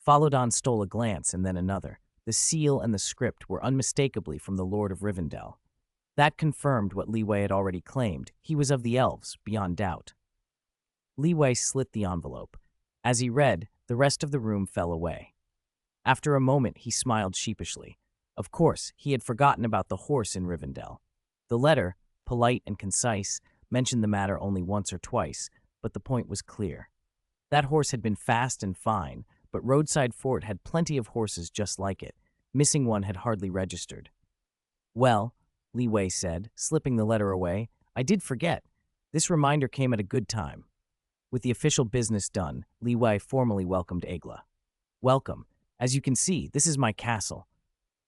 Falodon stole a glance and then another. The seal and the script were unmistakably from the Lord of Rivendell. That confirmed what Li Wei had already claimed. He was of the elves, beyond doubt. Li Wei slit the envelope. As he read, the rest of the room fell away. After a moment, he smiled sheepishly. Of course, he had forgotten about the horse in Rivendell. The letter, polite and concise, mentioned the matter only once or twice, but the point was clear. That horse had been fast and fine, but Roadside Fort had plenty of horses just like it. Missing one had hardly registered. Well, Li Wei said, slipping the letter away, I did forget. This reminder came at a good time. With the official business done, Li Wei formally welcomed Agla. Welcome. As you can see, this is my castle.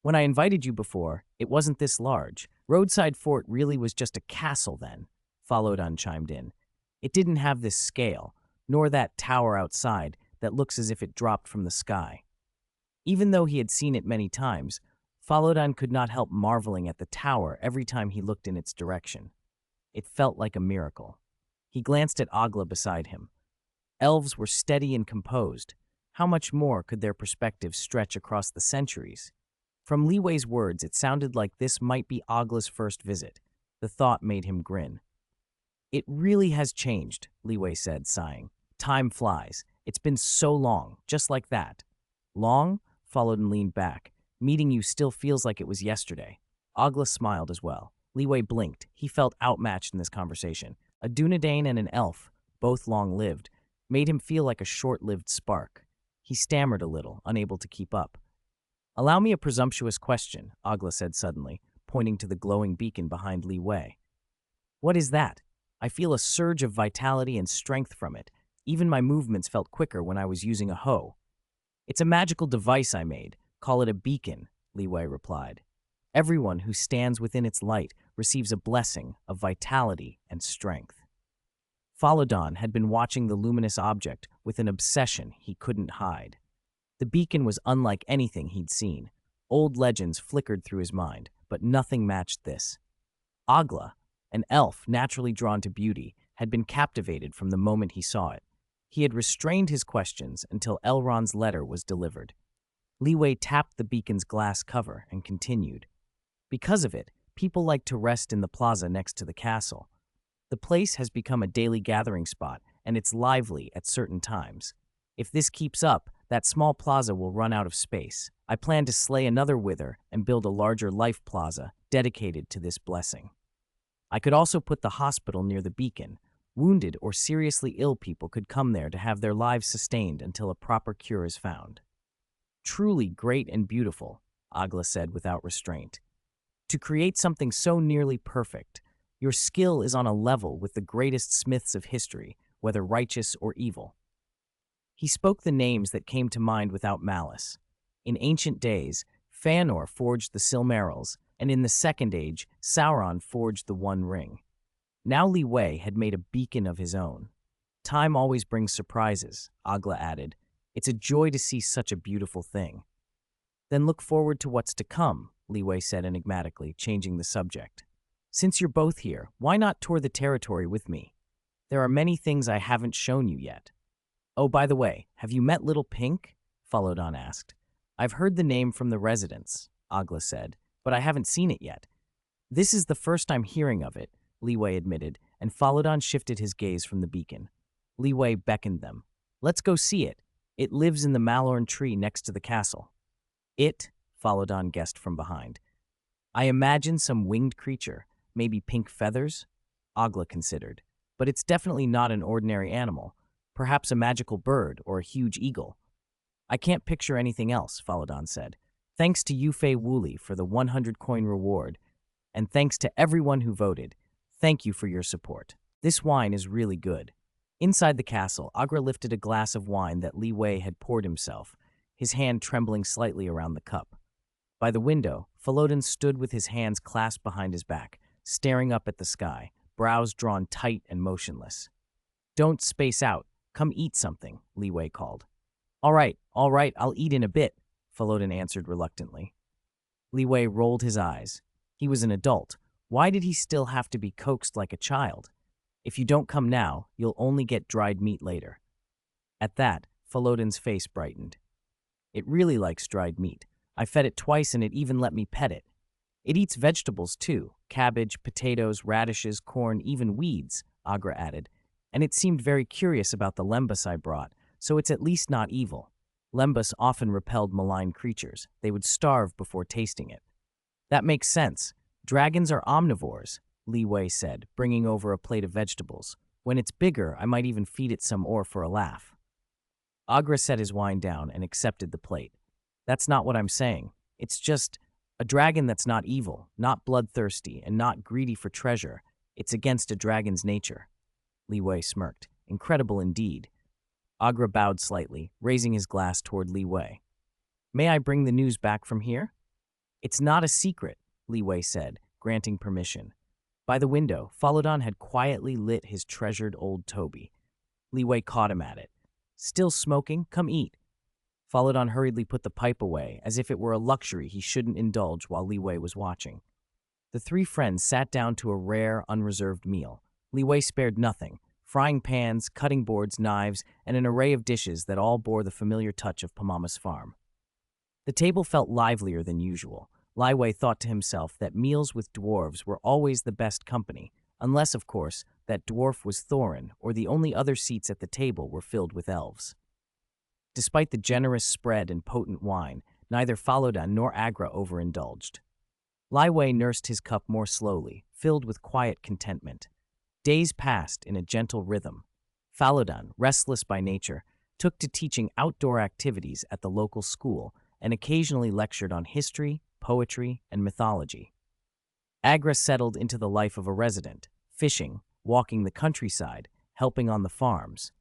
When I invited you before, it wasn't this large. Roadside Fort really was just a castle then, Falodon chimed in. It didn't have this scale, nor that tower outside that looks as if it dropped from the sky. Even though he had seen it many times, Falodon could not help marveling at the tower every time he looked in its direction. It felt like a miracle. He glanced at Agla beside him. Elves were steady and composed. How much more could their perspectives stretch across the centuries? From Li Wei's words, it sounded like this might be Agla's first visit. The thought made him grin. It really has changed, Li Wei said, sighing. Time flies. It's been so long, just like that. Long? Falodon leaned back. Meeting you still feels like it was yesterday. Ogla smiled as well. Li Wei blinked. He felt outmatched in this conversation. A Dunedain and an elf, both long-lived, made him feel like a short-lived spark. He stammered a little, unable to keep up. "Allow me a presumptuous question," Ogla said suddenly, pointing to the glowing beacon behind Li Wei. "What is that? I feel a surge of vitality and strength from it. Even my movements felt quicker when I was using a hoe." "It's a magical device I made. Call it a beacon," Li Wei replied. "Everyone who stands within its light receives a blessing of vitality and strength." Falodon had been watching the luminous object with an obsession he couldn't hide. The beacon was unlike anything he'd seen. Old legends flickered through his mind, but nothing matched this. Ogla, an elf naturally drawn to beauty, had been captivated from the moment he saw it. He had restrained his questions until Elrond's letter was delivered. Li Wei tapped the beacon's glass cover and continued. "Because of it, people like to rest in the plaza next to the castle. The place has become a daily gathering spot, and it's lively at certain times. If this keeps up, that small plaza will run out of space. I plan to slay another wither and build a larger life plaza dedicated to this blessing. I could also put the hospital near the beacon. Wounded or seriously ill people could come there to have their lives sustained until a proper cure is found." "Truly great and beautiful," Ogla said without restraint. "To create something so nearly perfect, your skill is on a level with the greatest smiths of history, whether righteous or evil." He spoke the names that came to mind without malice. In ancient days, Fëanor forged the Silmarils, and in the Second Age, Sauron forged the One Ring. Now Li Wei had made a beacon of his own. "Time always brings surprises," Ogla added. "It's a joy to see such a beautiful thing." "Then look forward to what's to come," Li Wei said enigmatically, changing the subject. "Since you're both here, why not tour the territory with me? There are many things I haven't shown you yet." "Oh, by the way, have you met Little Pink?" Falodon asked. "I've heard the name from the residents," Ogla said, "but I haven't seen it yet." "This is the first I'm hearing of it," Li Wei admitted, and Falodon shifted his gaze from the beacon. Li Wei beckoned them. "Let's go see it. It lives in the Malorn tree next to the castle." "It?" Falodon guessed from behind. "I imagine some winged creature, maybe pink feathers?" Ogla considered. "But it's definitely not an ordinary animal. Perhaps a magical bird or a huge eagle." "I can't picture anything else," Falodon said. "Thanks to Yufei Wooly for the 100 coin reward, and thanks to everyone who voted. Thank you for your support. This wine is really good." Inside the castle, Agra lifted a glass of wine that Li Wei had poured himself, his hand trembling slightly around the cup. By the window, Falodon stood with his hands clasped behind his back, staring up at the sky, brows drawn tight and motionless. "Don't space out. Come eat something," Li Wei called. All right, I'll eat in a bit," Falodon answered reluctantly. Li Wei rolled his eyes. He was an adult. Why did he still have to be coaxed like a child? "If you don't come now, you'll only get dried meat later." At that, Falodon's face brightened. "It really likes dried meat. I fed it twice and it even let me pet it. It eats vegetables too, cabbage, potatoes, radishes, corn, even weeds," Agra added. "And it seemed very curious about the lembas I brought, so it's at least not evil. Lembas often repelled malign creatures. They would starve before tasting it." "That makes sense. Dragons are omnivores," Li Wei said, bringing over a plate of vegetables. "When it's bigger, I might even feed it some ore for a laugh." Agra set his wine down and accepted the plate. "That's not what I'm saying. It's just a dragon that's not evil, not bloodthirsty, and not greedy for treasure. It's against a dragon's nature." Li Wei smirked. "Incredible indeed." Agra bowed slightly, raising his glass toward Li Wei. "May I bring the news back from here?" "It's not a secret," Li Wei said, granting permission. By the window, Falodon had quietly lit his treasured old Toby. Li Wei caught him at it. "Still smoking? Come eat." Falodon hurriedly put the pipe away, as if it were a luxury he shouldn't indulge while Li Wei was watching. The three friends sat down to a rare, unreserved meal. Li Wei spared nothing: frying pans, cutting boards, knives, and an array of dishes that all bore the familiar touch of Pamama's farm. The table felt livelier than usual. Li Wei thought to himself that meals with dwarves were always the best company, unless, of course, that dwarf was Thorin, or the only other seats at the table were filled with elves. Despite the generous spread and potent wine, neither Falodun nor Agra overindulged. Li Wei nursed his cup more slowly, filled with quiet contentment. Days passed in a gentle rhythm. Falodun, restless by nature, took to teaching outdoor activities at the local school and occasionally lectured on history, poetry, and mythology. Agra settled into the life of a resident, fishing, walking the countryside, helping on the farms.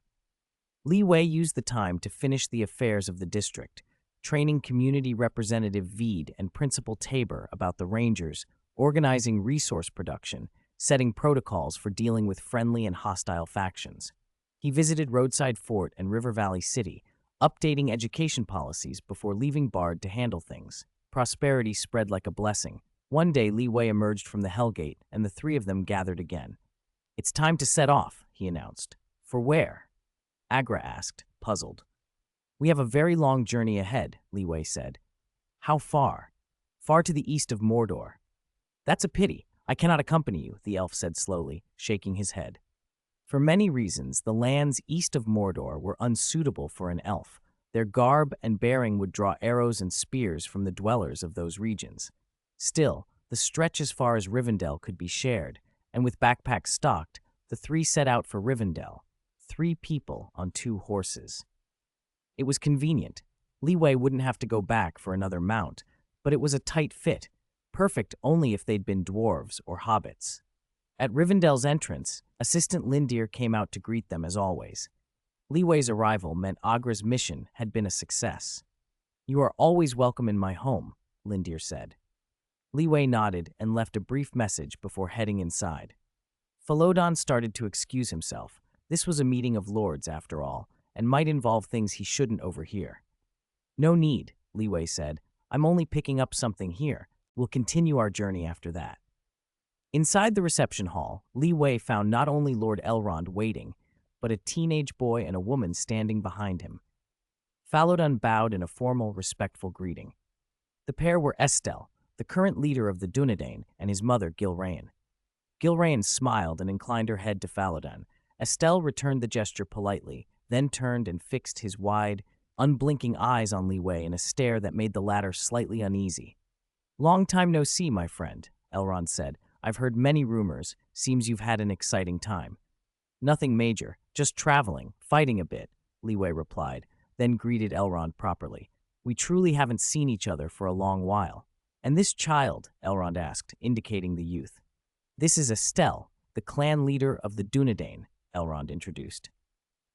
Li Wei used the time to finish the affairs of the district, training Community Representative Veed and Principal Tabor about the Rangers, organizing resource production, setting protocols for dealing with friendly and hostile factions. He visited Roadside Fort and River Valley City, updating education policies before leaving Bard to handle things. Prosperity spread like a blessing. One day, Li Wei emerged from the Hellgate, and the three of them gathered again. "It's time to set off," he announced. "For where?" Agra asked, puzzled. "We have a very long journey ahead," Li Wei said. "How far?" "Far to the east of Mordor." "That's a pity. I cannot accompany you," the elf said slowly, shaking his head. For many reasons, the lands east of Mordor were unsuitable for an elf. Their garb and bearing would draw arrows and spears from the dwellers of those regions. Still, the stretch as far as Rivendell could be shared, and with backpacks stocked, the three set out for Rivendell, 3 people on 2 horses. It was convenient. Li Wei wouldn't have to go back for another mount, but it was a tight fit, perfect only if they'd been dwarves or hobbits. At Rivendell's entrance, Assistant Lindir came out to greet them as always. Li Wei's arrival meant Agra's mission had been a success. "You are always welcome in my home," Lindir said. Li Wei nodded and left a brief message before heading inside. Falodun started to excuse himself. This was a meeting of lords, after all, and might involve things he shouldn't overhear. "No need," Li Wei said. "I'm only picking up something here. We'll continue our journey after that." Inside the reception hall, Li Wei found not only Lord Elrond waiting, but a teenage boy and a woman standing behind him. Falodun bowed in a formal, respectful greeting. The pair were Estelle, the current leader of the Dunedain, and his mother, Gilrain. Gilrain smiled and inclined her head to Falodun. Estelle returned the gesture politely, then turned and fixed his wide, unblinking eyes on Li Wei in a stare that made the latter slightly uneasy. "Long time no see, my friend," Elrond said. "I've heard many rumors. Seems you've had an exciting time." "Nothing major, just traveling, fighting a bit," Li Wei replied, then greeted Elrond properly. "We truly haven't seen each other for a long while." "And this child?" Elrond asked, indicating the youth. "This is Estelle, the clan leader of the Dunedain," Elrond introduced.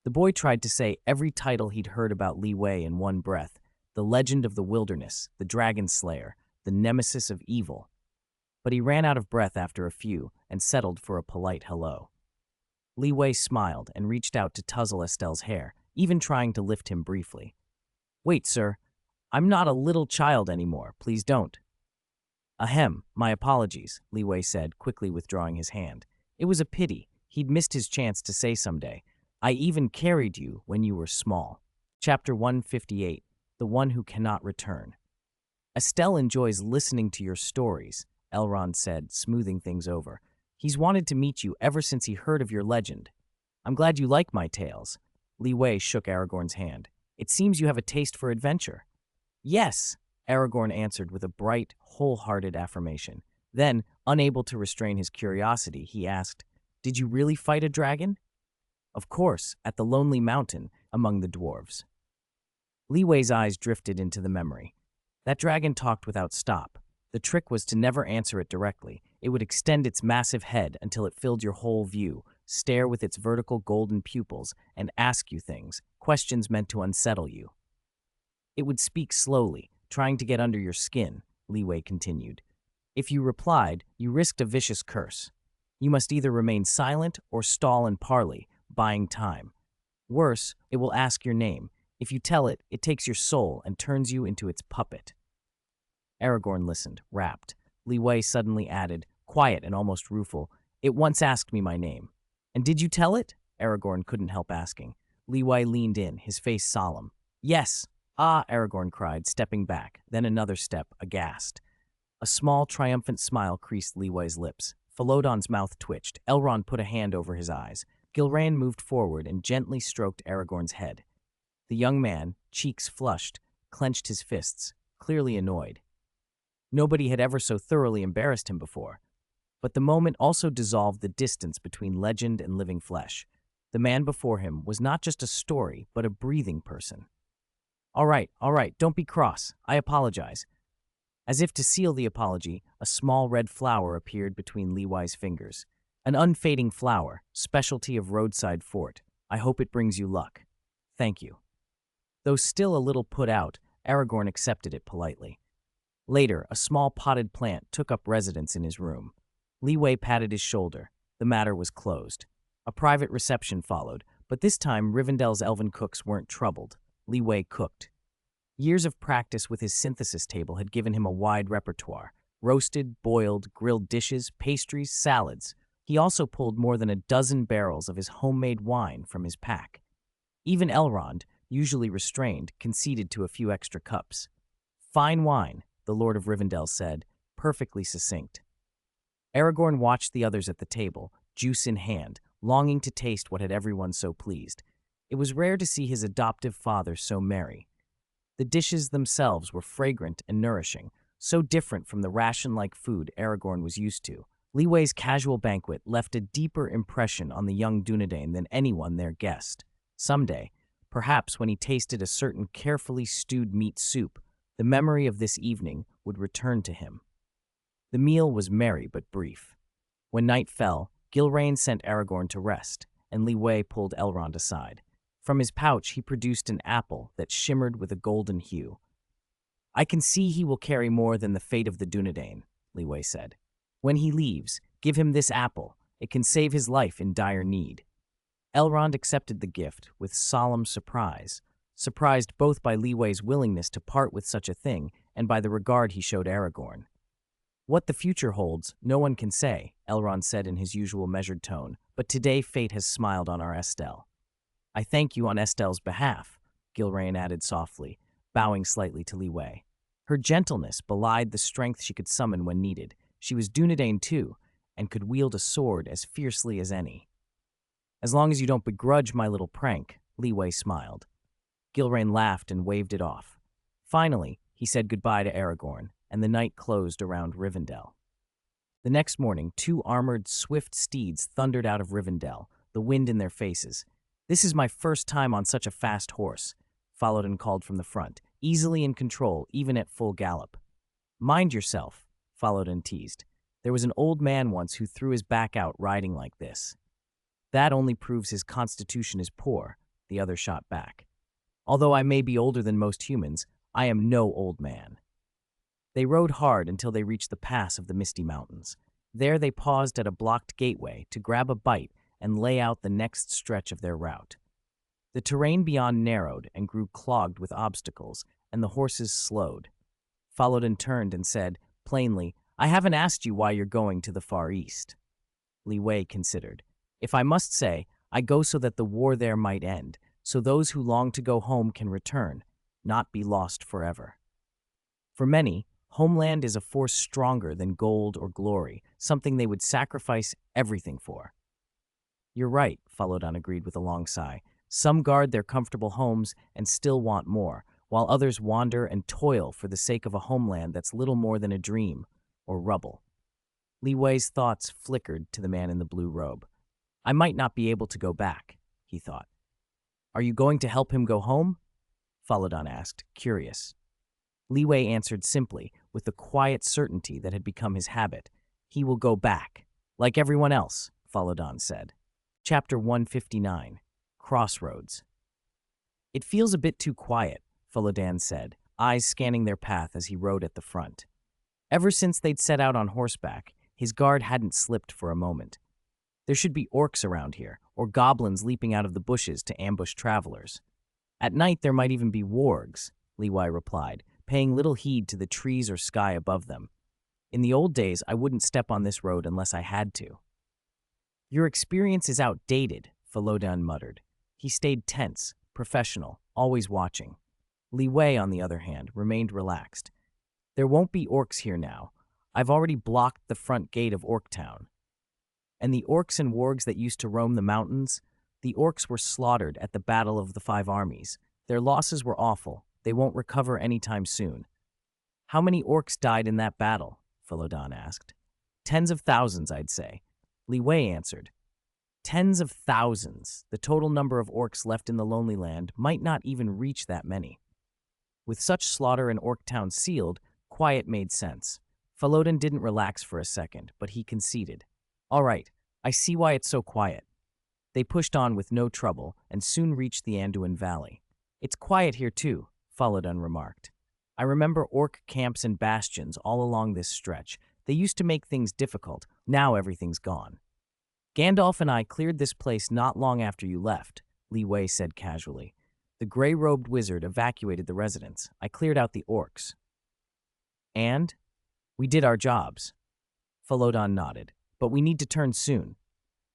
The boy tried to say every title he'd heard about Li Wei in one breath: the legend of the wilderness, the dragon slayer, the nemesis of evil. But he ran out of breath after a few and settled for a polite hello. Li Wei smiled and reached out to tussle Estelle's hair, even trying to lift him briefly. "Wait, sir. I'm not a little child anymore. Please don't." "Ahem, my apologies," Li Wei said, quickly withdrawing his hand. "It was a pity. He'd missed his chance to say someday. I even carried you when you were small." Chapter 158, The One Who Cannot Return. "Estelle enjoys listening to your stories," Elrond said, smoothing things over. "He's wanted to meet you ever since he heard of your legend." "I'm glad you like my tales." Li Wei shook Aragorn's hand. "It seems you have a taste for adventure." "Yes," Aragorn answered with a bright, wholehearted affirmation. Then, unable to restrain his curiosity, he asked, "Did you really fight a dragon?" "Of course, at the Lonely Mountain, among the dwarves." Li Wei's eyes drifted into the memory. That dragon talked without stop. The trick was to never answer it directly. It would extend its massive head until it filled your whole view, stare with its vertical golden pupils, and ask you things, questions meant to unsettle you. It would speak slowly, trying to get under your skin, Li Wei continued. If you replied, you risked a vicious curse. You must either remain silent or stall and parley, buying time. Worse, it will ask your name. If you tell it, it takes your soul and turns you into its puppet. Aragorn listened, rapt. Li Wei suddenly added, quiet and almost rueful, "It once asked me my name." "And did you tell it?" Aragorn couldn't help asking. Li Wei leaned in, his face solemn. "Yes." "Ah," Aragorn cried, stepping back, then another step, aghast. A small, triumphant smile creased Li Wei's lips. Falodon's mouth twitched. Elrond put a hand over his eyes. Gilrain moved forward and gently stroked Aragorn's head. The young man, cheeks flushed, clenched his fists. clearly annoyed. Nobody had ever so thoroughly embarrassed him before. But the moment also dissolved the distance between legend and living flesh. The man before him was not just a story, but a breathing person. All right, don't be cross. I apologize. As if to seal the apology, a small red flower appeared between Lewi's fingers. An unfading flower, specialty of roadside fort. I hope it brings you luck. Thank you. Though still a little put out, Aragorn accepted it politely. Later, a small potted plant took up residence in his room. Leeway patted his shoulder. The matter was closed. A private reception followed, but this time Rivendell's elven cooks weren't troubled. Leeway cooked. Years of practice with his synthesis table had given him a wide repertoire. Roasted, boiled, grilled dishes, pastries, salads. He also pulled more than a dozen barrels of his homemade wine from his pack. Even Elrond, usually restrained, conceded to a few extra cups. Fine wine, the Lord of Rivendell said, perfectly succinct. Aragorn watched the others at the table, juice in hand, longing to taste what had everyone so pleased. It was rare to see his adoptive father so merry. The dishes themselves were fragrant and nourishing, so different from the ration-like food Aragorn was used to. Leeway's casual banquet left a deeper impression on the young Dunedain than anyone there guessed. Someday, perhaps when he tasted a certain carefully stewed meat soup, the memory of this evening would return to him. The meal was merry but brief. When night fell, Gilrain sent Aragorn to rest, and Leeway pulled Elrond aside. From his pouch he produced an apple that shimmered with a golden hue. I can see he will carry more than the fate of the Dunedain, Leeway said. When he leaves, give him this apple. It can save his life in dire need. Elrond accepted the gift with solemn surprise, surprised both by Leeway's willingness to part with such a thing and by the regard he showed Aragorn. What the future holds, no one can say, Elrond said in his usual measured tone, but today fate has smiled on our Estelle. I thank you on Estelle's behalf, Gilrain added softly, bowing slightly to Leeway. Her gentleness belied the strength she could summon when needed. She was Dunedain too, and could wield a sword as fiercely as any. As long as you don't begrudge my little prank, Leeway smiled. Gilrain laughed and waved it off. Finally, he said goodbye to Aragorn, and the night closed around Rivendell. The next morning, 2 armored, swift steeds thundered out of Rivendell, the wind in their faces. This is my first time on such a fast horse, Faladin called from the front, easily in control even at full gallop. Mind yourself, Faladin teased. There was an old man once who threw his back out riding like this. That only proves his constitution is poor, the other shot back. Although I may be older than most humans, I am no old man. They rode hard until they reached the pass of the Misty Mountains. There they paused at a blocked gateway to grab a bite and lay out the next stretch of their route. The terrain beyond narrowed and grew clogged with obstacles, and the horses slowed. Faladin turned and said, plainly, I haven't asked you why you're going to the Far East. Leeway considered. If I must say, I go so that the war there might end, so those who long to go home can return, not be lost forever. For many, homeland is a force stronger than gold or glory, something they would sacrifice everything for. You're right, Faladin agreed with a long sigh. Some guard their comfortable homes and still want more, while others wander and toil for the sake of a homeland that's little more than a dream or rubble. Leeway's thoughts flickered to the man in the blue robe. I might not be able to go back, he thought. Are you going to help him go home? Faladin asked, curious. Leeway answered simply, with the quiet certainty that had become his habit. He will go back, like everyone else, Faladin said. Chapter 159, Crossroads. It feels a bit too quiet, Faladin said, eyes scanning their path as he rode at the front. Ever since they'd set out on horseback, his guard hadn't slipped for a moment. There should be orcs around here, or goblins leaping out of the bushes to ambush travelers. At night there might even be wargs, Leeway replied, paying little heed to the trees or sky above them. In the old days, I wouldn't step on this road unless I had to. Your experience is outdated, Faladin muttered. He stayed tense, professional, always watching. Leeway, on the other hand, remained relaxed. There won't be orcs here now. I've already blocked the front gate of Orktown. And the orcs and wargs that used to roam the mountains, the orcs were slaughtered at the Battle of the 5 Armies. Their losses were awful. They won't recover anytime soon. How many orcs died in that battle? Philodon asked. Tens of thousands, I'd say. Li Wei answered. Tens of thousands. The total number of orcs left in the Lonely Land might not even reach that many. With such slaughter and Orc Town sealed, quiet made sense. Philodon didn't relax for a second, but he conceded. All right, I see why it's so quiet. They pushed on with no trouble and soon reached the Anduin Valley. It's quiet here too, Philodon remarked. I remember orc camps and bastions all along this stretch. They used to make things difficult. Now everything's gone. Gandalf and I cleared this place not long after you left, Li Wei said casually. The gray-robed wizard evacuated the residence. I cleared out the orcs. And? We did our jobs. Philodon nodded. But we need to turn soon.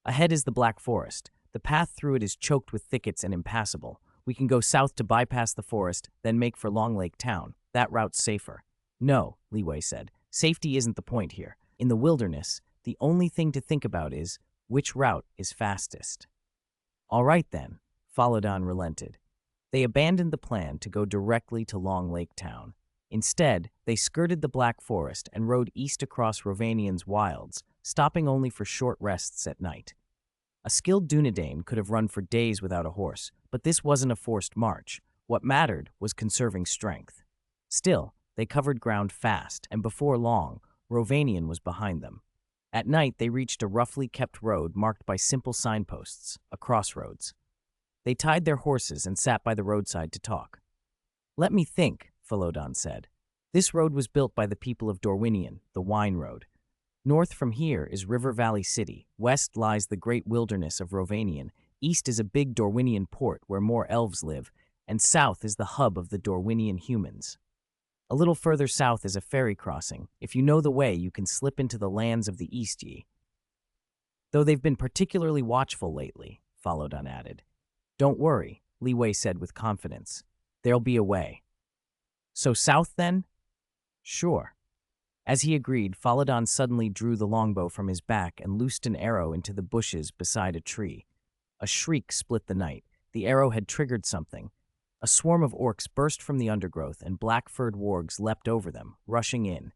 Ahead is the Black Forest. The path through it is choked with thickets and impassable. We can go south to bypass the forest, then make for Long Lake Town. That route's safer. No, Li Wei said. Safety isn't the point here. In the wilderness, the only thing to think about is which route is fastest. All right then, Philodon relented. They abandoned the plan to go directly to Long Lake Town. Instead, they skirted the Black Forest and rode east across Rovanian's wilds, stopping only for short rests at night. A skilled Dunedain could have run for days without a horse, but this wasn't a forced march. What mattered was conserving strength. Still, they covered ground fast, and before long, Rovanian was behind them. At night, they reached a roughly kept road marked by simple signposts, a crossroads. They tied their horses and sat by the roadside to talk. Let me think, Philodon said. This road was built by the people of Dorwinion, the Wine Road. North from here is River Valley City, west lies the great wilderness of Rovanian, east is a big Dorwinian port where more elves live, and south is the hub of the Dorwinian humans. A little further south is a ferry crossing. If you know the way, you can slip into the lands of the East Ye. Though they've been particularly watchful lately, Philodon added. Don't worry, Li Wei said with confidence. There'll be a way. So south then? Sure. As he agreed, Philodon suddenly drew the longbow from his back and loosed an arrow into the bushes beside a tree. A shriek split the night. The arrow had triggered something. A swarm of orcs burst from the undergrowth, and black-furred wargs leapt over them, rushing in.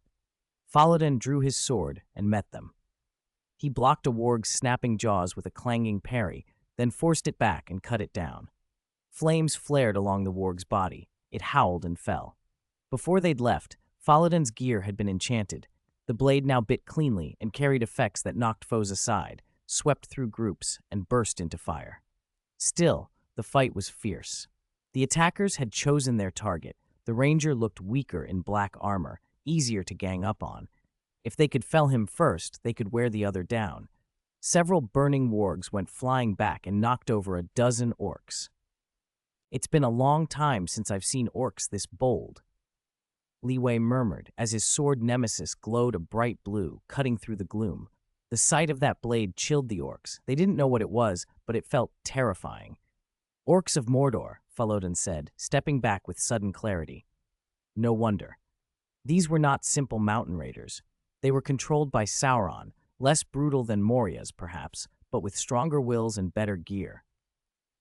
Philodon drew his sword and met them. He blocked a warg's snapping jaws with a clanging parry, then forced it back and cut it down. Flames flared along the warg's body. It howled and fell. Before they'd left, Philodon's gear had been enchanted. The blade now bit cleanly and carried effects that knocked foes aside, swept through groups, and burst into fire. Still, the fight was fierce. The attackers had chosen their target. The ranger looked weaker in black armor, easier to gang up on. If they could fell him first, they could wear the other down. Several burning wargs went flying back and knocked over a dozen orcs. It's been a long time since I've seen orcs this bold, Li Wei murmured as his sword nemesis glowed a bright blue, cutting through the gloom. The sight of that blade chilled the orcs. They didn't know what it was, but it felt terrifying. Orcs of Mordor, Philodon said, stepping back with sudden clarity. No wonder. These were not simple mountain raiders. They were controlled by Sauron, less brutal than Moria's, perhaps, but with stronger wills and better gear.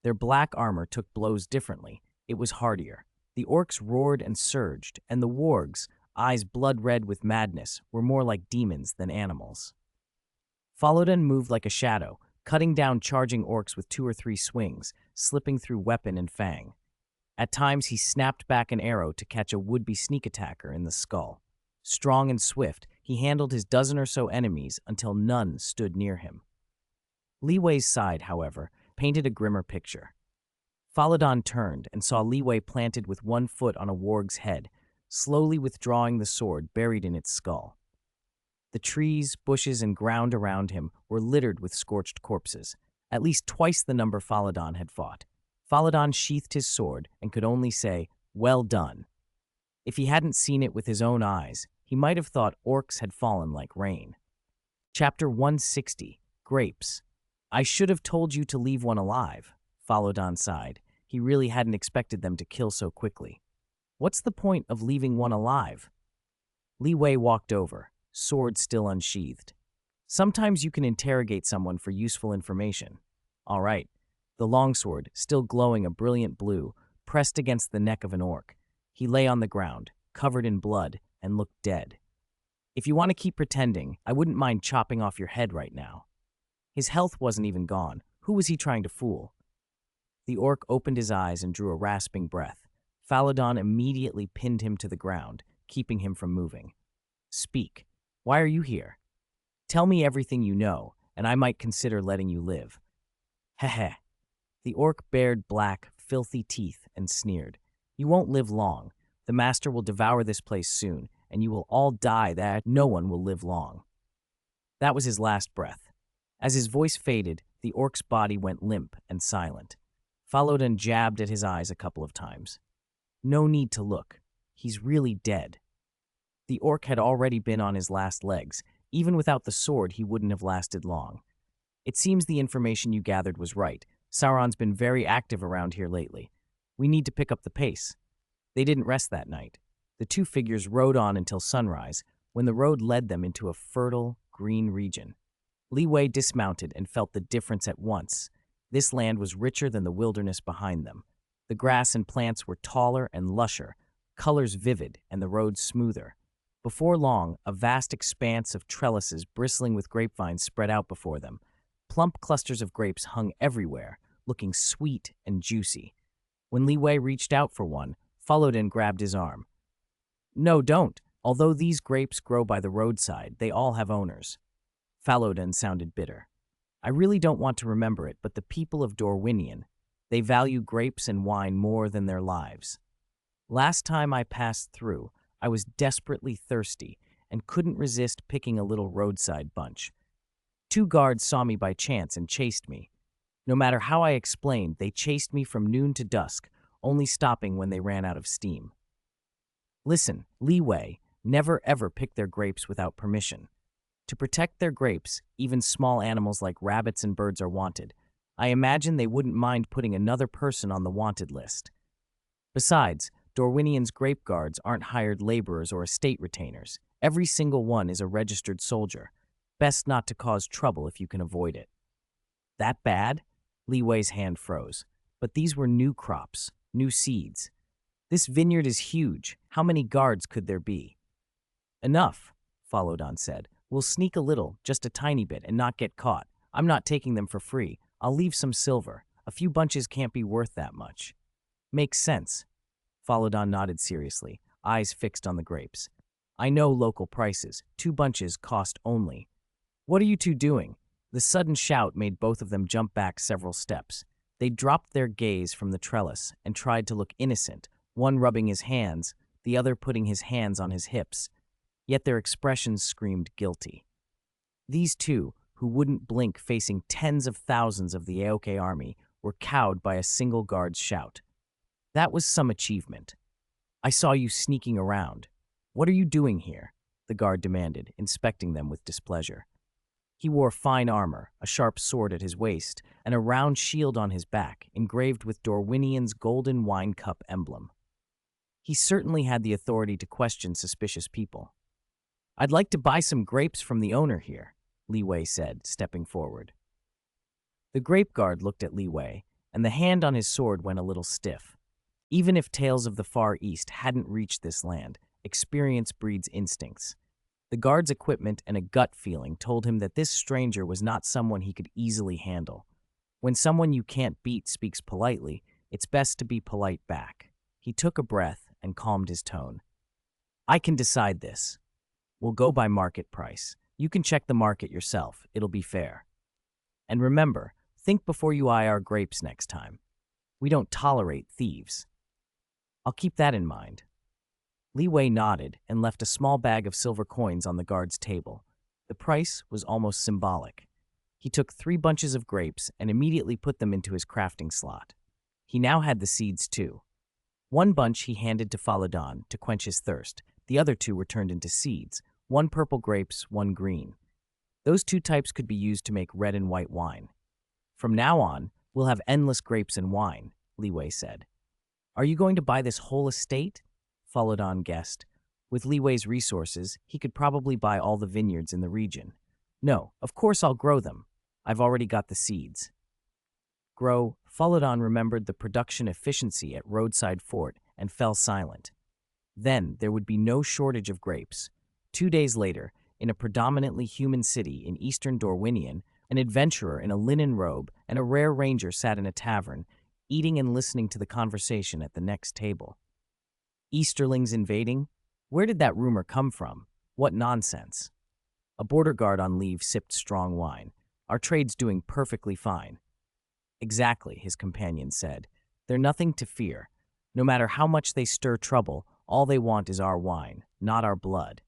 Their black armor took blows differently. It was hardier. The orcs roared and surged, and the wargs, eyes blood-red with madness, were more like demons than animals. Philodon moved like a shadow, cutting down charging orcs with 2 or 3 swings, slipping through weapon and fang. At times, he snapped back an arrow to catch a would-be sneak attacker in the skull. Strong and swift, he handled his dozen or so enemies until none stood near him. Li Wei's side, however, painted a grimmer picture. Philodon turned and saw Li Wei planted with one foot on a warg's head, slowly withdrawing the sword buried in its skull. The trees, bushes, and ground around him were littered with scorched corpses, at least twice the number Philodon had fought. Philodon sheathed his sword and could only say, "Well done." If he hadn't seen it with his own eyes, he might have thought orcs had fallen like rain. Chapter 160, Grapes. I should have told you to leave one alive, Philodon sighed. He really hadn't expected them to kill so quickly. What's the point of leaving one alive? Li Wei walked over, sword still unsheathed. Sometimes you can interrogate someone for useful information. All right. The longsword, still glowing a brilliant blue, pressed against the neck of an orc. He lay on the ground, covered in blood, and looked dead. If you want to keep pretending, I wouldn't mind chopping off your head right now. His health wasn't even gone. Who was he trying to fool? The orc opened his eyes and drew a rasping breath. Falodon immediately pinned him to the ground, keeping him from moving. Speak. Why are you here? Tell me everything you know, and I might consider letting you live. Heh. The orc bared black, filthy teeth and sneered. You won't live long. The master will devour this place soon, and you will all die that no one will live long. That was his last breath. As his voice faded, the orc's body went limp and silent. Falodon jabbed at his eyes a couple of times. No need to look. He's really dead. The orc had already been on his last legs. Even without the sword, he wouldn't have lasted long. It seems the information you gathered was right. Sauron's been very active around here lately. We need to pick up the pace. They didn't rest that night. The two figures rode on until sunrise, when the road led them into a fertile, green region. Li Wei dismounted and felt the difference at once. This land was richer than the wilderness behind them. The grass and plants were taller and lusher, colors vivid, and the roads smoother. Before long, a vast expanse of trellises bristling with grapevines spread out before them. Plump clusters of grapes hung everywhere, looking sweet and juicy. When Li Wei reached out for one, Falodon grabbed his arm. No, don't. Although these grapes grow by the roadside, they all have owners. Falodon sounded bitter. I really don't want to remember it, but the people of Dorwinion, they value grapes and wine more than their lives. Last time I passed through, I was desperately thirsty and couldn't resist picking a little roadside bunch. 2 guards saw me by chance and chased me. No matter how I explained, they chased me from noon to dusk, only stopping when they ran out of steam. Listen, Li Wei, never ever pick their grapes without permission. To protect their grapes, even small animals like rabbits and birds are wanted. I imagine they wouldn't mind putting another person on the wanted list. Besides, Dorwinion's grape guards aren't hired laborers or estate retainers. Every single one is a registered soldier. Best not to cause trouble if you can avoid it. That bad? Li Wei's hand froze. But these were new crops, new seeds. This vineyard is huge. How many guards could there be? Enough, Falodon said. We'll sneak a little, just a tiny bit, and not get caught. I'm not taking them for free. I'll leave some silver. A few bunches can't be worth that much. Makes sense. Falodon nodded seriously, eyes fixed on the grapes. I know local prices. 2 bunches cost only. What are you two doing? The sudden shout made both of them jump back several steps. They dropped their gaze from the trellis and tried to look innocent, one rubbing his hands, the other putting his hands on his hips. Yet their expressions screamed guilty. These two, who wouldn't blink facing tens of thousands of the Aoke army, were cowed by a single guard's shout. That was some achievement. I saw you sneaking around. What are you doing here? The guard demanded, inspecting them with displeasure. He wore fine armor, a sharp sword at his waist, and a round shield on his back, engraved with Dorwinion's golden wine cup emblem. He certainly had the authority to question suspicious people. I'd like to buy some grapes from the owner here, Li Wei said, stepping forward. The grape guard looked at Li Wei, and the hand on his sword went a little stiff. Even if tales of the Far East hadn't reached this land, experience breeds instincts. The guard's equipment and a gut feeling told him that this stranger was not someone he could easily handle. When someone you can't beat speaks politely, it's best to be polite back. He took a breath and calmed his tone. I can decide this. We'll go by market price. You can check the market yourself. It'll be fair. And remember, think before you eye our grapes next time. We don't tolerate thieves. I'll keep that in mind. Li Wei nodded and left a small bag of silver coins on the guard's table. The price was almost symbolic. He took 3 bunches of grapes and immediately put them into his crafting slot. He now had the seeds too. 1 bunch he handed to Falodon to quench his thirst. The other 2 were turned into seeds, 1 purple grapes, 1 green. Those 2 types could be used to make red and white wine. From now on, we'll have endless grapes and wine, Li Wei said. Are you going to buy this whole estate? Falodon guessed. With Li Wei's resources, he could probably buy all the vineyards in the region. No, of course I'll grow them. I've already got the seeds. Falodon remembered the production efficiency at Roadside Fort and fell silent. Then there would be no shortage of grapes. 2 days later, in a predominantly human city in eastern Dorwinion, an adventurer in a linen robe and a rare ranger sat in a tavern, eating and listening to the conversation at the next table. Easterlings invading? Where did that rumor come from? What nonsense. A border guard on leave sipped strong wine. Our trade's doing perfectly fine. Exactly, his companion said. They're nothing to fear. No matter how much they stir trouble, all they want is our wine, not our blood.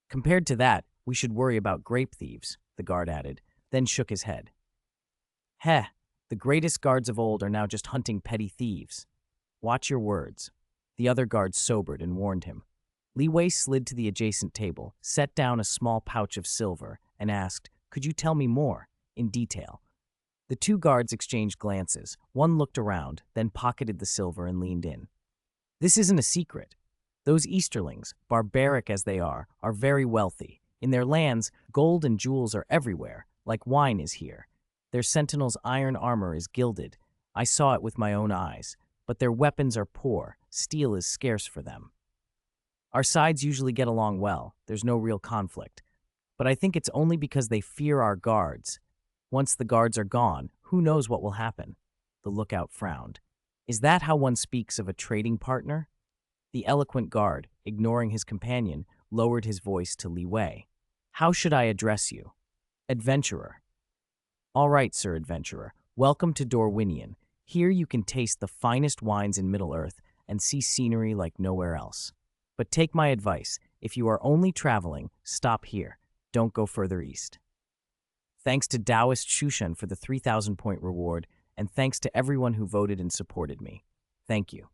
Compared to that, we should worry about grape thieves, the guard added, then shook his head. Heh, the greatest guards of old are now just hunting petty thieves. Watch your words. The other guard sobered and warned him. Li Wei slid to the adjacent table, set down a small pouch of silver, and asked, Could you tell me more, in detail? The two guards exchanged glances. One looked around, then pocketed the silver and leaned in. This isn't a secret. Those Easterlings, barbaric as they are very wealthy. In their lands, gold and jewels are everywhere, like wine is here. Their sentinels' iron armor is gilded. I saw it with my own eyes. But their weapons are poor. Steel is scarce for them. Our sides usually get along well. There's no real conflict. But I think it's only because they fear our guards. Once the guards are gone, who knows what will happen? The lookout frowned. Is that how one speaks of a trading partner? The eloquent guard, ignoring his companion, lowered his voice to Li Wei. How should I address you? Adventurer. All right, Sir Adventurer. Welcome to Dorwinion. Here you can taste the finest wines in Middle-earth and see scenery like nowhere else. But take my advice. If you are only traveling, stop here. Don't go further east. Thanks to Taoist Shushan for the 3,000-point reward, and thanks to everyone who voted and supported me. Thank you.